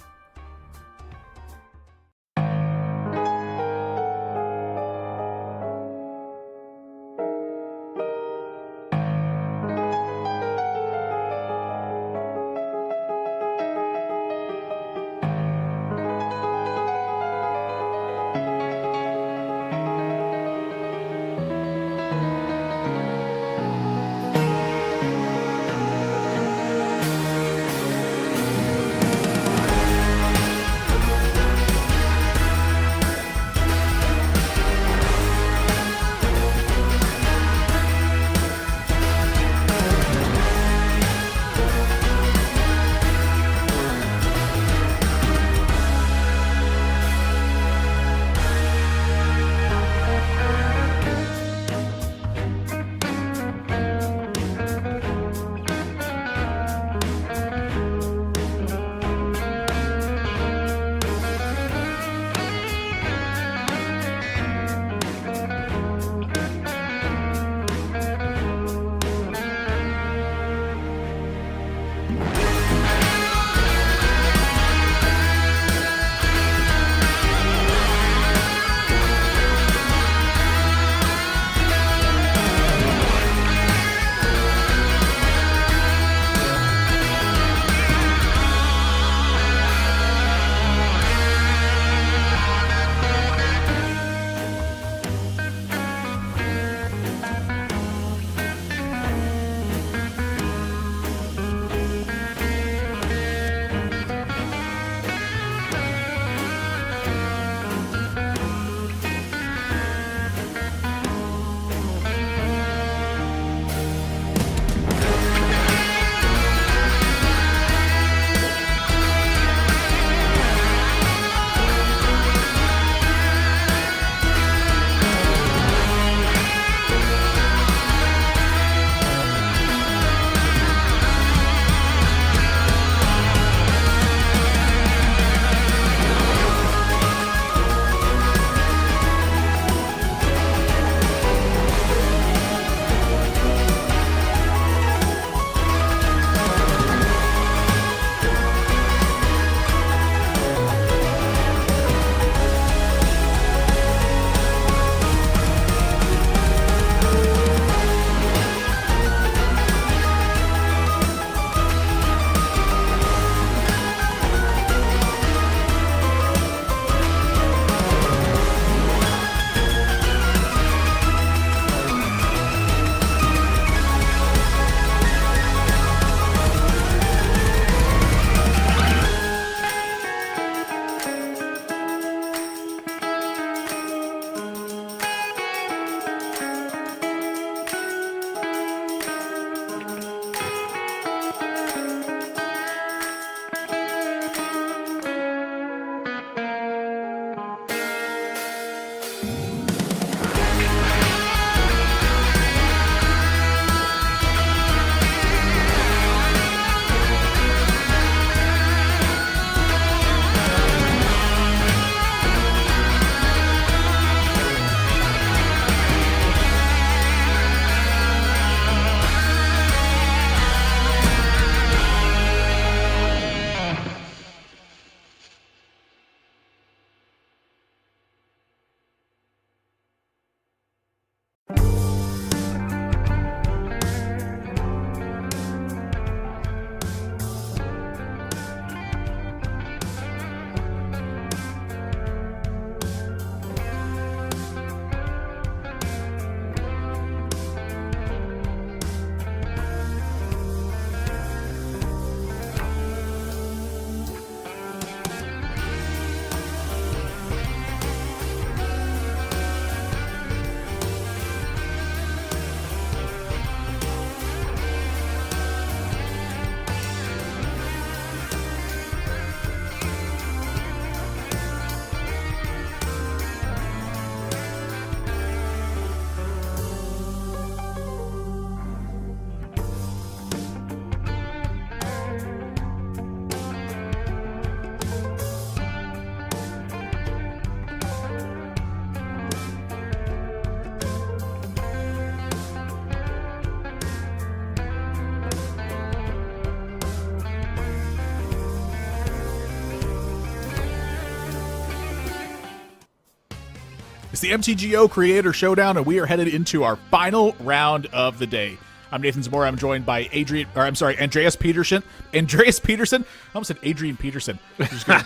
the MTGO Creator Showdown, and we are headed into our final round of the day. I'm Nathan Zamora. I'm joined by Andreas Peterson. Andreas Peterson? I almost said Adrian Peterson. He's just going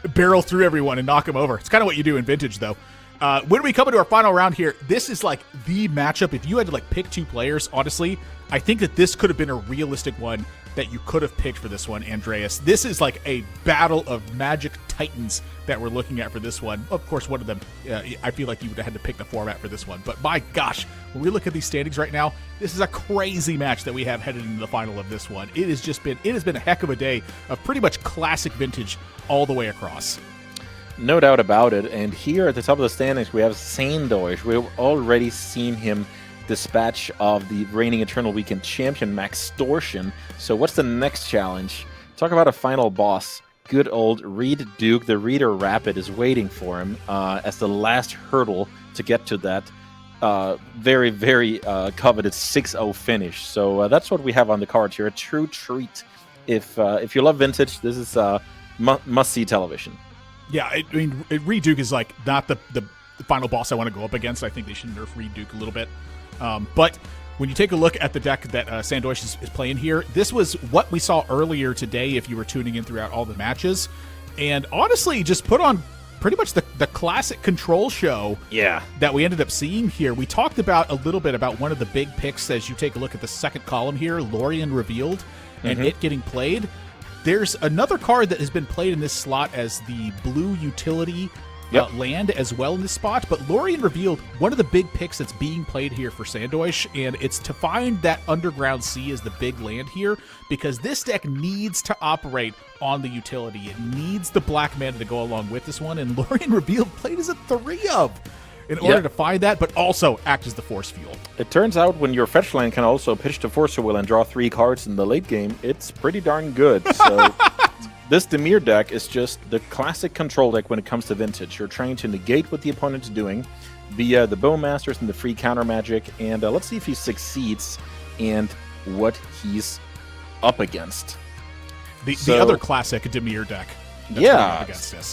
to barrel through everyone and knock them over. It's kind of what you do in Vintage, though. When we come into our final round here, this is like the matchup. If you had to like pick two players, honestly, I think that this could have been a realistic one that you could have picked for this one, Andreas. This is like a battle of Magic Titans that we're looking at for this one. Of course, one of them, I feel like you would have had to pick the format for this one. But my gosh, when we look at these standings right now, this is a crazy match that we have headed into the final of this one. It has been a heck of a day of pretty much classic Vintage all the way across. No doubt about it. And here at the top of the standings, we have Sandoish. We've already seen him dispatch of the reigning Eternal Weekend champion, Maxtortion. So what's the next challenge? Talk about a final boss. Good old Reed Duke, the Reader Rapid, is waiting for him as the last hurdle to get to that very, very coveted 6-0 finish. So that's what we have on the card here. A true treat. If you love Vintage, this is must-see television. Yeah, I mean, Reed Duke is like not the final boss I want to go up against. I think they should nerf Reed Duke a little bit. But when you take a look at the deck that Sandoish is playing here, this was what we saw earlier today if you were tuning in throughout all the matches. And honestly, just put on pretty much the classic control show that we ended up seeing here. We talked about a little bit about one of the big picks as you take a look at the second column here, Lorien Revealed, and it getting played. There's another card that has been played in this slot as the blue utility land as well in this spot, but Lorien Revealed, one of the big picks that's being played here for Sandoish, and it's to find that Underground Sea as the big land here, because this deck needs to operate on the utility. It needs the black mana to go along with this one, and Lorien Revealed played as a 3-of in order to find that, but also act as the force fuel. It turns out when your fetch land can also pitch to Force Will and draw 3 cards in the late game, it's pretty darn good. So this Dimir deck is just the classic control deck when it comes to Vintage. You're trying to negate what the opponent's doing via the Bowmasters and the free counter magic, and let's see if he succeeds and what he's up against. The other classic Dimir deck.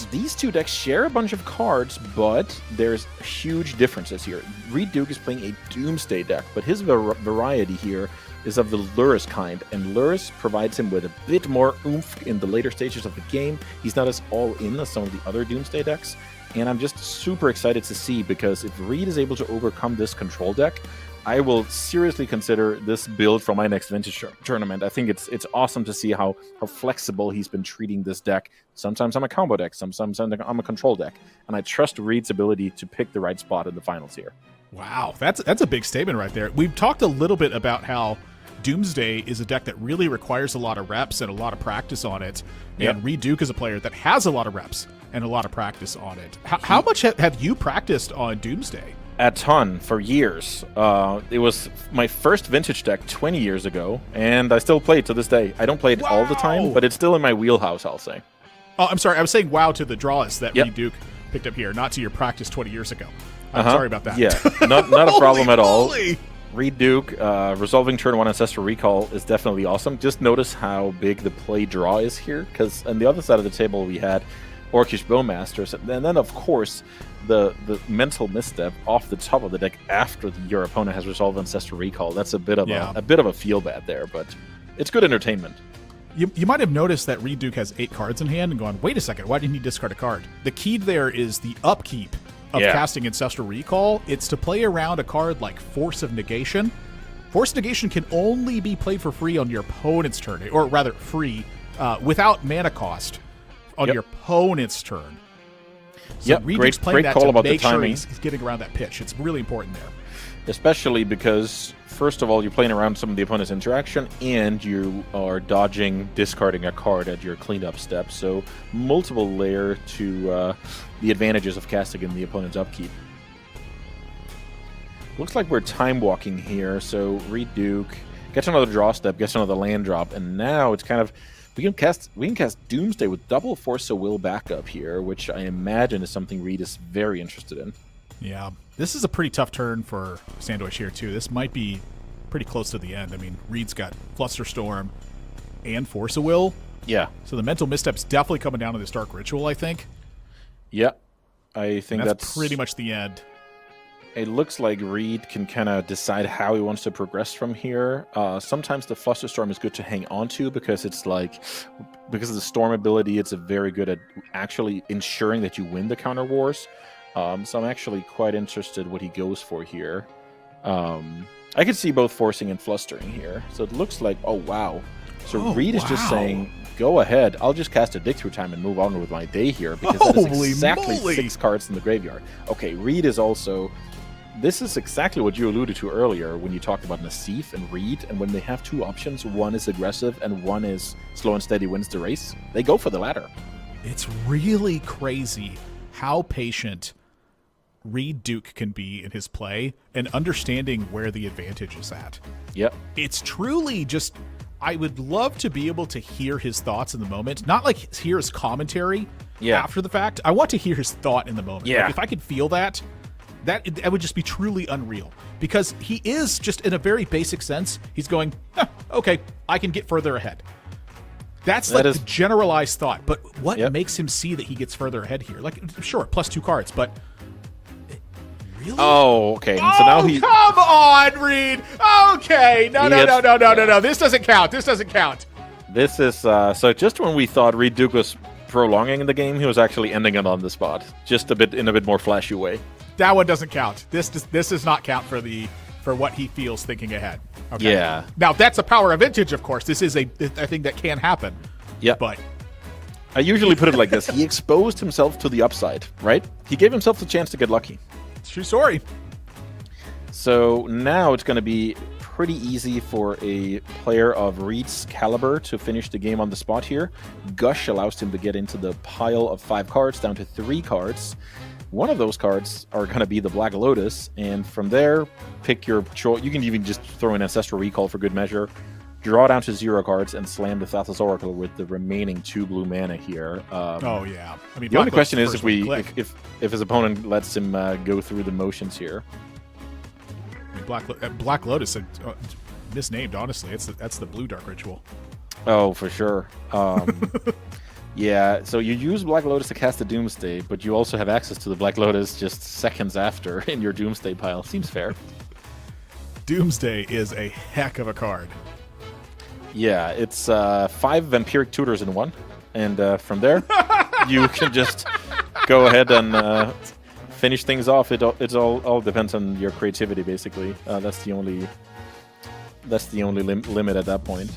These two decks share a bunch of cards, but there's huge differences here. Reed Duke is playing a Doomsday deck, but his variety here is of the Lurrus kind, and Lurrus provides him with a bit more oomph in the later stages of the game. He's not as all-in as some of the other Doomsday decks, and I'm just super excited to see, because if Reed is able to overcome this control deck, I will seriously consider this build for my next Vintage tournament. I think it's awesome to see how flexible he's been treating this deck. Sometimes I'm a combo deck, sometimes I'm a control deck, and I trust Reed's ability to pick the right spot in the finals here. Wow, that's a big statement right there. We've talked a little bit about how Doomsday is a deck that really requires a lot of reps and a lot of practice on it, and Reed Duke is a player that has a lot of reps and a lot of practice on it. How much have you practiced on Doomsday? A ton, for years. It was my first Vintage deck 20 years ago, and I still play it to this day. I don't play it all the time, but it's still in my wheelhouse, I'll say. Oh, I'm sorry. I was saying wow to the draws that Reed Duke picked up here, not to your practice 20 years ago. I'm sorry about that. Yeah, not a problem at all. Reed Duke, resolving turn 1 Ancestral Recall is definitely awesome. Just notice how big the play draw is here, because on the other side of the table we had Orcish Bowmasters, and then of course the mental misstep off the top of the deck after your opponent has resolved Ancestral Recall. That's a bit of a feel bad there, but it's good entertainment. You might have noticed that Reed Duke has 8 cards in hand and gone, wait a second, why didn't he discard a card? The key there is the upkeep of casting Ancestral Recall. It's to play around a card like Force of Negation. Force of Negation can only be played for free on your opponent's turn, or rather free, without mana cost on your opponent's turn. So Reed Duke's playing that to make sure he's getting around that pitch. It's really important there. Especially because, first of all, you're playing around some of the opponent's interaction, and you are discarding a card at your cleanup step. So multiple layer to the advantages of casting in the opponent's upkeep. Looks like we're time walking here. So Reed Duke gets another draw step, gets another land drop, and now it's kind of we can cast Doomsday with double Force of Will backup here, which I imagine is something Reed is very interested in. Yeah, this is a pretty tough turn for Sandoish here too. This might be pretty close to the end. I mean, Reed's got Flusterstorm and Force of Will. Yeah. So the mental misstep's definitely coming down to this Dark Ritual, I think. Yeah. I think that's pretty much the end. It looks like Reed can kind of decide how he wants to progress from here. Sometimes the Flusterstorm is good to hang on to because it's like, because of the Storm ability, it's a very good at actually ensuring that you win the counter wars. So I'm actually quite interested what he goes for here. I could see both forcing and flustering here. So it looks like, oh wow. So Reed is just saying, go ahead. I'll just cast a Dig Through Time and move on with my day here because that is exactly 6 cards in the graveyard. Okay, Reed is also... This is exactly what you alluded to earlier when you talked about Nassif and Reed, and when they have 2 options, one is aggressive and one is slow and steady wins the race, they go for the latter. It's really crazy how patient Reed Duke can be in his play and understanding where the advantage is at. Yep. It's truly just... I would love to be able to hear his thoughts in the moment, not like hear his commentary after the fact. I want to hear his thought in the moment. Yeah. Like if I could feel that would just be truly unreal, because he is just, in a very basic sense, he's going, okay, I can get further ahead. That's like the generalized thought, but what makes him see that he gets further ahead here? Like, sure, plus 2 cards, but really? Oh, okay. Oh, so now he... come on, Reed. Okay, no. This doesn't count. This doesn't count. This is so. Just when we thought Reed Duke was prolonging the game, he was actually ending it on the spot, just in a bit more flashy way. That one doesn't count. This does not count for what he feels thinking ahead. Okay. Yeah. Now that's a power of vintage, of course. This is a thing that can happen. Yeah. But I usually put it like this: he exposed himself to the upside, right? He gave himself the chance to get lucky. True story. So now it's going to be pretty easy for a player of Reed's caliber to finish the game on the spot here. Gush allows him to get into the pile of 5 cards down to 3 cards. One of those cards are going to be the Black Lotus, and from there, pick your choice. You can even just throw in Ancestral Recall for good measure, draw down to 0 cards, and slam the Thathus Oracle with the remaining 2 blue mana here. Oh yeah, I mean, the only question is if his opponent lets him go through the motions here. I mean, Black Lotus, misnamed, honestly. That's the Blue Dark Ritual. Oh, for sure. Yeah, so you use Black Lotus to cast a Doomsday, but you also have access to the Black Lotus just seconds after in your Doomsday pile. Seems fair. Doomsday is a heck of a card. Yeah, it's 5 Vampiric Tutors in 1, and from there, you can just go ahead and finish things off. It all depends on your creativity, basically. That's the only limit at that point.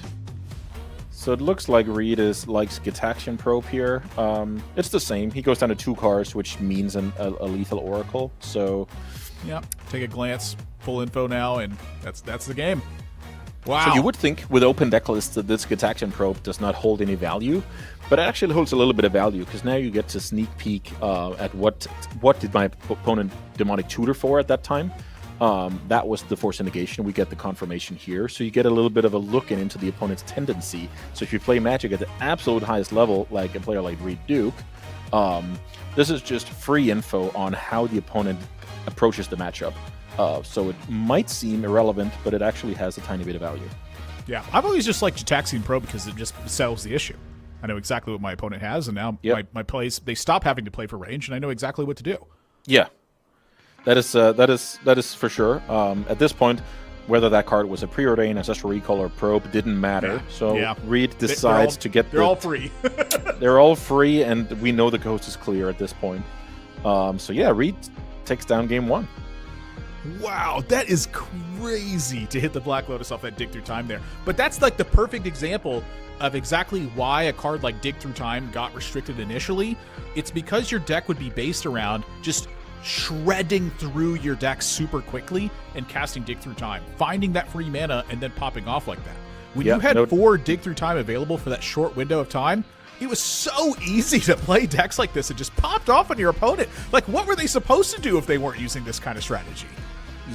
So it looks like Reed likes Gitaxian Probe here. It's the same. He goes down to 2 cards, which means a lethal Oracle. So, yeah, take a glance, full info now, and that's the game. Wow. So you would think with open deck lists that this Gitaxian Probe does not hold any value, but it actually holds a little bit of value because now you get to sneak peek at what did my opponent Demonic Tutor for at that time. That was the Force of Negation. We get the confirmation here. So you get a little bit of a look into the opponent's tendency. So if you play Magic at the absolute highest level, like a player like Reed Duke, this is just free info on how the opponent approaches the matchup. So it might seem irrelevant, but it actually has a tiny bit of value. Yeah, I've always just liked Gitaxian Probe because it just settles the issue. I know exactly what my opponent has, and now my plays, they stop having to play for range, and I know exactly what to do. Yeah. That is for sure. At this point, whether that card was a Preordain, Ancestral Recall, or Probe didn't matter. Yeah. So Reed decides to get they're all free. They're all free, and we know the coast is clear at this point. So yeah, Reed takes down game 1. Wow, that is crazy to hit the Black Lotus off that Dig Through Time there. But that's like the perfect example of exactly why a card like Dig Through Time got restricted initially. It's because your deck would be based around just shredding through your deck super quickly and casting Dig Through Time, finding that free mana and then popping off like that. When you had 4 Dig Through Time available for that short window of time, it was so easy to play decks like this and just popped off on your opponent. Like, what were they supposed to do if they weren't using this kind of strategy?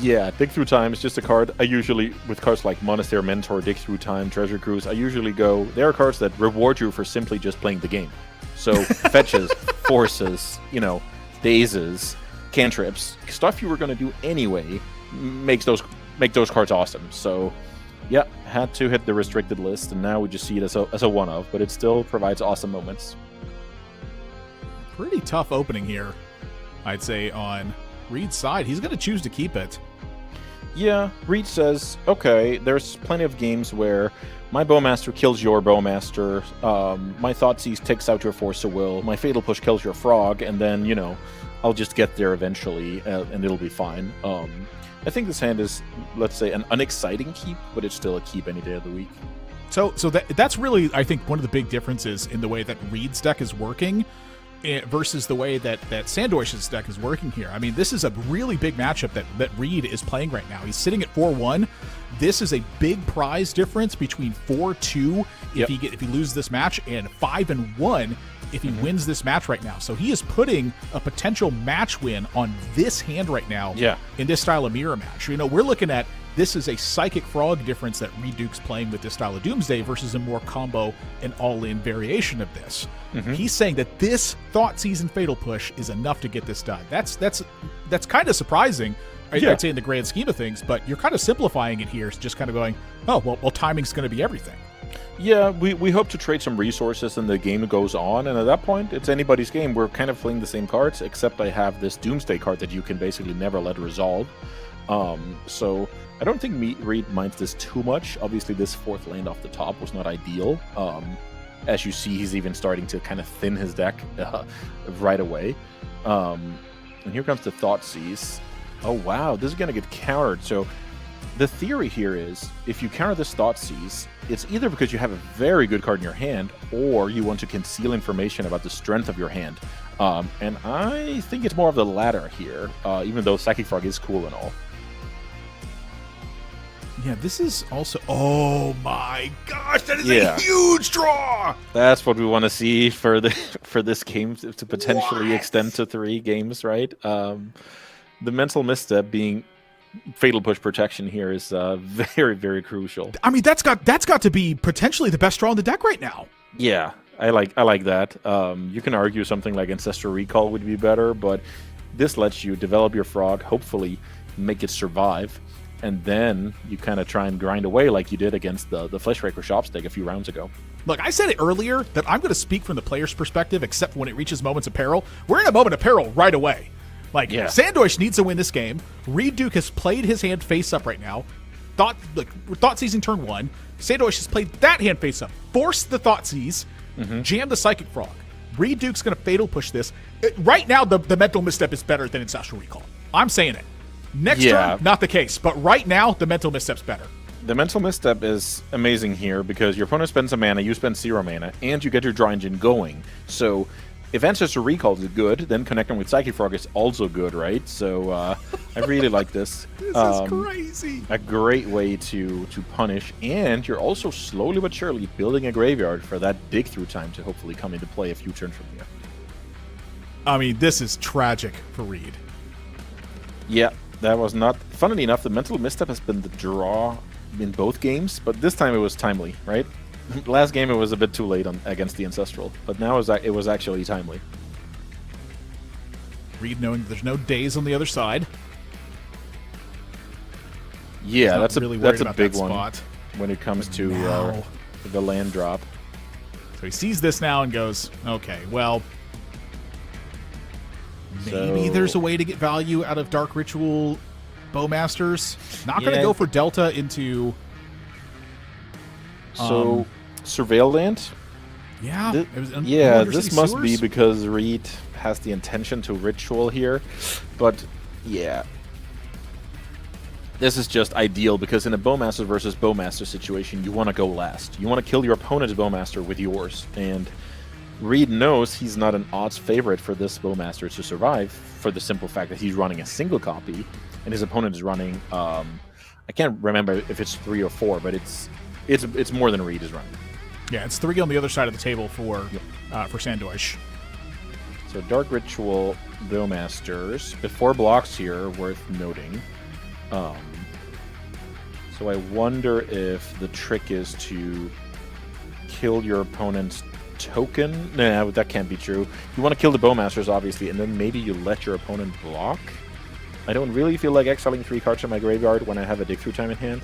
Yeah, Dig Through Time is just a card. I usually, with cards like Monastery Mentor, Dig Through Time, Treasure Cruise, I usually go, there are cards that reward you for simply just playing the game. So fetches, forces, dazes, cantrips, stuff you were going to do anyway, make those cards awesome. So yeah, had to hit the restricted list, and now we just see it as a one-of, but it still provides awesome moments. Pretty tough opening here, I'd say, on Reed's side. He's going to choose to keep it. Yeah, Reed says, okay, there's plenty of games where my Bowmaster kills your Bowmaster, my Thoughtseize takes out your Force of Will, my Fatal Push kills your Frog, and then, you know, I'll just get there eventually, and it'll be fine. I think this hand is, let's say, an unexciting keep, but it's still a keep any day of the week. So that's really, I think, one of the big differences in the way that Reed's deck is working versus the way that Sandoish's deck is working here. I mean, this is a really big matchup that Reed is playing right now. He's sitting at 4-1. This is a big prize difference between 4-2 if he loses this match, and 5-1 if he wins this match right now. So he is putting a potential match win on this hand right now in this style of mirror match. You know, we're looking at this is a Psychic Frog difference that Reed Duke's playing with this style of Doomsday versus a more combo and all-in variation of this. He's saying that this Thoughtseize and Fatal Push is enough to get this done. That's kind of surprising, I'd say, in the grand scheme of things, but you're kind of simplifying it here, just kind of going, oh, well timing's going to be everything. Yeah, we hope to trade some resources and the game goes on, and at that point, it's anybody's game. We're kind of playing the same cards, except I have this Doomsday card that you can basically never let resolve. So I don't think Reed minds this too much. Obviously, this fourth land off the top was not ideal. As you see, he's even starting to kind of thin his deck right away. And here comes the Thoughtseize. Oh, wow, this is going to get countered. So the theory here is, if you counter this Thoughtseize, it's either because you have a very good card in your hand, or you want to conceal information about the strength of your hand. And I think it's more of the latter here, even though Psychic Frog is cool and all. Yeah, this is also... Oh my gosh, that is a huge draw! That's what we want to see for this game to potentially extend to 3 games, right? The mental misstep being Fatal Push protection here is very, very crucial. I mean, that's got to be potentially the best draw in the deck right now. Yeah, I like that. You can argue something like Ancestral Recall would be better, but this lets you develop your Frog, hopefully make it survive, and then you kind of try and grind away like you did against the Fleshraker Shopstick a few rounds ago. Look, I said it earlier that I'm going to speak from the player's perspective, except when it reaches moments of peril. We're in a moment of peril right away. Sandoish needs to win this game. Reed Duke has played his hand face up right now. Thoughtseize turn 1. Sandoish has played that hand face up. Forced the Thoughtseize. Jam the Psychic Frog. Reed Duke's going to Fatal Push this. Right now, the mental misstep is better than Ancestral Recall. I'm saying it. Next turn, not the case. But right now, the mental misstep's better. The mental misstep is amazing here because your opponent spends a mana, you spend 0 mana, and you get your draw engine going. So if Ancestral Recall is good, then connecting with Psychic Frog is also good, right? So I really like this. This is crazy. A great way to punish, and you're also slowly but surely building a graveyard for that dig through time to hopefully come into play a few turns from here. I mean, this is tragic for Reed. Yeah, that was not... Funnily enough, the mental misstep has been the draw in both games, but this time it was timely, right? Last game it was a bit too late against the Ancestral, but now it was actually timely. Reed knowing that there's no days on the other side. Yeah, that's really a big one spot when it comes to the land drop. So he sees this now and goes, okay, well, maybe there's a way to get value out of Dark Ritual Bowmasters. Not going to go for Delta into... So, Surveil Land? Yeah. This must be because Reed has the intention to Ritual here. But, yeah. This is just ideal because in a Bowmaster versus Bowmaster situation, you want to go last. You want to kill your opponent's Bowmaster with yours. And Reed knows he's not an odds favorite for this Bowmaster to survive for the simple fact that he's running a single copy and his opponent is running... I can't remember if it's 3 or 4, but it's more than Reed is running. Yeah, it's 3 on the other side of the table for Sandoish. So Dark Ritual Bowmasters, the 4 blocks here worth noting. So I wonder if the trick is to kill your opponent's token. Nah, that can't be true. You want to kill the Bowmasters, obviously, and then maybe you let your opponent block. I don't really feel like exiling 3 cards from my graveyard when I have a dig through time in hand.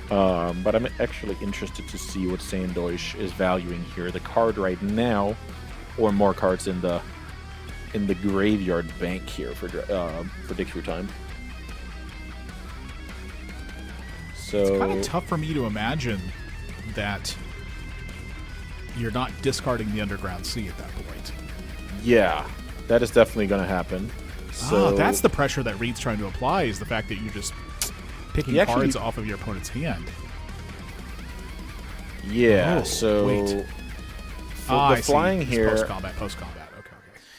But I'm actually interested to see what Sandoish is valuing here. The card right now, or more cards in the in the graveyard bank here for dig through time. So it's kind of tough for me to imagine that you're not discarding the Underground Sea at that point. Yeah, that is definitely going to happen. So that's the pressure that Reed's trying to apply, is the fact that you're just picking cards off of your opponent's hand. Yeah, so wait. the flying here. Post-combat. Okay.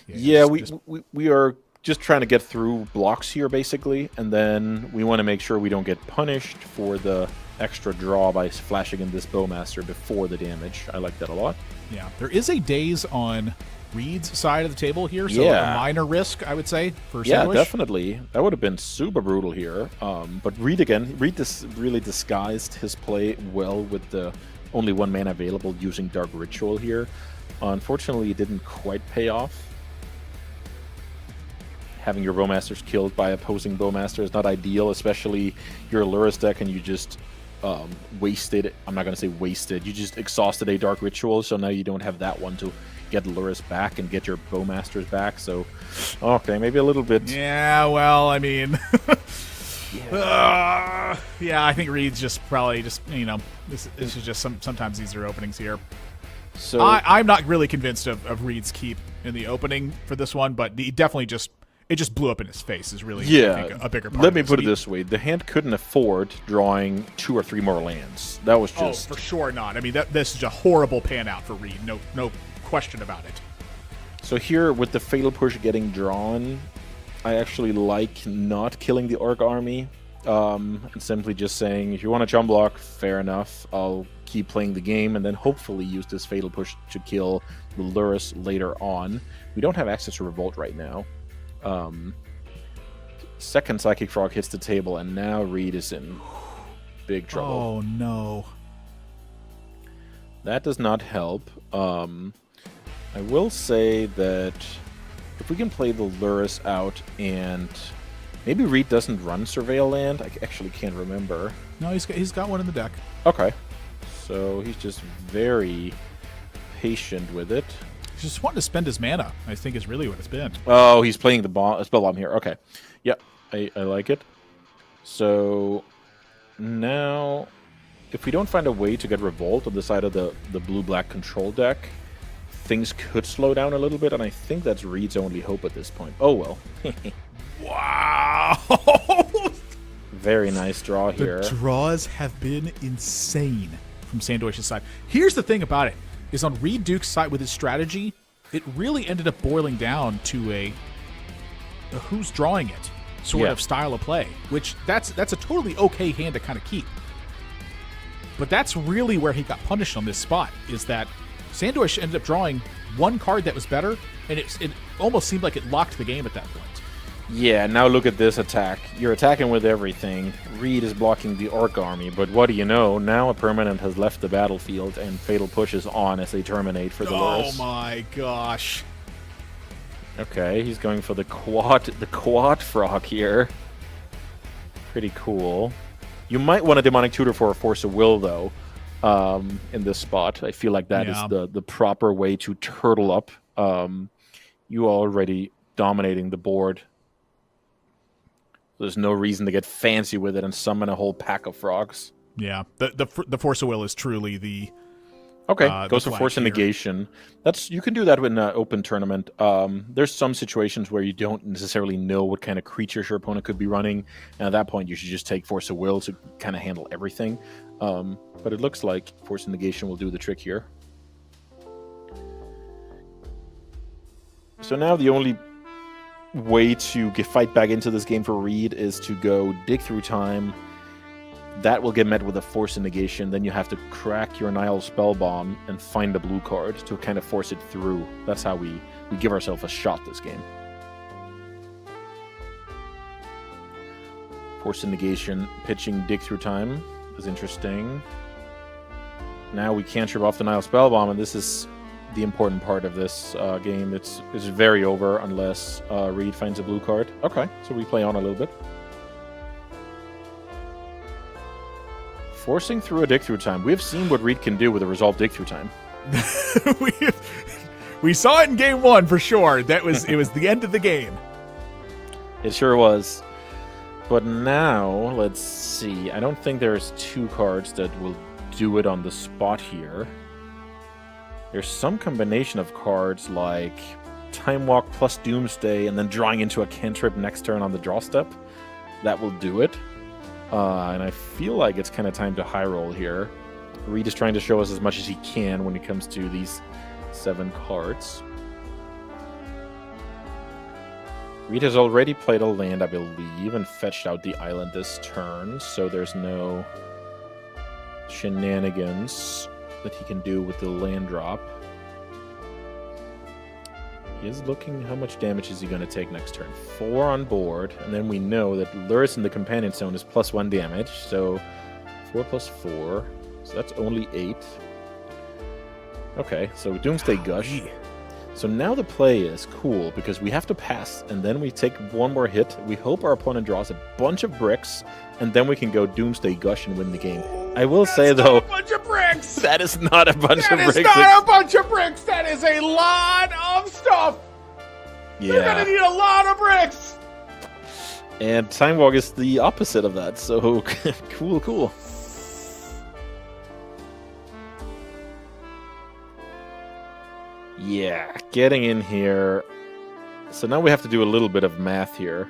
Yeah, we are just trying to get through blocks here, basically, and then we want to make sure we don't get punished for the extra draw by flashing in this Bowmaster before the damage. I like that a lot. Yeah, there is a daze on Reed's side of the table here, so a minor risk, I would say, for Sandwich. Yeah, definitely. That would have been super brutal here. But Reed really disguised his play well with the only one mana available using Dark Ritual here. Unfortunately, it didn't quite pay off. Having your Bowmasters killed by opposing Bowmaster is not ideal, especially your Lurrus deck and you just wasted, I'm not going to say wasted, you just exhausted a Dark Ritual, so now you don't have that one to get Lurrus back and get your Bowmasters back, so okay, maybe a little bit. Yeah, well, I mean, yeah, I think Reed's just probably just, this is just sometimes these are openings here. So I'm not really convinced of Reed's keep in the opening for this one, but he definitely it just blew up in his face is really, I think, a bigger part. Let me put it this way. The hand couldn't afford drawing 2 or 3 more lands. That was just... Oh, for sure not. I mean, this is a horrible pan out for Reed. No question about it. So here, with the Fatal Push getting drawn, I actually like not killing the Orc army and simply just saying, if you want to chum block, fair enough. I'll keep playing the game and then hopefully use this Fatal Push to kill the Lurrus later on. We don't have access to Revolt right now. Second Psychic Frog hits the table, and now Reed is in big trouble. Oh, no. That does not help. I will say that if we can play the Lurrus out and maybe Reed doesn't run Surveil Land. I actually can't remember. No, he's got one in the deck. Okay. So he's just very patient with it. He's just wanting to spend his mana, I think, is really what it's been. Oh, he's playing the spell bomb here. Okay. Yep, I like it. So now, if we don't find a way to get Revolt on the side of the blue-black control deck, things could slow down a little bit, and I think that's Reed's only hope at this point. Oh, well. Wow! Very nice draw here. The draws have been insane from Sandwich's side. Here's the thing about it, is on Reed Duke's side with his strategy, it really ended up boiling down to a who's drawing it sort of style of play, which that's a totally okay hand to kind of keep. But that's really where he got punished on this spot, is that Sandwich ended up drawing one card that was better, and it almost seemed like it locked the game at that point. Yeah, now look at this attack. You're attacking with everything. Reed is blocking the Orc army, but what do you know? Now a permanent has left the battlefield, and Fatal Push is on as they terminate for the Lurrus. Oh my gosh. Okay, he's going for the quad frog here. Pretty cool. You might want a Demonic Tutor for a Force of Will, though, in this spot. I feel like that is the proper way to turtle up. You are already dominating the board. There's no reason to get fancy with it and summon a whole pack of frogs. Yeah, the Force of Will is truly the... Okay, goes for Force and Negation. You can do that in an open tournament. There's some situations where you don't necessarily know what kind of creatures your opponent could be running, and at that point you should just take Force of Will to kind of handle everything. But it looks like Force and Negation will do the trick here. So now the only way to fight back into this game for Reed is to go Dig Through Time. That will get met with a Force and Negation. Then you have to crack your Nihil Spellbomb and find a blue card to kind of force it through. That's how we give ourselves a shot this game. Force and Negation, pitching Dig Through Time is interesting. Now we can't trip off the Nihil Spellbomb, and this is the important part of this game. It's very over unless Reed finds a blue card. Okay, so we play on a little bit. Forcing through a Dig Through Time. We have seen what Reed can do with a Resolve Dig Through Time. We saw it in game 1 for sure. It was the end of the game. It sure was. But now, let's see. I don't think there's 2 cards that will do it on the spot here. There's some combination of cards like Time Walk plus Doomsday and then drawing into a cantrip next turn on the draw step. That will do it. And I feel like it's kind of time to high roll here. Reed is trying to show us as much as he can when it comes to these 7 cards. Reed has already played a land, I believe, and fetched out the island this turn, so there's no shenanigans that he can do with the land drop. He is looking, how much damage is he going to take next turn? 4 on board, and then we know that Luris in the companion zone is +1 damage, so 4 plus 4, so that's only 8. Okay, so Doomsday Gush. So now the play is cool, because we have to pass, and then we take 1 more hit. We hope our opponent draws a bunch of bricks, and then we can go Doomsday Gush and win the game. I will say, though, a bunch of bricks. that is not a bunch of bricks. That is not a bunch of bricks. That is a lot of stuff. Yeah. You're going to need a lot of bricks. And Time Walk is the opposite of that, so cool. Yeah, getting in here. So now we have to do a little bit of math here.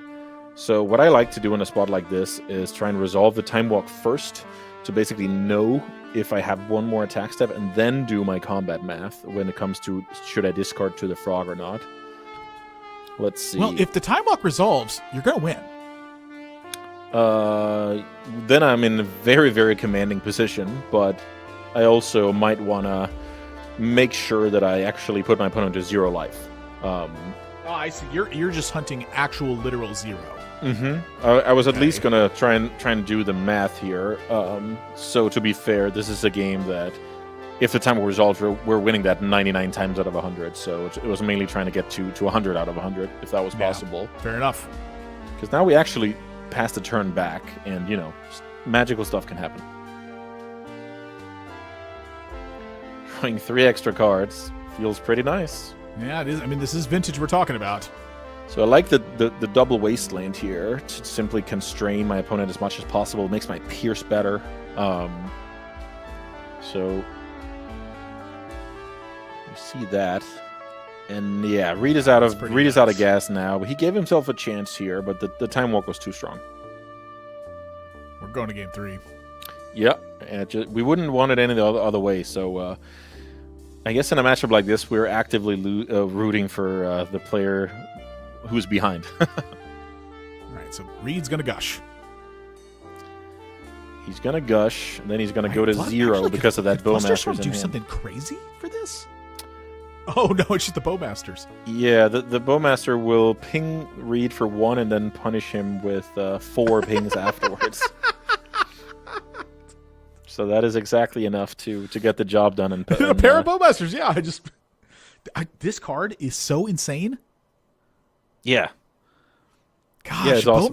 So what I like to do in a spot like this is try and resolve the Time Walk first to basically know if I have 1 more attack step and then do my combat math when it comes to should I discard to the frog or not. Let's see. Well, if the Time Walk resolves, you're going to win. Then I'm in a very, very commanding position, but I also might want to make sure that I actually put my opponent to 0 life. Oh, I see. You're just hunting actual literal 0. Mm-hmm. I was at least gonna try and do the math here. So to be fair, this is a game that if the time will resolve, we're winning that 99 times out of 100. So it was mainly trying to get to 100 out of 100 if that was possible. Fair enough. Because now we actually pass the turn back, and magical stuff can happen. Drawing 3 extra cards feels pretty nice. Yeah, it is. I mean, this is vintage we're talking about. So I like the double wasteland here to simply constrain my opponent as much as possible. It makes my pierce better. So you see that, and yeah, Reed is out of gas now. He gave himself a chance here, but the Time Walk was too strong. We're going to game 3. Yeah, and we wouldn't want it any other way. So I guess in a matchup like this, we're actively rooting for the player who's behind. All right, so Reed's going to gush. He's going to gush, and then he's going to go to 0 because of that Bowmasters in hand. Do something crazy for this? Oh, no, it's just the Bowmasters. Yeah, the Bowmaster will ping Reed for 1 and then punish him with 4 pings afterwards. So that is exactly enough to get the job done. And a pair of Bowmasters, yeah. This card is so insane. Yeah. Gosh, yeah, it's awesome.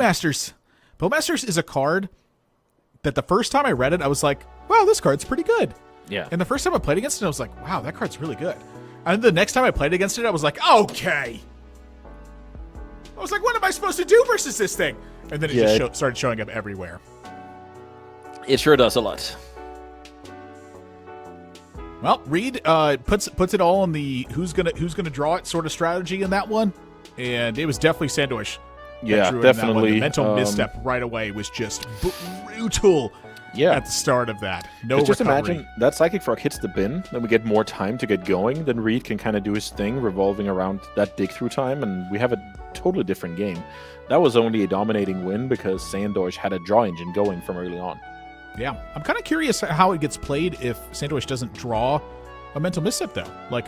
Bowmasters is a card that the first time I read it, I was like, wow, this card's pretty good. Yeah. And the first time I played against it, I was like, wow, that card's really good. And the next time I played against it, I was like, okay. I was like, what am I supposed to do versus this thing? And then it started showing up everywhere. It sure does a lot. Well, Reed puts it all on the who's gonna draw it sort of strategy in that one, and it was definitely Sandoish. Yeah, definitely. The mental misstep right away was just brutal. Yeah, at the start of that, no just recovery. Imagine that Psychic Frog hits the bin, then we get more time to get going. Then Reed can kind of do his thing, revolving around that dig through time, and we have a totally different game. That was only a dominating win because Sandoish had a draw engine going from early on. Yeah, I'm kind of curious how it gets played if Sandoish doesn't draw a mental misstep, though. Like,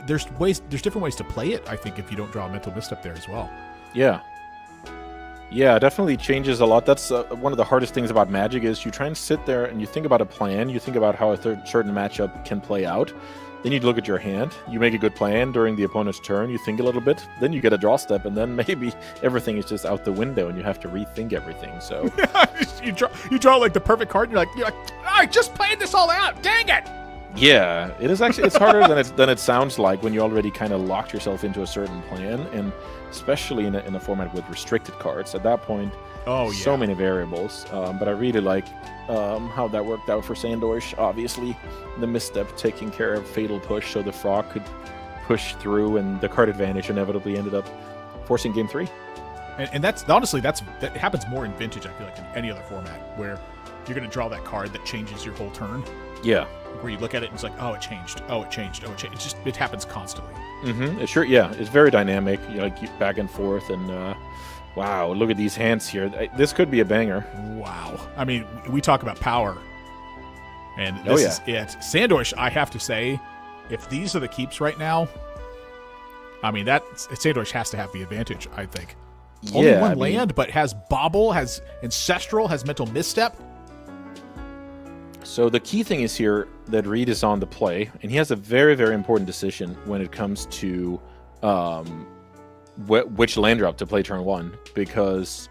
there's different ways to play it. I think if you don't draw a mental misstep there as well. Yeah. Yeah, it definitely changes a lot. That's one of the hardest things about Magic is you try and sit there and you think about a plan. You think about how a certain matchup can play out. Then you look at your hand. You make a good plan during the opponent's turn. You think a little bit. Then you get a draw step, and then maybe everything is just out the window, and you have to rethink everything. So you draw like the perfect card. And you're like, I just played this all out. Dang it! Yeah, it is actually. It's harder than it sounds like when you already kind of locked yourself into a certain plan, and especially in a format with restricted cards. At that point, so many variables. But I really like how that worked out for Sandorsh. Obviously, the misstep taking care of fatal push, so the frog could push through, and the card advantage inevitably ended up forcing game 3. And that's honestly that happens more in Vintage. I feel like in any other format where you're going to draw that card that changes your whole turn. Yeah. Where you look at it and it's like, oh, it changed. Oh, it changed. Oh, it changed. It happens constantly. Mm-hmm. It sure, yeah. It's very dynamic. You like back and forth, and wow, look at these hands here. This could be a banger. Wow. I mean, we talk about power, and this is it. Sandorsh, I have to say, if these are the keeps right now, I mean, Sandorsh has to have the advantage, I think. Yeah, Only one land, but has Bobble, has Ancestral, has Mental Misstep. So the key thing is here that Reed is on the play, and he has a very, very important decision when it comes to which land drop to play turn 1, because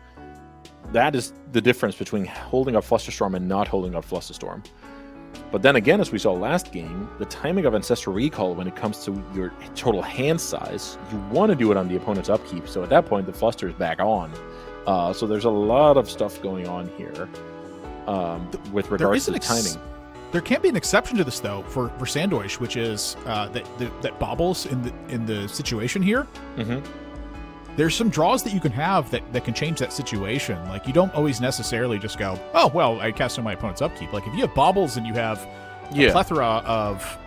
that is the difference between holding up Flusterstorm and not holding up Flusterstorm. But then again, as we saw last game, the timing of Ancestral Recall when it comes to your total hand size, you want to do it on the opponent's upkeep. So at that point, the Fluster is back on. So there's a lot of stuff going on here. With regards to the timing. There can be an exception to this, though, for Sandorsh, which is that Bobbles in the situation here. Mm-hmm. There's some draws that you can have that can change that situation. Like, you don't always necessarily just go, oh, well, I cast on my opponent's upkeep. Like, if you have Bobbles and you have a plethora of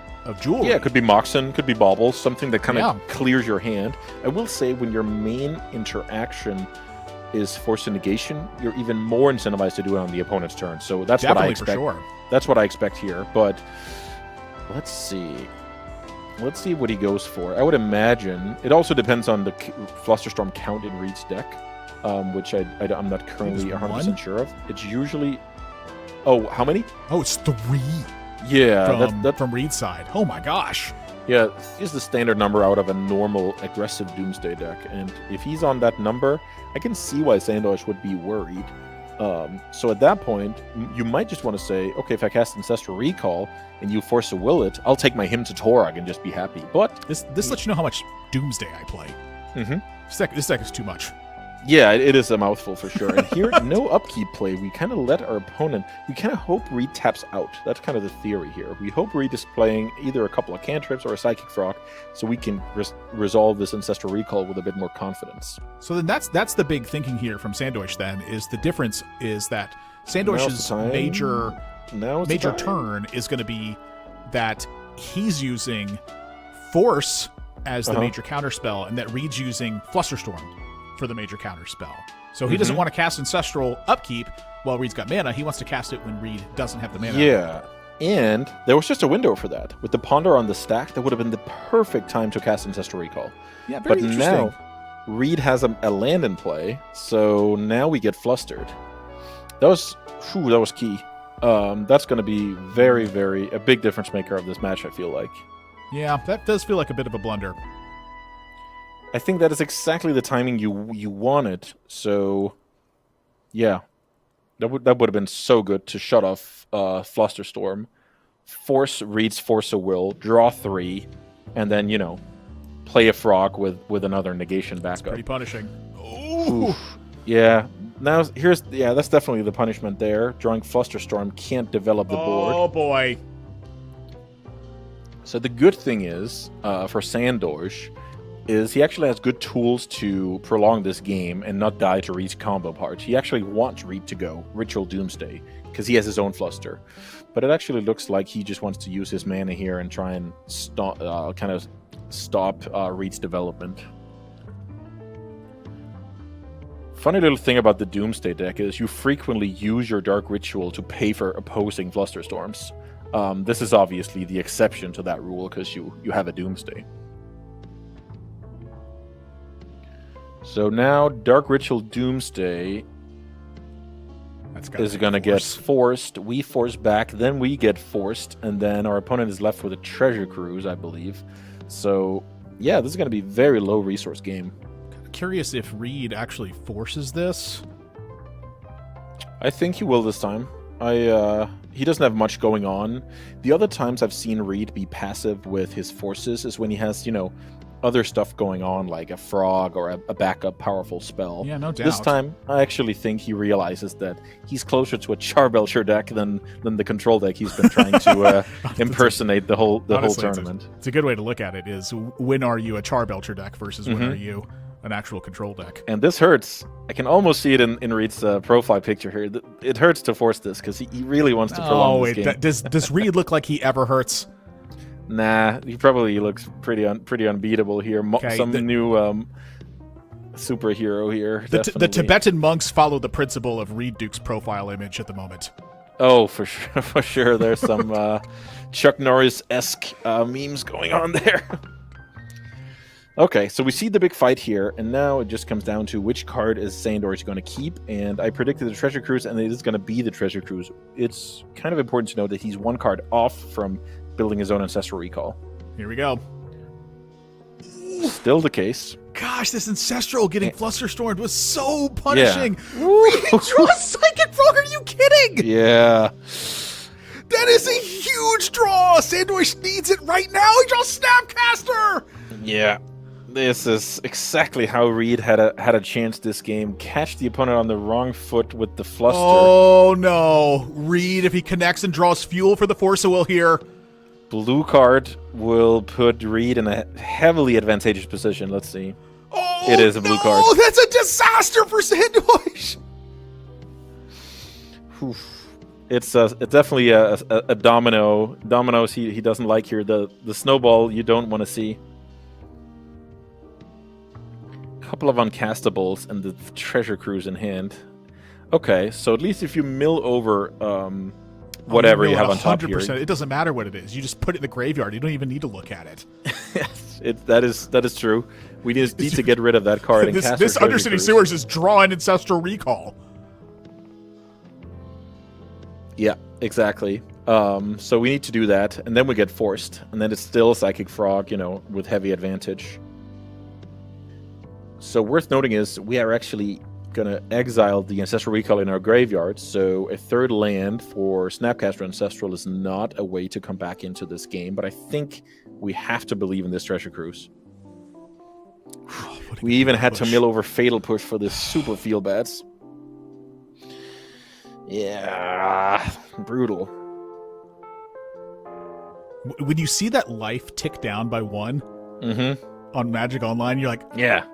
jewelry. Yeah, it could be Moxen, could be Bobbles, something that kind of clears your hand. I will say, when your main interaction is forced negation, you're even more incentivized to do it on the opponent's turn. So that's definitely what I expect. For sure. That's what I expect here. But let's see. Let's see what he goes for. I would imagine it also depends on the Flusterstorm count in Reed's deck, which I'm not currently 100% sure of. It's usually... Oh, how many? Oh, it's 3. Yeah. From Reed's side. Oh my gosh. Yeah, he's the standard number out of a normal aggressive Doomsday deck. And if he's on that number, I can see why Sandorsh would be worried. So at that point, you might just want to say, okay, if I cast Ancestral Recall and you force to will it, I'll take my Hymn to Torag and just be happy. But this lets you know how much Doomsday I play. Mm-hmm. This deck is too much. Yeah, it is a mouthful for sure. And here, no upkeep play. We kind of let our opponent... We kind of hope Reed taps out. That's kind of the theory here. We hope Reed is playing either a couple of cantrips or a Psychic Frog, so we can resolve this Ancestral Recall with a bit more confidence. So then that's the big thinking here from Sandorsh then, is the difference is that Sandorsh's major turn is going to be that he's using Force as the major counterspell, and that Reed's using Flusterstorm for the major counter spell. So he doesn't want to cast Ancestral upkeep while Reed's got mana. He wants to cast it when Reed doesn't have the mana. Yeah, and there was just a window for that. With the Ponder on the stack, that would have been the perfect time to cast Ancestral Recall. Yeah, very interesting. But now, Reed has a land in play, so now we get flustered. That was key. That's going to be very, very a big difference maker of this match, I feel like. Yeah, that does feel like a bit of a blunder. I think that is exactly the timing you wanted. So, yeah, that would have been so good to shut off Flusterstorm, force Reed's Force of Will, draw 3, and then play a frog with another negation backup. Pretty punishing. Ooh. Yeah. Now that's definitely the punishment there. Drawing Flusterstorm can't develop the board. Oh boy. So the good thing is for Sandorsh is he actually has good tools to prolong this game and not die to Reed's combo part. He actually wants Reed to go Ritual Doomsday because he has his own Fluster. But it actually looks like he just wants to use his mana here and try and stop Reed's development. Funny little thing about the Doomsday deck is you frequently use your Dark Ritual to pay for opposing Flusterstorms. This is obviously the exception to that rule because you have a Doomsday. So now Dark Ritual Doomsday is going to get forced. We force back, then we get forced, and then our opponent is left with a Treasure Cruise, I believe. So, yeah, this is going to be a very low resource game. Curious if Reed actually forces this. I think he will this time. He doesn't have much going on. The other times I've seen Reed be passive with his forces is when he has, other stuff going on, like a frog or a backup powerful spell. Yeah, no doubt. This time, I actually think he realizes that he's closer to a Charbelcher deck than the control deck he's been trying to impersonate the whole tournament. It's a good way to look at it, is when are you a Charbelcher deck versus when are you an actual control deck. And this hurts. I can almost see it in Reed's profile picture here. It hurts to force this because he really wants to prolong this game. Does Reed look like he ever hurts? Nah, he probably looks pretty unbeatable here. Some new superhero here. The Tibetan monks follow the principle of Reed Duke's profile image at the moment. Oh, for sure, for sure. There's some Chuck Norris-esque memes going on there. Okay, so we see the big fight here, and now it just comes down to which card is Sandor going to keep, and I predicted the Treasure Cruise, and it is going to be the Treasure Cruise. It's kind of important to know that he's one card off from building his own Ancestral Recall. Here we go. Still the case. Gosh, this Ancestral getting Flusterstormed was so punishing. Yeah. Reed draw Psychic Frog, are you kidding? Yeah. That is a huge draw. Sandor needs it right now. He draws Snapcaster. Yeah. This is exactly how Reed had a chance this game. Catch the opponent on the wrong foot with the Fluster. Oh, no. Reed, if he connects and draws fuel for the Force of Will here. Blue card will put Reed in a heavily advantageous position. Let's see. Oh, it is a blue card. Oh, that's a disaster for Sandor. It's definitely a domino. Dominoes he doesn't like here. The snowball you don't want to see. Couple of uncastables and the Treasure Cruise in hand. Okay, so at least if you mill over whatever you have on top here, it doesn't matter what it is. You just put it in the graveyard. You don't even need to look at it. that is true. We just need to get rid of that card. This Undercity Sewers is drawing Ancestral Recall. Yeah, exactly. So we need to do that, and then we get forced, and then it's still Psychic Frog, with heavy advantage. So worth noting is we are actually going to exile the Ancestral Recall in our graveyard, so a third land for Snapcaster Ancestral is not a way to come back into this game, but I think we have to believe in this Treasure Cruise. We even had to mill over Fatal Push for this super feel bads. Yeah, brutal. When you see that life tick down by 1 on Magic Online, you're like, yeah.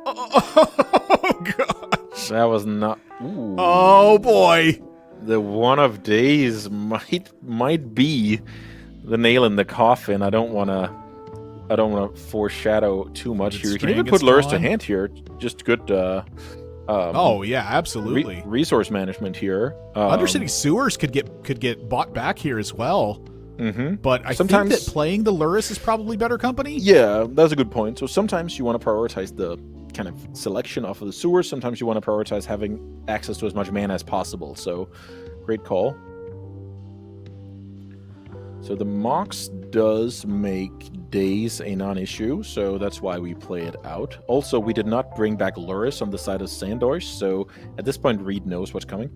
Oh, gosh. That was not... Ooh. Oh, boy. The one of days might be the nail in the coffin. I don't want to foreshadow too much here. You can even put Lurrus to hand here. Just good... oh yeah, absolutely. Resource management here. Undercity Sewers could get bought back here as well. But I think that playing the Lurrus is probably better company. Yeah, that's a good point. So sometimes you want to prioritize the kind of selection off of the sewers. Sometimes you want to prioritize having access to as much mana as possible. So great call. So the Mox does make Days a non-issue, so that's why we play it out. Also, we did not bring back Lurrus on the side of Sandor, so at this point Reed knows what's coming.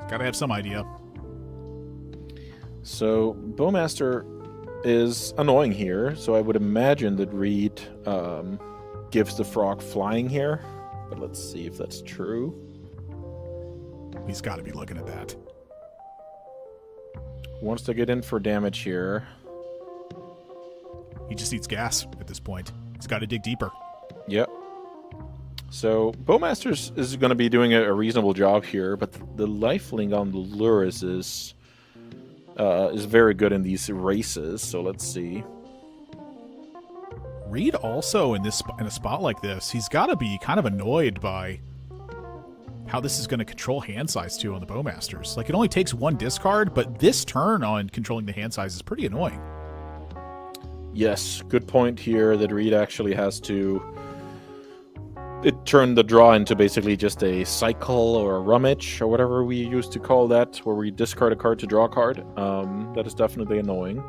Gotta have some idea. So Bowmaster is annoying here, so I would imagine that Reed gives the frog flying here, but let's see if that's true. He's got to be looking at that. Wants to get in for damage here. He just needs gas at this point. He's got to dig deeper. Yep. So Bowmaster is going to be doing a reasonable job here, but the lifelink on the Lurrus is very good in these races. So let's see. Reed also in a spot like this, he's got to be kind of annoyed by how this is going to control hand size too on the Bowmasters. Like, it only takes 1 discard, but this turn on controlling the hand size is pretty annoying. Yes, good point here that Reed actually has to turn the draw into basically just a cycle or a rummage or whatever we used to call that, where we discard a card to draw a card. That is definitely annoying.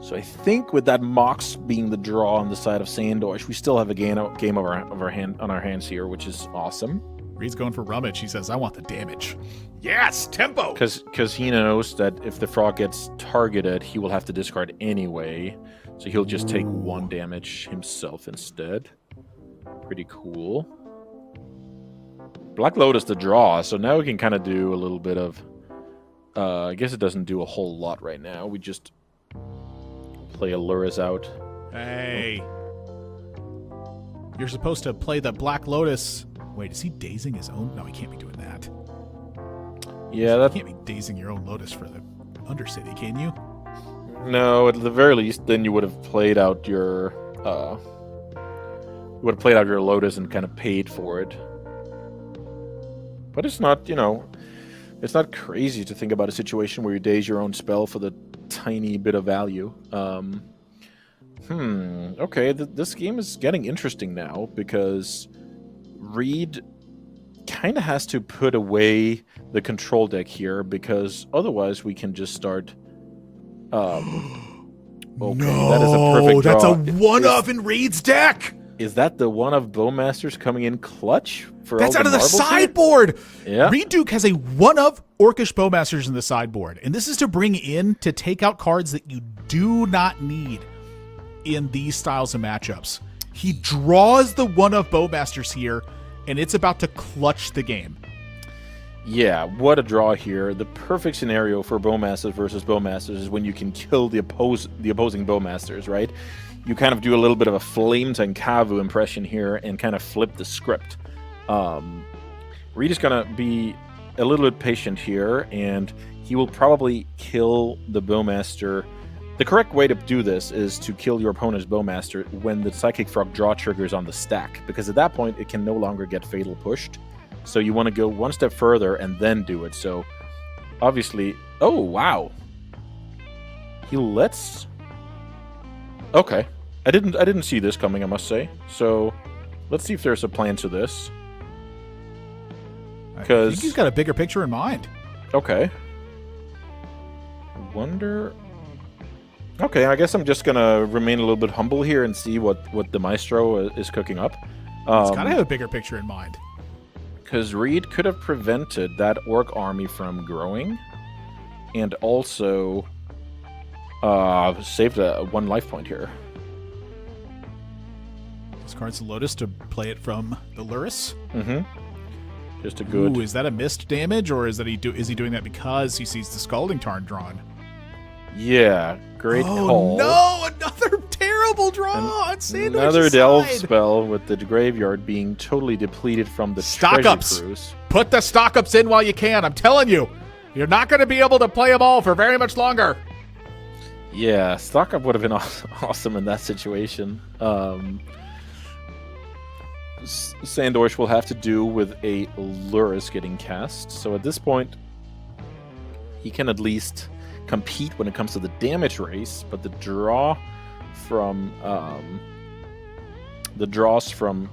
So I think with that Mox being the draw on the side of Sandor, we still have a game of our hand on our hands here, which is awesome. Reed's going for rummage. He says, I want the damage. Yes, tempo! Because he knows that if the frog gets targeted, he will have to discard anyway. So he'll just take 1 damage himself instead. Pretty cool. Black Lotus the draw, so now we can kind of do a little bit of... I guess it doesn't do a whole lot right now. We just play a Lurrus out. Hey. You're supposed to play the Black Lotus. Wait, is he dazing his own? No, he can't be doing that. Yeah, You can't be dazing your own Lotus for the Undercity, can you? No, at the very least, then you would have played out your... Lotus and kind of paid for it. But it's not, it's not crazy to think about a situation where you daze your own spell for the tiny bit of value. Okay, this game is getting interesting now because Reed kind of has to put away the control deck here because otherwise we can just start... Okay, no, that is a perfect draw. That's a one-of in Reed's deck! Is that the one of Bowmasters coming in clutch? That's out of the sideboard! Yeah. Reed Duke has a one-of Orcish Bowmasters in the sideboard. And this is to bring in to take out cards that you do not need in these styles of matchups. He draws the one-of Bowmasters here, and it's about to clutch the game. Yeah, what a draw here. The perfect scenario for Bowmasters versus Bowmasters is when you can kill the opposing Bowmasters, right? You kind of do a little bit of a Flame Tenkavu impression here and kind of flip the script. Reed is going to be a little bit patient here, and he will probably kill the Bowmaster. The correct way to do this is to kill your opponent's Bowmaster when the Psychic Frog draw triggers on the stack, because at that point it can no longer get Fatal pushed. So you want to go one step further and then do it. So obviously... Oh, wow. He lets... Okay. I didn't see this coming, I must say. So let's see if there's a plan to this. I think he's got a bigger picture in mind. Okay. I wonder... Okay, I guess I'm just going to remain a little bit humble here and see what the Maestro is cooking up. He's got to have a bigger picture in mind. Because Reed could have prevented that Orc army from growing and also saved 1 life point here. Discards the Lotus to play it from the Lurrus. Mm-hmm. Just a good... Ooh, is that a missed damage, or is he doing that because he sees the Scalding Tarn drawn? Yeah, great call. No, another terrible draw on Sandwich's Another delve side. spell with the graveyard being totally depleted from the Stock ups. Cruise. Put the stock ups in while you can. I'm telling you, you're not going to be able to play them all for very much longer. Yeah, stock up would have been awesome in that situation. Sandorsh will have to do with a Lurrus getting cast. So at this point, he can at least compete when it comes to the damage race, but the draw from the draws from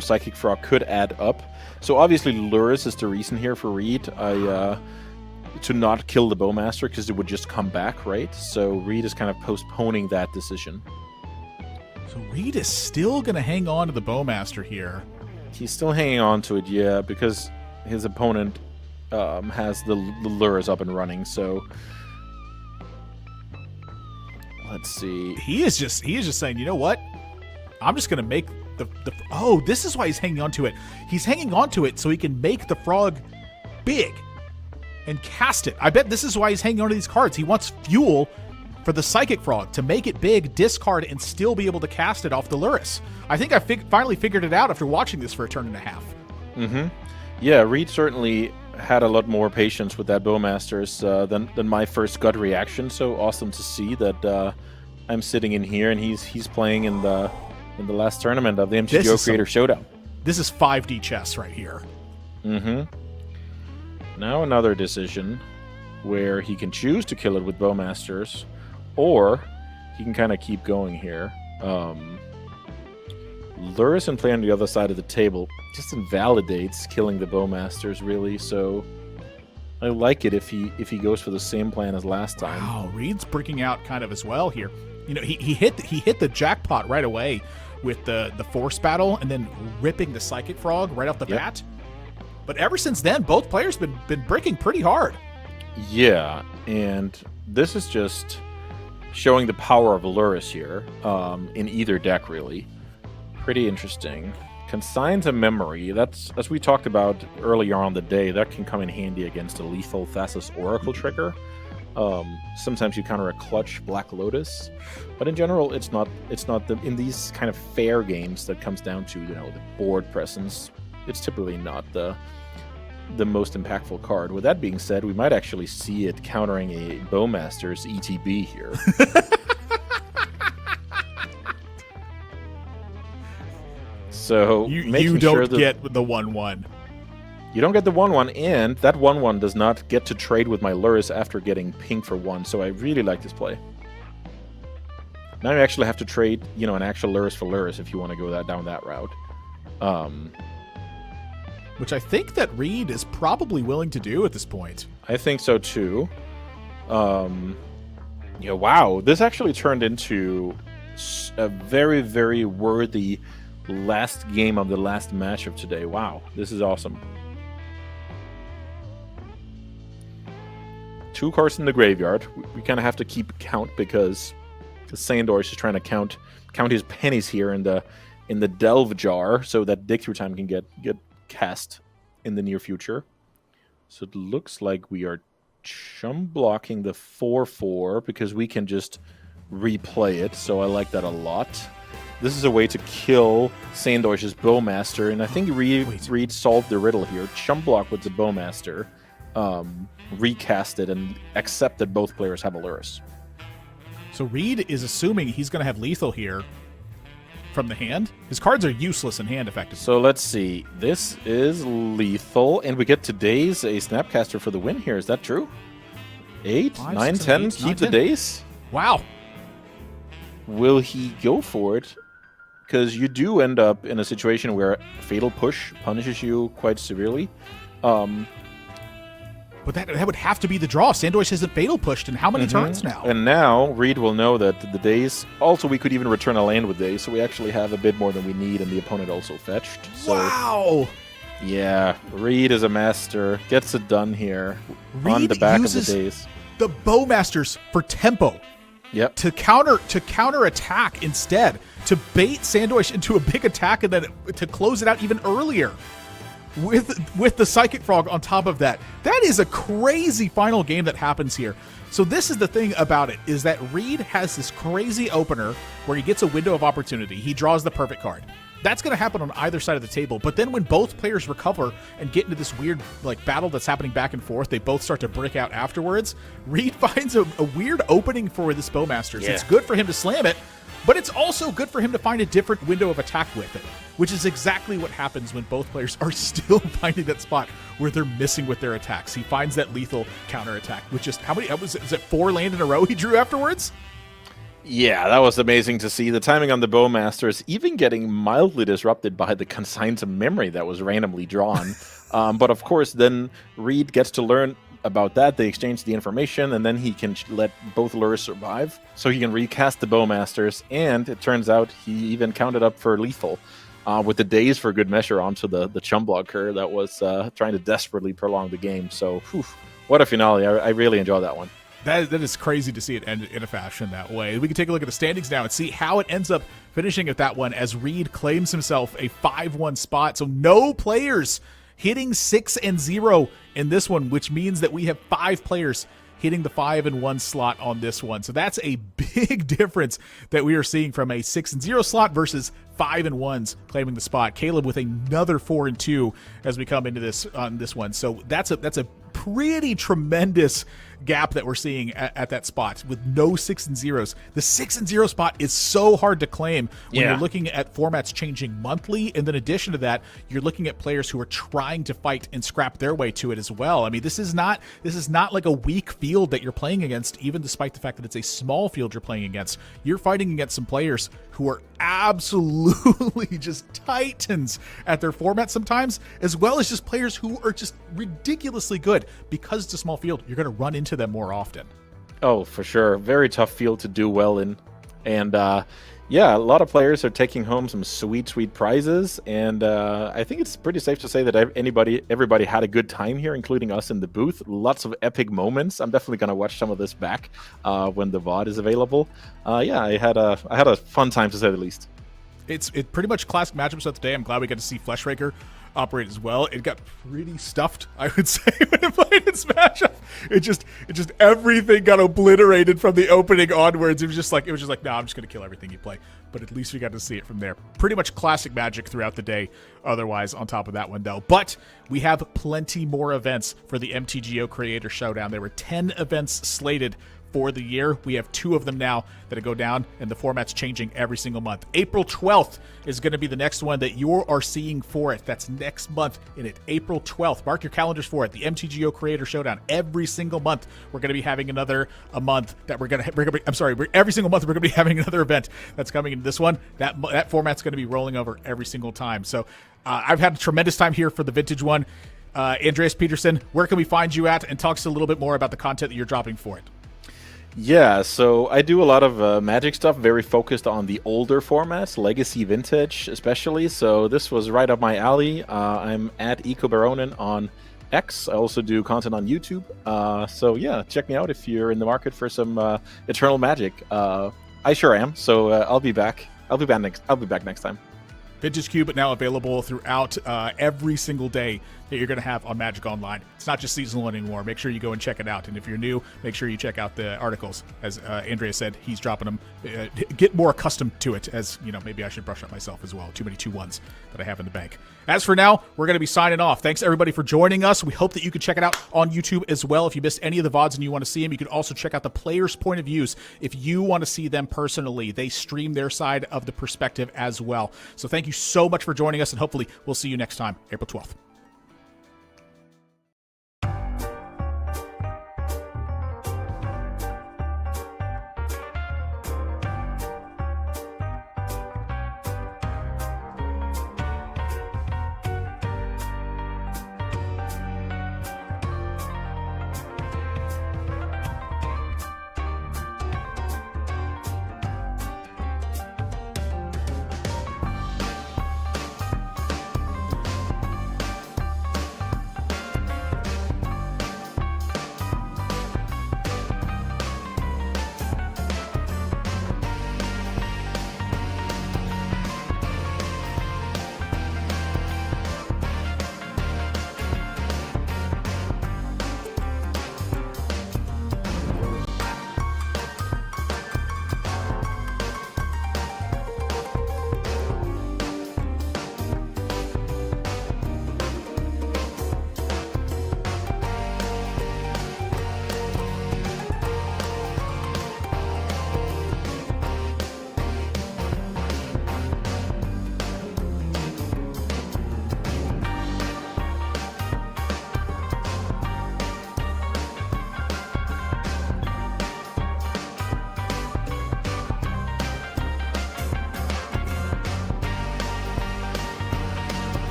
Psychic Frog could add up. So obviously Lurrus is the reason here for Reed to not kill the Bowmaster, because it would just come back, right? So Reed is kind of postponing that decision. So Reed is still going to hang on to the Bowmaster here. He's still hanging on to it, yeah, because his opponent has the Lurrus up and running, so... Let's see. He is just saying, you know what? I'm just going to make the... Oh, this is why he's hanging on to it. He's hanging on to it so he can make the frog big and cast it. I bet this is why he's hanging on to these cards. He wants fuel for the Psychic Frog to make it big, discard, and still be able to cast it off the Lurrus. I think I finally figured it out after watching this for a turn and a half. Mm-hmm. Yeah, Reed certainly had a lot more patience with that Bowmasters than my first gut reaction. So awesome to see that I'm sitting in here and he's playing in the last tournament of the MTGO Creator Showdown. This is 5D chess right here. Mm-hmm. Now another decision where he can choose to kill it with Bowmasters, or he can kind of keep going here. Lurrus and play on the other side of the table just invalidates killing the Bowmasters, really. So I like it if he goes for the same plan as last time. Wow, Reed's breaking out kind of as well here. You know, he hit the jackpot right away with the Force Battle, and then ripping the Psychic Frog right off the bat. But ever since then, both players been bricking pretty hard. Yeah, and this is just showing the power of Lurrus here in either deck, really. Pretty interesting. Consigns a memory. That's, as we talked about earlier on the day, that can come in handy against a lethal Thassa's Oracle trigger. Sometimes you counter a clutch Black Lotus, but in general, it's not in these kind of fair games that comes down to, you know, the board presence. It's typically not the most impactful card. With that being said, we might actually see it countering a Bowmaster's ETB here. So you don't get the 1/1. You don't get the 1/1, and that 1/1 does not get to trade with my Lurrus after getting pink for 1, so I really like this play. Now you actually have to trade, you know, an actual Lurrus for Lurrus if you want to go down that route. Which I think that Reed is probably willing to do at this point. I think so too. Yeah, wow, this actually turned into a very, very worthy last game of the last match of today. Wow, this is awesome. 2 cards in the graveyard. We kind of have to keep count because Sandor is just trying to count his pennies here in the delve jar so that dig through time can get cast in the near future. So it looks like we are chum blocking the 4/4 because we can just replay it. So I like that a lot. This is a way to kill Sandor's Bowmaster, and I think Reed solved the riddle here. Chum block with the Bowmaster, recast it, and accept that both players have a Lurrus. So Reed is assuming he's going to have lethal here from the hand. His cards are useless in hand, effectively. So let's see. This is lethal, and we get to daze a Snapcaster for the win here. Is that true? 8, 5, 9, 6, 10, 8, keep 9, the 10. daze? Wow. Will he go for it? Because you do end up in a situation where Fatal Push punishes you quite severely. But that would have to be the draw. Sandor hasn't fatal pushed in how many turns now? And now Reed will know that the daze. Also, we could even return a land with daze, so we actually have a bit more than we need, and the opponent also fetched. So, wow! Yeah, Reed is a master. Gets it done here on the back of the daze. The Bowmasters for tempo. Yep. To counter attack instead, to bait Sandoish into a big attack and then to close it out even earlier with the Psychic Frog on top of that. That is a crazy final game that happens here. So this is the thing about it, is that Reed has this crazy opener where he gets a window of opportunity. He draws the perfect card. That's going to happen on either side of the table. But then when both players recover and get into this weird like battle that's happening back and forth, they both start to brick out afterwards. Reed finds a weird opening for this Bowmasters. Yeah. It's good for him to slam it, but it's also good for him to find a different window of attack with it, which is exactly what happens when both players are still finding that spot where they're missing with their attacks. He finds that lethal counterattack with just how many? Was it 4 land in a row he drew afterwards? Yeah, that was amazing to see. The timing on the Bowmasters even getting mildly disrupted by the consigns of memory that was randomly drawn. But of course, then Reed gets to learn about that. They exchange the information, and then he can let both lures survive. So he can recast the Bowmasters, and it turns out he even counted up for lethal with the daze for good measure onto the chum blocker that was trying to desperately prolong the game. So, whew, what a finale. I really enjoyed that one. That is crazy to see it end in a fashion that way. We can take a look at the standings now and see how it ends up finishing at that one as Reed claims himself a 5-1 spot. So no players hitting 6-0 in this one, which means that we have 5 players hitting the 5-1 slot on this one. So that's a big difference that we are seeing from a 6-0 slot versus 5-1s claiming the spot. Caleb with another 4-2 as we come into this on this one. So that's a pretty tremendous gap that we're seeing at that spot with no 6-0s. The 6-0 spot is so hard to claim when you're looking at formats changing monthly, and then in addition to that, you're looking at players who are trying to fight and scrap their way to it as well. I mean, this is not like a weak field that you're playing against, even despite the fact that it's a small field you're playing against. You're fighting against some players who are absolutely just titans at their format sometimes, as well as just players who are just ridiculously good. Because it's a small field, you're going to run into them more often. Oh, for sure. Very tough field to do well in. And Yeah, a lot of players are taking home some sweet, sweet prizes, and I think it's pretty safe to say that everybody had a good time here, including us in the booth. Lots of epic moments. I'm definitely gonna watch some of this back when the VOD is available. Yeah, I had a fun time, to say the least. It's pretty much classic matchups of the day. I'm glad we got to see Fleshraker operate as well. It got pretty stuffed, I would say, when it played its matchup. It just everything got obliterated from the opening onwards. It was just like, no, I'm just gonna kill everything you play. But at least we got to see it from there. Pretty much classic Magic throughout the day. Otherwise, on top of that one though. But we have plenty more events for the MTGO Creator Showdown. There were 10 events slated for the year. We have 2 of them now that go down, and the format's changing every single month. April 12th is going to be the next one that you are seeing for it. That's next month in it. April 12th. Mark your calendars for it. The MTGO Creator Showdown. Every single month we're going to be having another every single month we're going to be having another event that's coming into this one. That format's going to be rolling over every single time. So I've had a tremendous time here for the vintage one. Andreas Peterson, where can we find you at? And talk to us a little bit more about the content that you're dropping for it. Yeah, so I do a lot of Magic stuff, very focused on the older formats, Legacy, Vintage especially, so this was right up my alley. I'm at EcoBaronin on X. I also do content on YouTube, so yeah, check me out if you're in the market for some Eternal Magic. I sure am, so I'll be back. I'll be back next time. Vintage Cube now available throughout every single day that you're going to have on Magic Online. It's not just seasonal anymore. Make sure you go and check it out. And if you're new, make sure you check out the articles. As Andrea said, he's dropping them. Get more accustomed to it, as you know, maybe I should brush up myself as well. Too many 2-1s that I have in the bank. As for now, we're going to be signing off. Thanks everybody for joining us. We hope that you can check it out on YouTube as well. If you missed any of the VODs and you want to see them, you can also check out the players' point of views. If you want to see them personally, they stream their side of the perspective as well. So thank you so much for joining us, and hopefully we'll see you next time, April 12th.